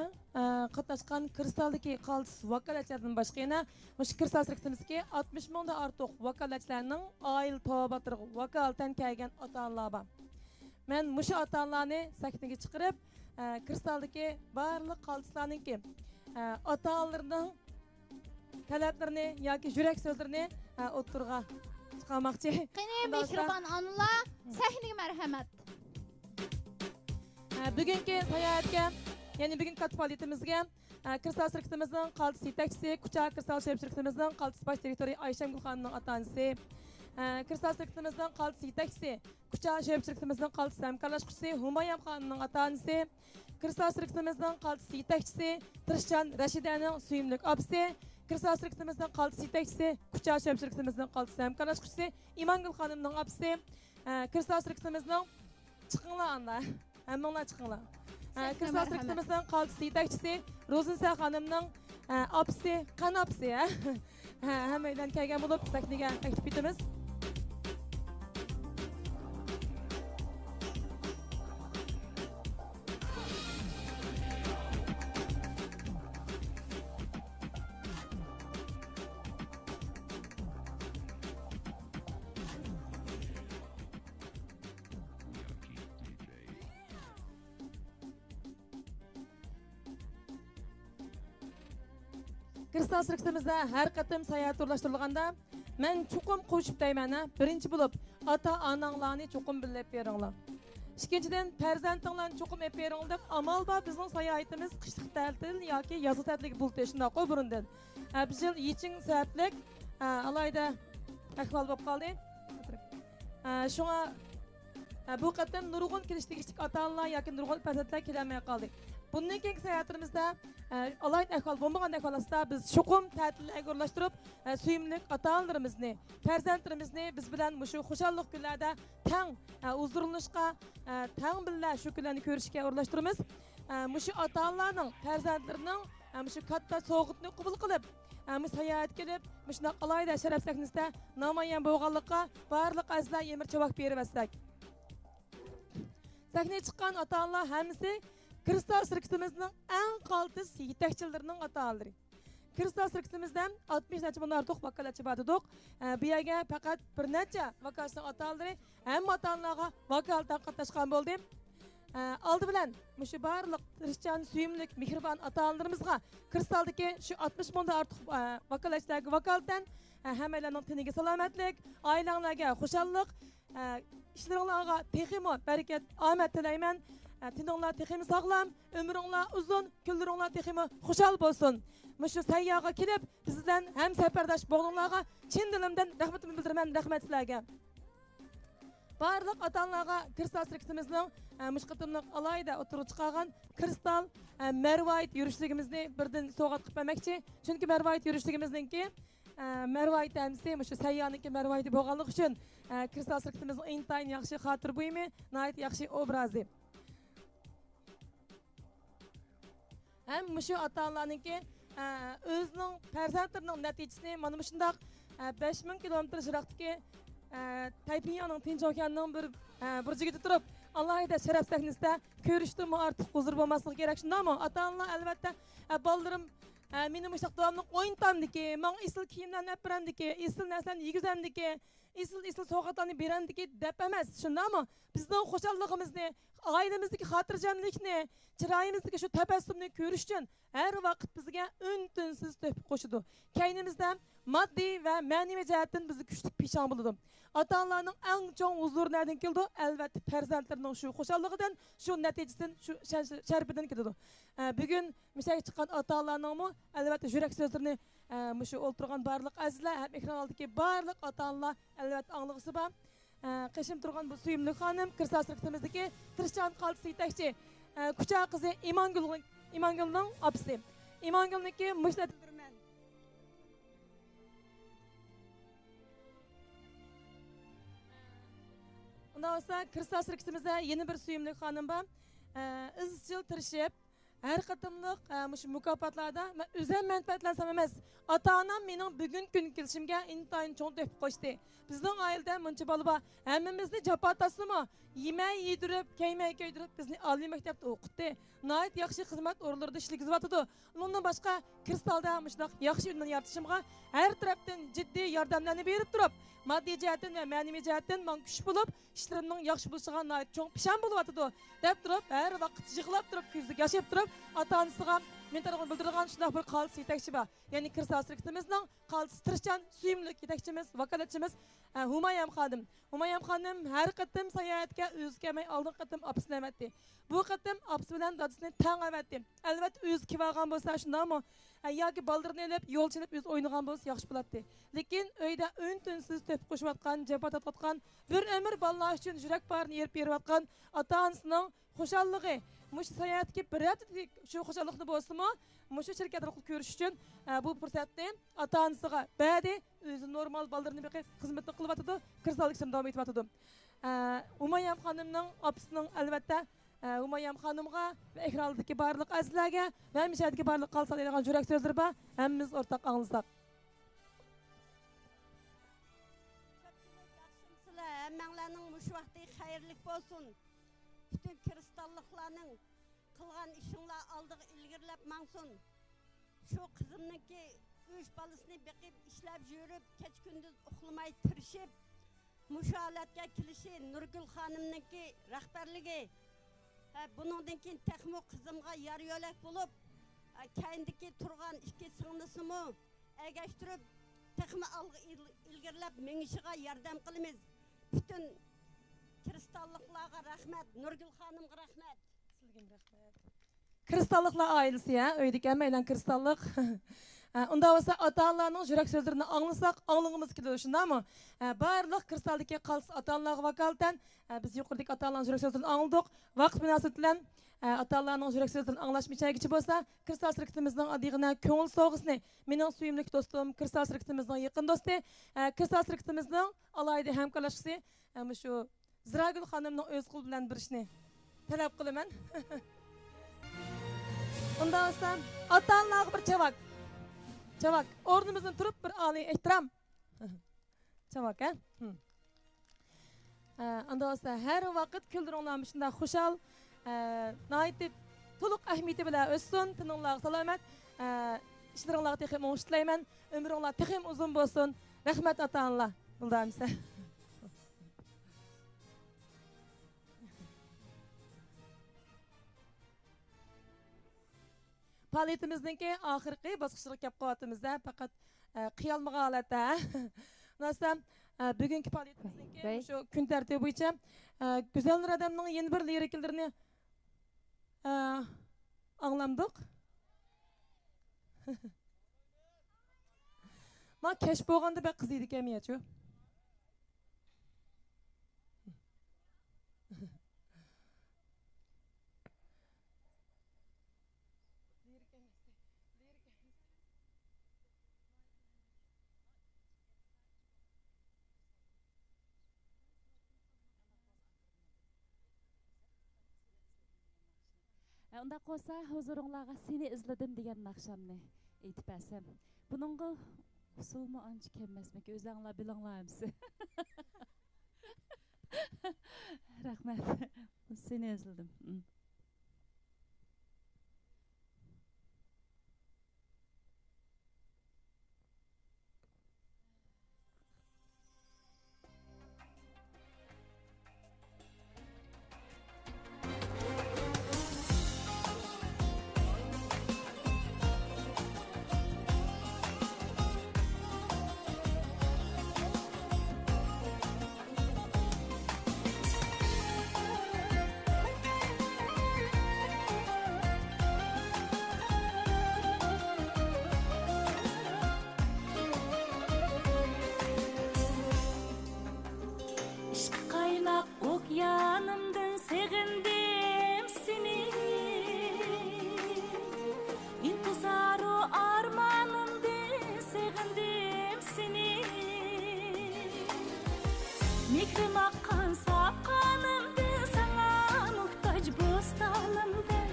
Speaker 2: qatnashgan Kristaldagi qaltis vakolatchilardan boshqa yana mush Kristal sirktimizga 60 mingdan ortiq vakolatchilarning oil tavobatlariga vakolatan kelgan ota-onalar bor. Men mush ota-onalarni sahnaga chiqarib, Kristaldagi barliq qaltislarningki ota-onalarining talablarini yoki yurak so'zlarini o'ttirga chiqarmoqchi.
Speaker 1: Qani mehribon onalar, sahnaga marhamat.
Speaker 2: Bugungi sayohatga, ya'ni bugungi katta faoliyatimizga Kristal sirktimizning qaltis yetakchisi, Kucha Kristal sirktimizning qaltis bosh direktori Ayshamgul xonimning ota-onasi, Kristal sirktimizning qaltis yetakchisi, Kucha sirktimizning qaltis hamkorlashuvchisi Humayam xonimning ota-onasi, Kristal sirktimizning qaltis yetakchisi Tirishchan Rashidaning suyimlik opasi, Kristal sirktimizning qaltis yetakchisi, Kucha sirktimizning qaltis hamkorlashuvchisi Imongul xonimning opasi, Kristal sirktimizning chiqinglar anda. Hammanglar chiqinglar. Kristal sirktimizning qaltis yetakchisi Rozinsa xonimning opasi, qanopsi, hammadan kelgan bo'lib sahnaga taklif etamiz. Kristal sirktimizda har qatim sayohat turlashtirilganda men chuqum qo'shib deyman, birinchi bo'lib ota-onanglarni chuqum bilib beringlar. Ikkinchidan farzandinglarni chuqum ep beringlar deb amal bor bizning sayohatimiz qishliq ta'til yoki yozuv ta'tiliga bo'ldi shunday qo'y burundan. Biz yil yeching sabablik alayda ahvol bo'lib qoldi. Shunga bu qatim nurg'un kelishdik ota-onalar yoki nurg'un farzandlar kelmay qoldi. Bundan keyingi sayohatimizda alayda ahvol bo'lmagan ahvolda biz chuqum ta'tillarga o'rlashtirib, suyimli ota-onalarimizni, farzandlarimizni biz bilan shu xushallik kunlarda tang huzurlanishga, tang billa shu kunlarni ko'rishga o'rlashtiramiz. Shu ota-onalarning, farzandlarining shu katta sovg'atni qabul qilib, sayohat qilib, shuna alayda sharaf sahnasida namoyon bo'lganlikqa barliq azizlar yemir chavaq berib astak. Sahnaga chiqqan ota-onalar hammasi Kristal sirktimizning eng qaltis yetakchilarining ota-onalari. Kristal sirktimizdan 60 mingdan ortiq vakolatchi bor edik. Bu yerga faqat bir necha vakolatchining ota-onalari hamma ota-onalarga vakolatdan qatnashgan bo'ldi. Oldi bilan shu barliq tirishchan, suyimlik, mehribon ota-onalarimizga Kristaldagi shu 60 mingdan ortiq vakolatchilarga vakolatdan hammalarning tiniga salomatlik, oilanglarga xushallik, ishlaringlarga texmo barakat, omad tilayman. Tininglar texmi sog'lom, umringlar uzun, kunlaringlar texmi xushal bo'lsin. Shu sayyoga kelib, bizdan ham safardosh bo'lganlarga chin dilimdan rahmatimni bildiraman, rahmat sizlarga. Barliq ota-onalarga Kristal sirktimizning mushqatimliq alayda o'tirib chiqargan Kristal Marvayt yurishligimizni birdan sovg'at qilib bermoqchi. Chunki Marvayt yurishligimizningki Marvayt hamsi shu sayyoniki Marvayt bo'lganligi uchun Kristal sirktimizning intayin yaxshi xotir buyumi, nihoyat yaxshi obrazi. Hem şu ata-onalarningki o'zining farzandlarining natijasini mana shundoq 5000 kilometr jiroqdagi Taypinyanın Tinch okeanining bir burjiga turib, alohida sharaf sahnasida ko'rishdan ortiq huzur bo'lmasligi kerak, shundaymi? Ota-onalar albatta bolalarım meni mushaq davomli o'yintamdiki, men isl kiyimlarni olib berandiki, isl narsalarni yegizamdiki, isl sovg'atlarni berandiki deb emas, shundaymi? Bizning xushalligimizni, oilamizdagi xotirjamlikni, chiroyimizdagi shu tabassumni ko'rish uchun har vaqt bizga un-tinsiz to'pib qo'shadi. Kaynimizda moddiy va ma'naviy jihatdan bizni kuchli peshon bo'ladi. Ota-onalarning eng chong huzuri nereden keldi? Albatta farzandlarining shu xushalligidan, shu natijasidan, shu sharbidan keladi. Bugun mishaga chiqqan ota-onalarning albatta yurak so'zlarini shu o'ltirgan barliq azizlar, ham ekran oldidagi barliq ota-onalar albatta anglag'isi bor. Qishim turgan bu suyimli xonim, Kirsal sirkitimizdagi tirishchan qaltis yetakchi kucha qizi Imongulning opisi. Imongulniki mushlatildirman. Undan olsa Kirsal sirkitimizda yeni bir suyimli xonim bor. Izchil tirishib, her qatımlıq şu mükafotlarda özel menfaatlansam emas. Ata-onam mening bugun kun kelishimga intayin cho'ng to'pib qo'shdi. Bizning oilada muncha bola bor. Hammamizni jafotasimi? Yemay yedirib, keymay kiydirib bizni oliy maktabda o'qitdi. Nihoyat yaxshi xizmat o'rinlarida ishlagyapti. Undan boshqa Kristalda mushunday yaxshi undan yaratishimga har tarafdan jiddiy yordamlarni berib turib, moddiy jihatdan va ma'naviy jihatdan men kuch bo'lib, ishlarimning yaxshi bo'lishiga nihoyat cho'ng pishon bo'lyapti deb turib, har vaqt yig'lab turib, ko'zida yashab turib, ota-onasiga men tarafdan bildirgan shunday bir qaltis yetakchi bor. Ya'ni Kirsal sirkitimizning qaltis tirishchan suyimli yetakchimiz, vakolatchimiz Humayam xonim. Humayam xonim har qatim sayohatga o'zi kelmay oldin qatim opisini avatdi. Bu qatim opisi bilan dadasini tang avatdi. Albatta o'zi kelgan bo'lsa shundaymi? Yoki baldirni olib, yo'l chinib o'zi o'ynagan bo'lsa yaxshi bo'ladi. Lekin uyda un-tinsiz to'pib qo'shayotgan, jabhat atayotgan, bir umr bolalar uchun yurak barini yerib berayotgan ota-onasining xushallig'i, mush sayohatga bir hafta shu xushallikni bo'lsa-mu, mush shirkat orqali ko'rish uchun bu fursatni ota-onasiga ba'di o'zi normal baldirni beqib xizmatni qilyapti, Kirsallikda davom etyapti. Umayam xonimning opisining albatta Umayam xonimga va ekrandagi barliq azizlarga va mishadagi barliq qalsalaydigan yurak so'zlari bor. Hammamiz o'rtaq anglasak.
Speaker 9: Sizlar hammanglarning mush vaqti xayrlik bo'lsin. Bütün kristallıklarning qilgan ishinglar oldiga ilgirlab mangsin. Shu qizimniki 3 bolasini beqib ishlab yurib, kech kunduz uxlamay tirishib, musholatga kelishi Nurgul xonimniki rahbarligi. Buningdan keyin texmo qizimga yar yo'lak bo'lib, kayindagi turgan ikki singlisimi agashtirib, texmo olga ilgirlab mengishiga yordam qilamiz. Bütün kristallıklarga rahmat, Nurgul xonimga rahmat.
Speaker 2: Sizga rahmat. Kristallıklar ailesi ya, öydeki emeylen kristallık. Onda olsa ata-onalarning yurak so'zlarini anglasak, anglag'imiz keladi, shundaymi? Barliq kristaldagi qaltis ota-onalarga vakolatan biz yuqoridagi ota-onalarning yurak so'zlarini angladik. Vaqt munosabati bilan ota-onalarning yurak so'zlarini anglashmaychigicha bo'lsa, Kirsal sirkitimizning adig'ina ko'ngil sovg'isini mening suyimli do'stim, Kirsal sirkitimizning yaqin do'sti, Kirsal sirkitimizning alohida hamkorlashchisi shu Ziragul xonimning o'z qo'li bilan berishni talab qilaman. Unda olsa ota-onalarga bir chavak. Chavak, o'rnimizdan turib bir oliy ehtirom. Chavak, ha? Unda olsa har vaqt kuldiringlarni shunday xushal, nihoyat to'liq ahamiyati bilan o'ssin, tininglar salomat, ishlaringlarga texim o'ng'ush tilayman, umringlar texim uzun bo'lsin. Rahmat ota-onalar. Bildimsa. Faoliyatimizningki oxirgi bosqichga kelib qolganimizda faqat qiyolmagan holatda. Nasıl bugungi faoliyatimizningki shu kun tartibi bo'yicha Go'zal Nur Adamning yeni bir lirikallarini anglamdik. Men kesh bo'lganda bir qiz edi ekan-ku.
Speaker 3: Unda qo'sa huzuringlarga seni izladim degan naqshamni aytib bersam. Buningga Usulmu anca kemmesmek, özənglar bilanglar hemsi. Rahmet. Seni ezildim. Yanımdan sevindim seni, intizarı armanımdan sevindim seni. Mikrim akkan sapkanımdan sana muhtaç bostanımdan,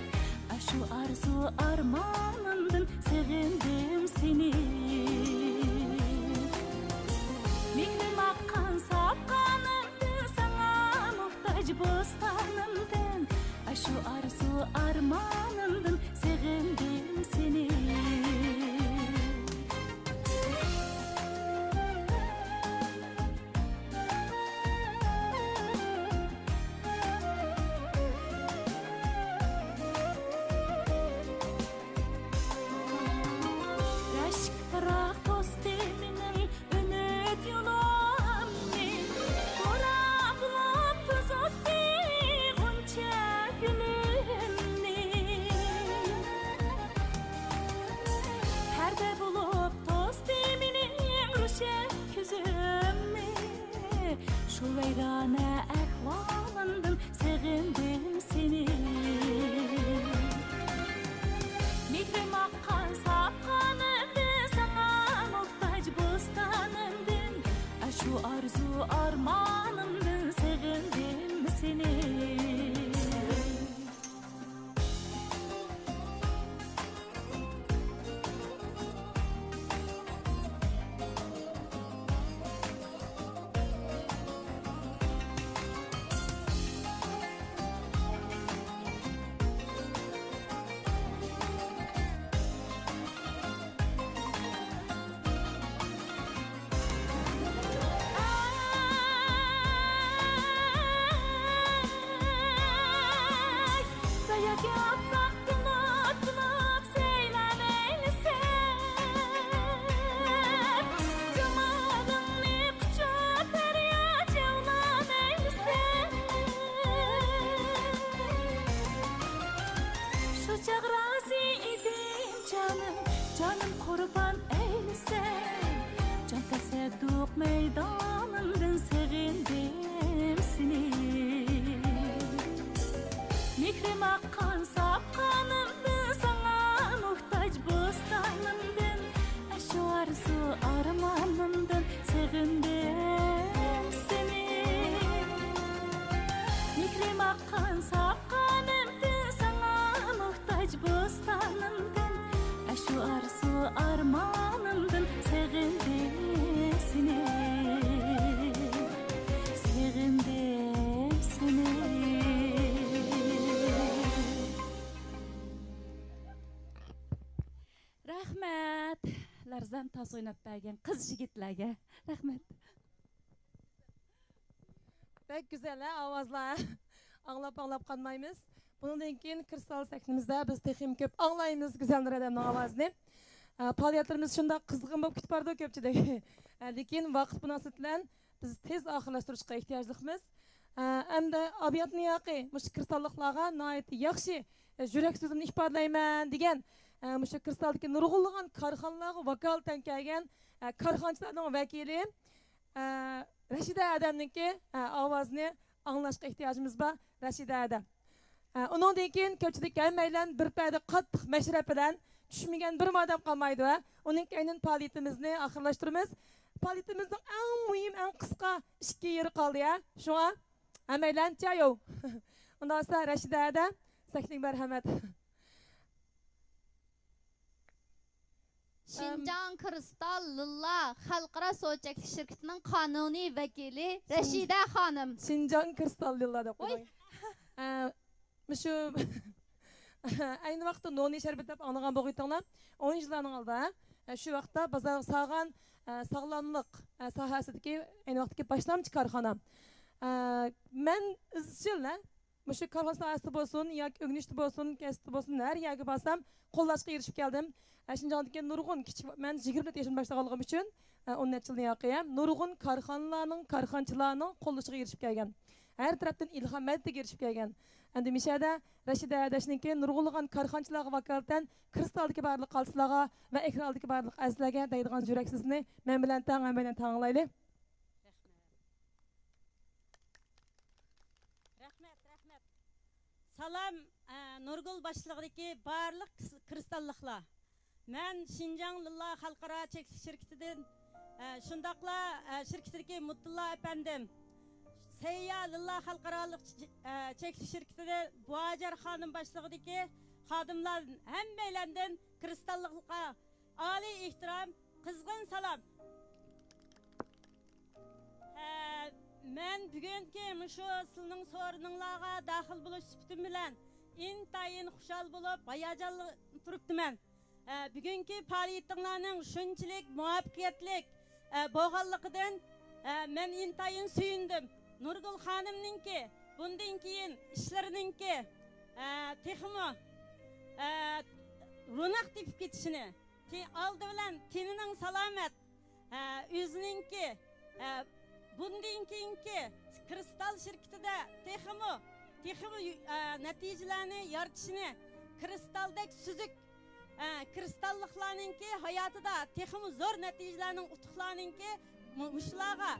Speaker 3: aşu arzu armanımdan sevindim seni. Mikrim akkan sapkanımdan bostanımdan, aşu arzu armanımdan sevindim seni. Aşk taraf dosteminin önüt yolu. Şu veyrane ehvalından sevindim seni. Mikrim akkan sapkanımdan, sana muhtaç bostanımdan, aşu arzu armanımdan sevindim seni. Canım kurban eylesen, can tesedduk meydanından sevindim seni. Mikrim akkan sapkanımdan, sana muhtaç bostanımdan, aşu arzu armanımdan sevindim seni. Mikrim akkan sapkanımdan, sana muhtaç bostanımdan, aşu arzu armanımdan sevindim seni. Sevindim seni. Rahmet. Larzan tas oynap bergen kız yigitlerge. Rahmet.
Speaker 2: Pek güzel ha avazlar. Anlap kalmayımız. Bundan keyin kristal sahnimizde biz texim köp anglaymiz güzeldir adamның avazını. Faoliyatlarımız şunda kızgın болып ketip bardı köpçüdek. Lekin vaqt münasebet bilan biz tez oxirlashtirishga ehtiyojliqmiz. Hamda abiyatni yaqi mush kristalliklarga nihoyat yaxshi yurak so'zimni ifodalayman degan mush kristaldagi nurg'unlagan korxonalarga vakolatdan kelgan korxonchilarning vakili Rashida adamniki ovozini anglashga ehtiyojimiz bor. Rashida adam. Ondan keyin ko'pchilik hammaylar bir payda qattiq mashrab bilan tushmagan bir odam qolmaydi va uning keyinin faoliyatimizni oxirlashtiramiz. Faoliyatimizning eng muhim, eng qisqa 2 yeri qoldi ya. Shunga hammaylar chayo. Undan sonra Rashida adam, sakling marhamat.
Speaker 1: Şinjan Kristal Lilla Xalqara Sovet Çekiliş Şirketi'nin kanuni vekili Reşide Hanım.
Speaker 2: Şinjan Kristal Lilla deb qo'ying. Shu ayni vaqtda noni sherbet deb anlagan bo'lg'inglar 10 yillarning oldida shu vaqtda bozor sog'an sog'lomlik sohasidagi ayni vaqtdagi boshlamchi korxona. Men izchil shu korxona sohasida bo'lsin yoki o'gnishda bo'lsin, kasbda bo'lsin, har yerga borsam qo'llashga erishib keldim. Şinjandagi nurg'un kichik men 24 yoshdan boshlaganligim uchun 10 necha yildan yoqiyam nurg'un korxonalarning, korxonchilarning qo'llashiga erishib kelgan. Her tarafdan ilhom maddiga erishib kelgan. Endi mishada Rashida adashniki nurg'unlagan korxonchilarga vakolatan Kristaldagi barliq qalsizlarga va ekrandagi barliq azizlarga deydigan yurak sizni men bilan tanglayli.
Speaker 12: Rahmat. Salam Nurgul başlığındaki barliq kristallıqlar. Men Şinjan Lilla Xalqara Çekiliş Şirketi'den şundaqla şirketdeki Mutlulla efendim Seyya Lilla Xalqaralıq Çekiliş Şirketi'de Buacar Hanım başlığındaki xadimlar hemmeylenden kristallıqqa ali ihtiram, kızgın salam. Men bugünkü şu sizning soruninglarga daxil bo'lish süptüm bilan intayin xushal bo'lib, hayajonli turibdiman. Bugünkü faaliyetinglarning shunchalik muvaffaqiyatli bo'lganligidan men intayin suyundim. Nurgul xonimninki bundan keyin ishlarininki texmo ro'naq tepib ketishini, oldi bilan tenining salomat, o'zininki bundan keyingi kristal şirketida texmo natijalarni yaratishini, kristaldek suzuk kristallıqlarninki hayotida texmo zo'r natijalarning utuqlarninki mushlarga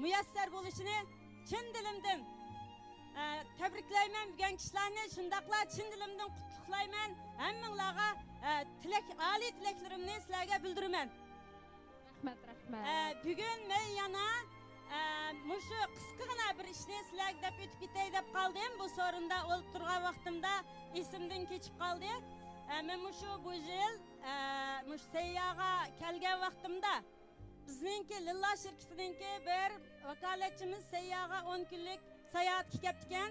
Speaker 12: muyassar bo'lishini chin dilimdan tabriklayman. Bugun kishilarni shundaqla chin dilimdan qutlaqlayman. Hammanglarga oliy tilaklarimni sizlarga bildiraman.
Speaker 7: Rahmat.
Speaker 12: Bugün men yana mushu qisqagina bir ishni sizlarga deb o'tib ketay deb qoldim. Bu sorunda o'lib turgan vaqtimda esimdan kechib qoldi. Men bu yil mush sayyoga kelgan vaqtimda bizningki Lilla şirketiningki bir vakolatchimiz sayyoga 10 kunlik sayohatga ketgan.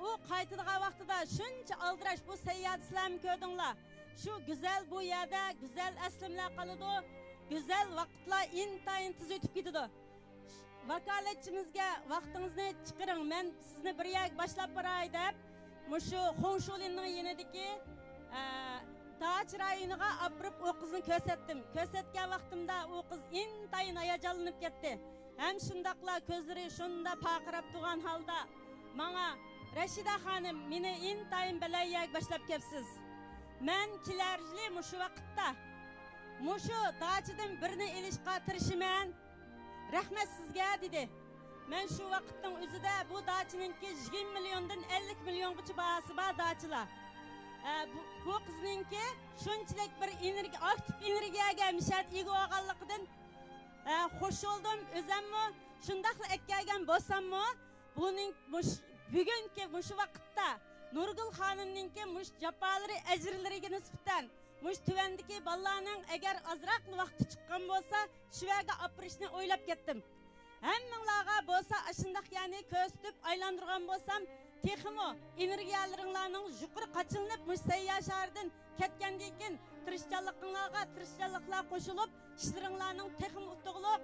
Speaker 12: U qaytadigan vaqtida shuncha aldirash bu sayohat sizlarni ko'rdinglar. Shu go'zal bu yerda go'zal aslimlar qoladi. Güzel vaqtlar intayin tez o'tib ketadi. Vakolatchimizga vaqtingizni chiqiring, men sizni bir yak boshlab boray deb mushu Xo'sholinning yanidagi Dach rayoniga olib o qizni ko'rsatdim. Ko'rsatgan vaqtimda u qiz intayin hayajonlanib ketdi. Ham shundaqla ko'zlari shunda paqirab turgan holda menga Rashida xonim, meni intayin bilan yak boshlab kelibsiz. Men kelarjli mushu vaqtda mushu dachidan birini elishga tirishiman. Rahmat sizga dedi. Men shu vaqtning o'zida bu dachininki 20 milliondan 50 milliongacha bahasi bor dachilar. Bu qizninki shunchalik bir aktiv energiyaga mishat ega olganligidan xush bo'ldim. O'zimmi shundaqla ekkagan bo'lsammi, buning bugungi mushu vaqtda Nurgul xonimninki mush jafalari ajrlariga nisbatan mush tuvandagi bolalarning agar azroq vaqti chiqqan bo'lsa, shu yerga opirishni o'ylab ketdim. Hammanglarga bo'lsa shundaq ya'ni ko'z tutib aylantirgan bo'lsam, texmo energiyalaringlarning yuqori qachilinib mush sayya shahardan ketgandan keyin tirishchanliklar qo'shilib, ishlaringlarning texmo utuqliq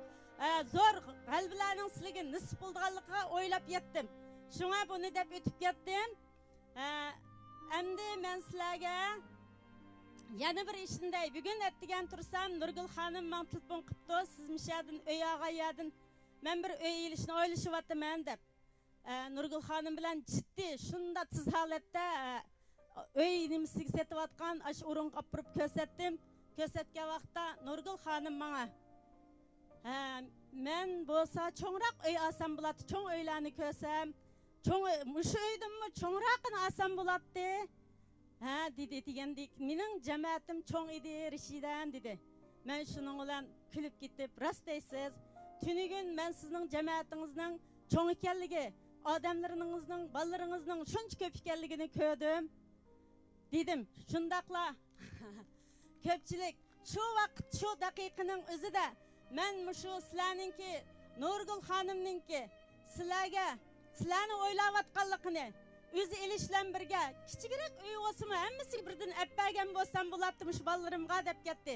Speaker 12: zo'r g'albalarning sizlarga nisb bo'lganligiga o'ylab yetdim. Shunga buni deb o'tib ketdim. Endi men sizlarga yana bir ishimday bugun aytgan tursam, Nurgul xonim men telefon qilibdi, siz mishadin uyaga yadin men bir uy ilishni o'ylashyapman deb. Nurgul xonim bilan jiddiy shunda tiz holatda uy nimasiga setayotgan ash o'ringa olib borib ko'rsatdim. Ko'rsatgan vaqtda Nurgul xonim menga men bo'lsa cho'ngroq uy olsam bo'ladi, cho'ng uylarni ko'rsam, cho'ng mushu uydimmi cho'ngroqini olsam bo'ladi. Dedi degandek, mening jamoatim cho'ng edi Rishidan dedi. Men shuning bilan kulib ketib, rost deysiz. Tunigun men sizning jamoatingizning cho'ng ekanligi, odamlaringizning, bolalaringizning shuncha ko'p ekanligini ko'rdim. Dedim, shundaqla ko'pchilik shu vaqt shu daqiqaning o'zida men shu sizlarningki Nurgul xonimningki sizlarni o'ylayotganligini o'zi ilishlan birga kichikroq uy olsimi hammasiga birdan appagan bo'lsam bo'ladimi shu bolalarimga deb ketdi.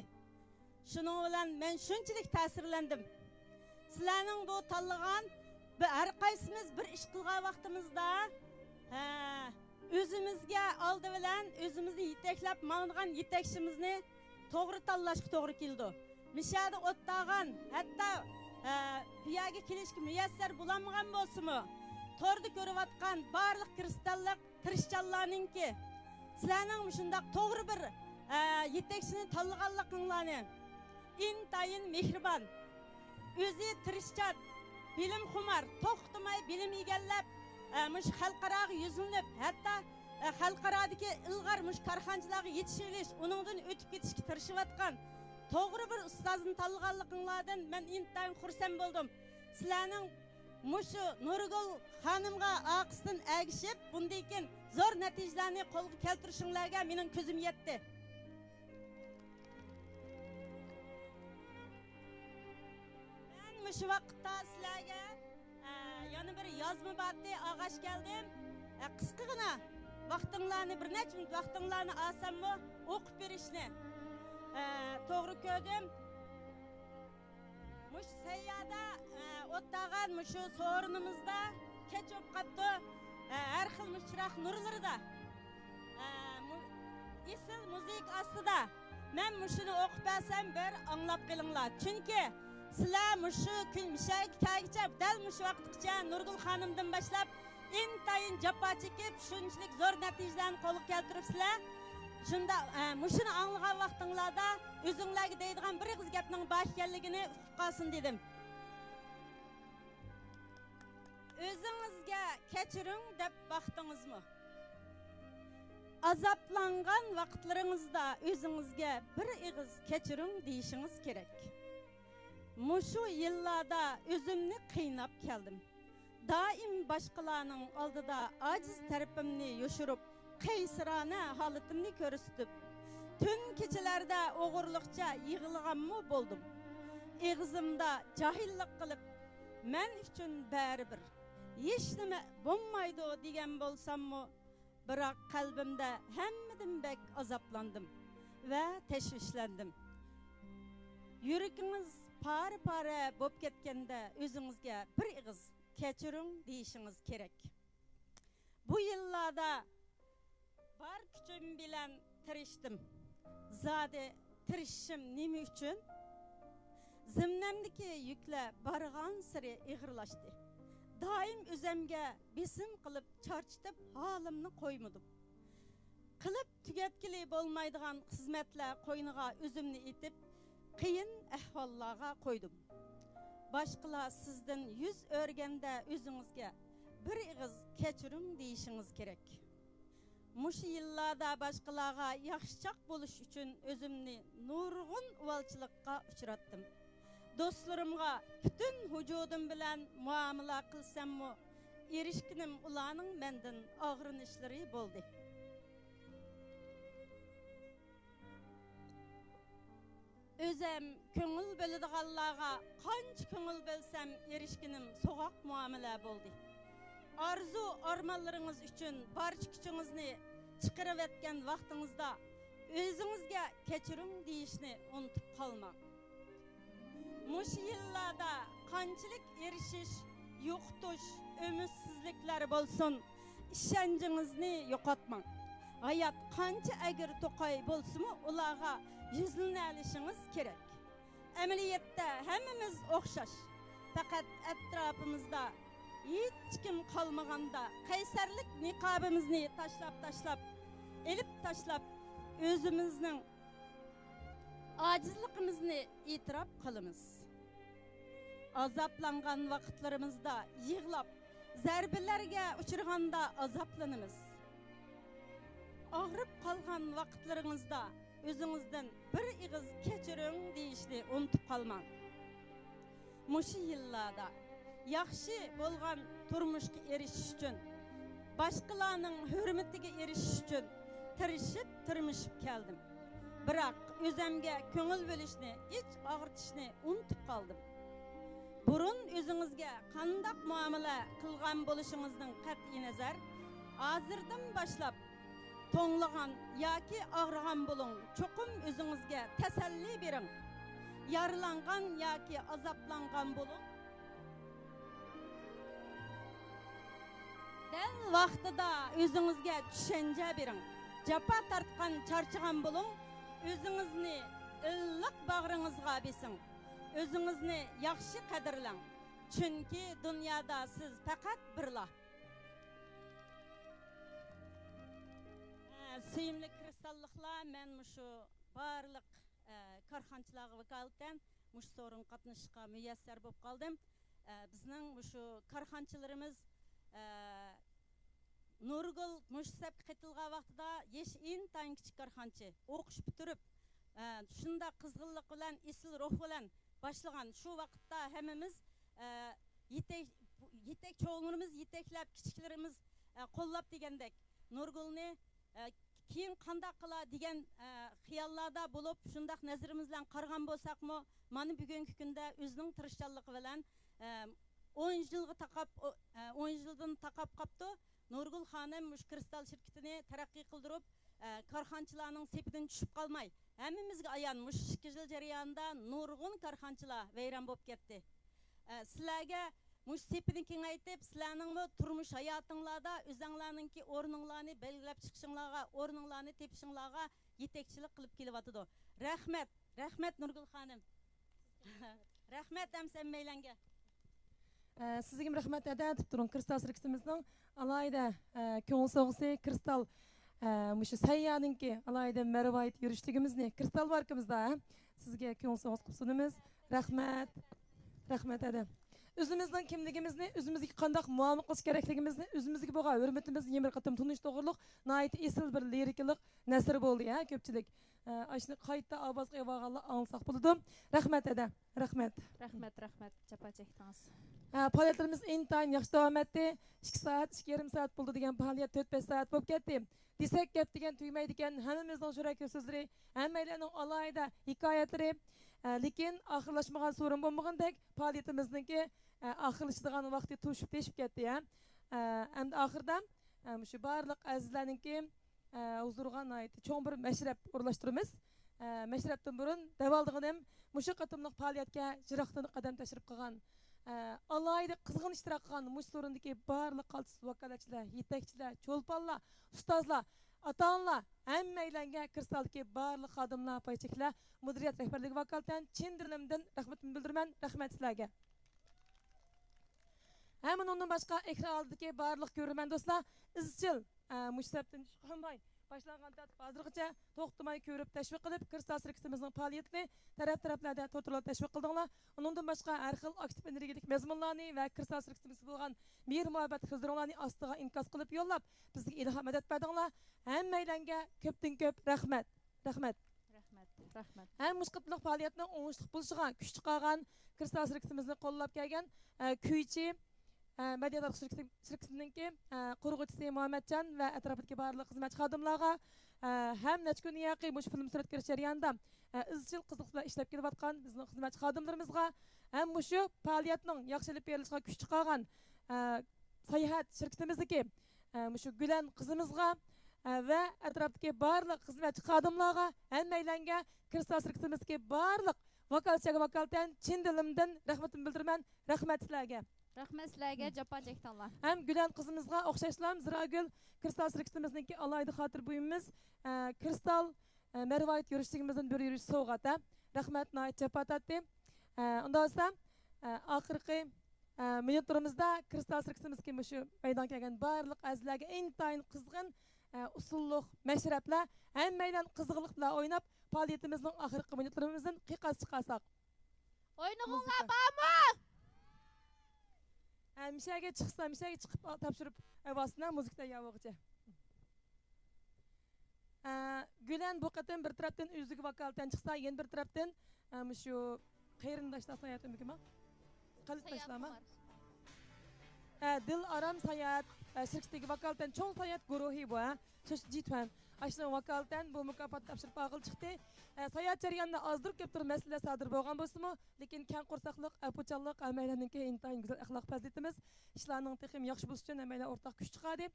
Speaker 12: Shuning bilan men shunchalik ta'sirlandim. Sizlarning bu tanlagan har qaysimiz bir ish qilgan vaqtimizda o'zimizga oldi bilan o'zimizni yetaklab mang'an yetakchimizni to'g'ri tanlashga to'g'ri keldi. Mishada o'tdagan hatto bu yerga kelishga muyassar bo'lmagan bo'lsa-mu, to'rda ko'rayotgan barliq kristallik tirishchanlarningki sizlarning shundoq to'g'ri bir yetakchini tanlaganliginglarni intayin mehribon, o'zi tirishchan, bilim xumar, to'xtamay bilim egallab mush xalqaroga yuzlanib, hatto xalqarodagi ilg'or mush korxonchilarga yetishilish, uningdan o'tib ketishga tirishayotgan to'g'ri bir ustozni tanlaganliginglardan men intayin xursand bo'ldim. Sizlarning mushu Nurgul xonimga aqisdan agishib, bundan keyin zo'r natijalarni qo'lga keltirishinglarga mening ko'zim yetdi. Men mushu vaqtda sizlarga yana bir yozma batli og'ash keldim. Qisqagina vaqtinglarni bir necha minut vaqtinglarni olsammi o'qib berishni to'g'ri ko'rdim. Mush sayyada o'tdagan mushu so'rinimizda kechib qoldi. Har xil chiroq nurlarida esil muzik ostida men mushuni o'qib bersam bir anglab qilinglar. Chunki sizlar mushu kun mishagicha dal mushu vaqtgacha Nurgul xonimdan boshlab intayin jafo chekib shunchalik zo'r natijalarni qo'lga keltiribsizlar. Shunda mushuni anglagan vaqtinglarda o'zinglarga deydigan bir qiz gapning bosh ekanligini uqib qolsin dedim. O'zingizga kechiring deb vaqtingizmi? Azaplangan vaqtlaringizda o'zingizga bir ig'iz kechiring deyishingiz kerak. Mushu yillarda o'zimni qiynab keldim. Doim boshqalarning oldida ojiz tarafimni yoshirib, qaysirona holatimni ko'rsatib, tun kechalarda o'g'irliqcha yig'ilganmi bo'ldim. Eg'izimda jahillik qilib, men uchun baribir hech nima bo'lmaydi degan bo'lsammi, biroq qalbimda hammadan bek azoblandim va tashvishlandim. Yuragingiz pari-pari bo'lib ketganda o'zingizga bir ig'iz kechiring deyishingiz kerak. Bu yillarda bar kuchim bilan tirishdim. Zade tirishim nima uchun? Zimnamdagi yuklar bargan siri ig'irlashdi. Doim o'zimga besim qilib charchitib holimni qo'ymadim. Qilib tugatgili bo'lmaydigan xizmatlar qo'yniga o'zimni etib, qiyin ahvollarga qo'ydim. Boshqalar sizdan yuz o'rganda o'zingizga bir ig'iz kechiring deyishingiz kerak. Mushu yillarda boshqalarga yaxshichoq bo'lish uchun o'zimni nurg'un uvalchilikqa uchratdim. Do'stlarimga butun vujudim bilan muomala qilsammi, erishkinim ularning mendan og'rinishlari bo'ldi. O'zim ko'ngil bo'ladiganlarga qancha ko'ngil bo'lsam, erishkinim so'g'oq muomala bo'ldi. Arzu armanlaringiz uchun barcha kuchingizni chiqarib etgan vaqtingizda o'zingizga kechiring deyishni unutib qolmang. Mushu yillarda qanchalik erishish, yo'qotish, ümidsizliklar bo'lsin, ishonchingizni yo'qotmang. Hayot qancha agir to'qay bo'lsa-mu, ularga yuzlanalishingiz kerak. Amaliyotda hammamiz o'xshash. Faqat atrofimizda hech kim qolmaganda qaysarlik niqobimizni tashlab, elib tashlab, o'zimizning ojizligimizni e'tirof qilamiz. Azaplangan vaqtlarimizda yig'lab, zarbalarga uchraganda azaplanamiz. Og'rib qolgan vaqtlaringizda o'zingizdan bir ig'iz kechiring deyishni unutib qolmang. Mushu yillarda yaxshi bo'lgan turmushga erishish uchun, boshqalarning hurmatiga erishish uchun tirishib keldim. Biroq o'zimga ko'ngil bo'lishni, ich og'ritishni unutib qoldim. Burun o'zingizga qandoq muomala qilgan bo'lishingizning qat'iy nazar, hozirdan boshlab to'nglagan yoki og'rigan bo'ling, cho'qim o'zingizga tasalli bering. Yaralangan yoki azoblangan bo'ling. Dal vaqtida o'zingizga tushuncha bering. Japa tartgan, charchagan bo'ling, o'zingizni illiq bag'ringizga besing. O'zingizni yaxshi qadrlang. Chunki dunyoda siz faqat birla. Suyimli kristalliklar, men shu barliq korxonchilarga vakolatan mush so'rin qatnashishga muyassar bo'lib qoldim. Bizning shu korxonchilarimiz Nurgul mushsab qetilgan vaqtida intayin kichik korxonchi o'qish bitirib, shunda qizg'inlik bilan, esil ruh bilan başlagan şu vaqtda hammamiz yetek çoğunlarımız yeteklab kichiklarimiz qo'llab degandek Nurgulni keyin qanday qila degan xiyollarda bo'lib shundaq nazarimizdan bilan qargan bo'lsaqmi, mana bugungi kunda o'zining tirishchanligi bilan 10 yildan taqab qapti. Nurgul xonim mush kristal shirkatini taraqqiy qildirib, korxonchilarning sepidan tushib qolmay, hammamizga ayon mush 2 yil jarayonida nurg'un korxonchilar vayron bo'lib ketdi. Sizlarga mush sepini kengaytib, sizlarning turmush hayotinglarda o'zinglarningki o'rninglarni belgilab chiqishinglarga, o'rninglarni tepishinglarga yetakchilik qilib kelyapti. Rahmat, rahmat Nurgul xonim. Rahmat hamsan meylanga.
Speaker 2: Sizga rahmat adatib turing. Kristal shirkatimizning alayda ko'ngil so'g'isi kristal mushu sayyoninki alayda marvayt yurishligimizni kristal barkimizda sizga ko'ngil so'g'is qilib sunamiz. Rahmat. Rahmat ada. O'zimizning kimligimizni, o'zimizga qanday muomala qilish kerakligimizni, o'zimizga bo'lgan hurmatimizni yemir qatim tunish to'g'riliq nihoyat esil bir lirikalik nasr bo'ldi ya ko'pchilik. Ashni qayta ovozga yig'ilganlar anglsak bo'ladi. Rahmat ada. Rahmat.
Speaker 7: Rahmat. Chapa chekdingiz.
Speaker 2: Faoliyatlarimiz intayin yaxshi davom etdi. 2 soat, 2,5 soat bo'ldi degan faoliyat 4-5 soat bo'lib ketdi. Desek gap degan tugmaydi ekan, hammamizning yurak so'zlari, hammalarning alohida hikoyatlari, lekin oxirlashmagan so'rin bo'lmagandek faoliyatimizningki oxirlashadigan vaqti to'shib teshib ketdi ya. Endi oxirda shu barliq azizlarningki huzurga nihoyat cho'ng bir mashrab o'rlashtiramiz. Mashrabdan burun davoldig'inim mushu qatimliq faoliyatga jiroqdan qadam tashrif qilgan alayda qizg'in ishtirok qilgan mush so'rindagi barliq qaltis vakolatchilar, yetakchilar, cho'lponlar, ustozlar, ota-onalar, hammalarga kristaldagi barliq xodimlar, paycheklar, mudiriyat rahbarligi vakolatan chin dilimdan rahmatimni bildiraman. Rahmat sizlarga. Hemen ondan boshqa ekran oldidagi barliq ko'rman do'stlar, izchil mush sabtdan chiqmay başlanğanda hozirgacha to'xtamay ko'rib tashviq qilib kristal shirkatimizning faoliyatini taraf-taraflarda to'g'rilab tashviq qildinglar. Undan boshqa har xil aktiv energiyalik mazmunlarni va kristal shirkatimiz bo'lgan mehr muhabbat xizmatlarini ostiga inkos qilib yo'llab bizga ilhom madad berdinglar. Hammalarga ko'pdan ko'p rahmat. Rahmat. Ham mushqatliq faoliyatning o'ngishli bo'lishiga kuch chiqargan kristal shirkatimizni qo'llab kelgan kuychi Medyatlar şirketininki qurg'uvchisi Muhammadjon va atrofidagi barliq xizmatchi xodimlarga ham nechkun yaqin mush film suratga jarayonida izchil qiziq bilan ishlab kelayotgan bizning xizmatchi xodimlarimizga ham mushu faoliyatning yaxshilab berilishiga kuch chiqargan sayohat shirkatimizniki mushu Gulan qizimizga va atrofidagi barliq xizmatchi xodimlarga hammalarga kristal shirkatimizdagi barliq vakolatchilarga chin dilimdan rahmatimni bildiraman. Rahmat sizlarga.
Speaker 1: Rahmat sizlarga japa chekdinglar.
Speaker 2: Hem Gülen kızımızga o'xshashlar Ziragül kristal shirkatimizniki alayda xotir buyumimiz kristal marvayt yurishligimizdan bir yurish sovg'at. Rahmat nihoyat japa tatdi. Unda bo'lsa oxirgi minutlarimizda kristal shirkatimizga shu maydonga kelgan barliq azizlarga intayin qizg'in usulliq mashrablar hammalar qiziqlik bilan o'ynab faoliyatimizning oxirgi minutlarimizdan qiqas chiqarsak.
Speaker 1: O'ynag'inglar bormi?
Speaker 2: Mishaga chiqib topshirib avvasidan muzikda yavog'icha. Gülen bu qatim bir tarafdan o'ziga vakolatdan chiqsa, yana bir tarafdan shu qayrindoshlar sayyotim kimma? Qalb tashlama. Dil Aram Sayat şirketdeki vakaleten çoğun sayat guruhi bu. Şu G20. Aşının vakaleten bu mükafat tapşırıp ağıl çıktı. Sayat jarayonida azdırıp kep turib masala sodir bo'lgan bo'lsa-mu, lekin kang qo'rsaqlik, apuchallik amaylarninki intayin güzel axloq faziletimiz, ishlarning texim yaxshi bo'lishi uchun amaylar o'rtaq kuch chiqadi.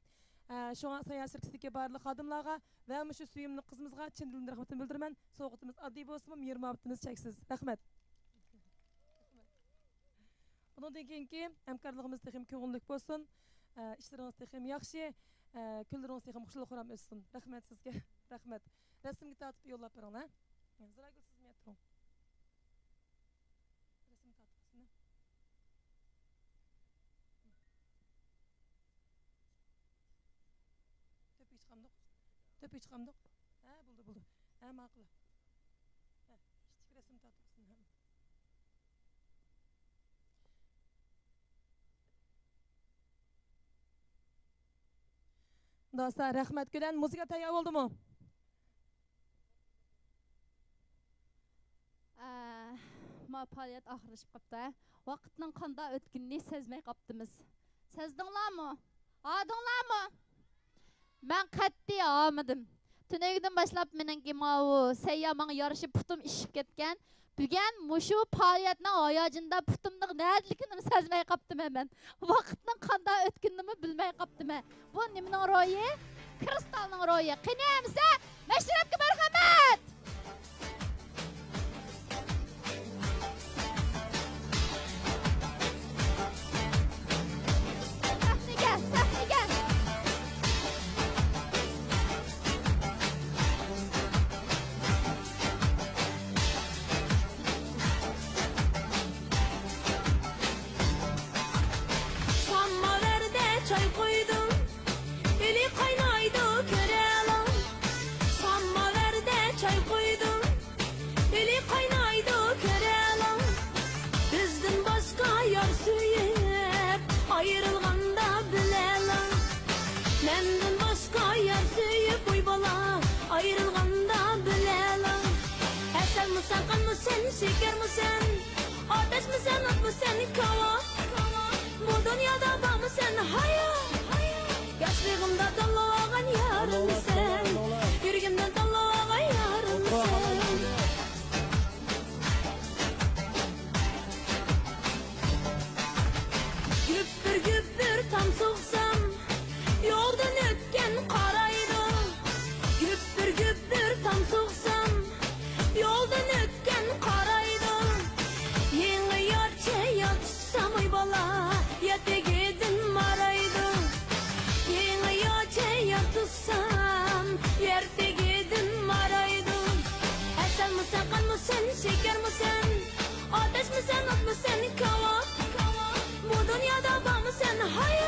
Speaker 2: Şoňa sayat şirketdeki barlyk xodimlarga va şu suyumli qizimizga chin dildan rahmatimni bildiraman. So'g'itimiz oddiy bo'lsa-mu, mehr-muhabbatimiz cheksiz. Rahmat. Bundan keyinki hamkorligimiz texim ko'ngillik bo'lsin. İşleriniz texim yaxshi, kunlaringiz texim xushal-xuram o'tsin. Rahmat sizga. Rahmat. Rasmga tortib yo'llab beringlar. Ziragul siz metro. Rasm tortibsizmi? Töp chiqamdiq. Töp chiqamdiq. Ha, bo'ldi. Ha, ma'qul. Ha, kichik rasm tortibsin ham. Dostlar, rahmat bilan muzika tayyor bo'ldimi?
Speaker 1: Faaliyet ahırışıp qapta. Vaqtning qanda o'tganini sezmay qaptimiz. Sezdinglarmi? Adinglarmi? Men qat'iy olmadim. Tunaydan boshlab meningki mavu sayya menga yarashib putum ishib ketgan. Bugun mushu faoliyatning oyojinda putumning nadaligini sezmay qaptim men. Vaqtning qanda o'tganini bilmay qaptim. Bu nimaning ro'yi? Kristalning ro'yi. Qinamsa, mashrabga marhamat.
Speaker 5: Şeker misin? Ateş misin? At mısın? Kava. Bu dünyada var mısın? Hayır. Yaşlığımda dallağın yarın mısın? Yüreğimde dallağın yarın mısın? Güppür tam soğsam yoldan ötken karaydı. Güppür tam soğsam yoldan ötken karaydı. Samay bala yategedin maraydı. Yeni yaçe yatırsam yertegedin maraydı. Sen misin, kan mısın, şeker misin? Ateş misin, at mısın, kava? Bu dünyada var mısın? Hayır.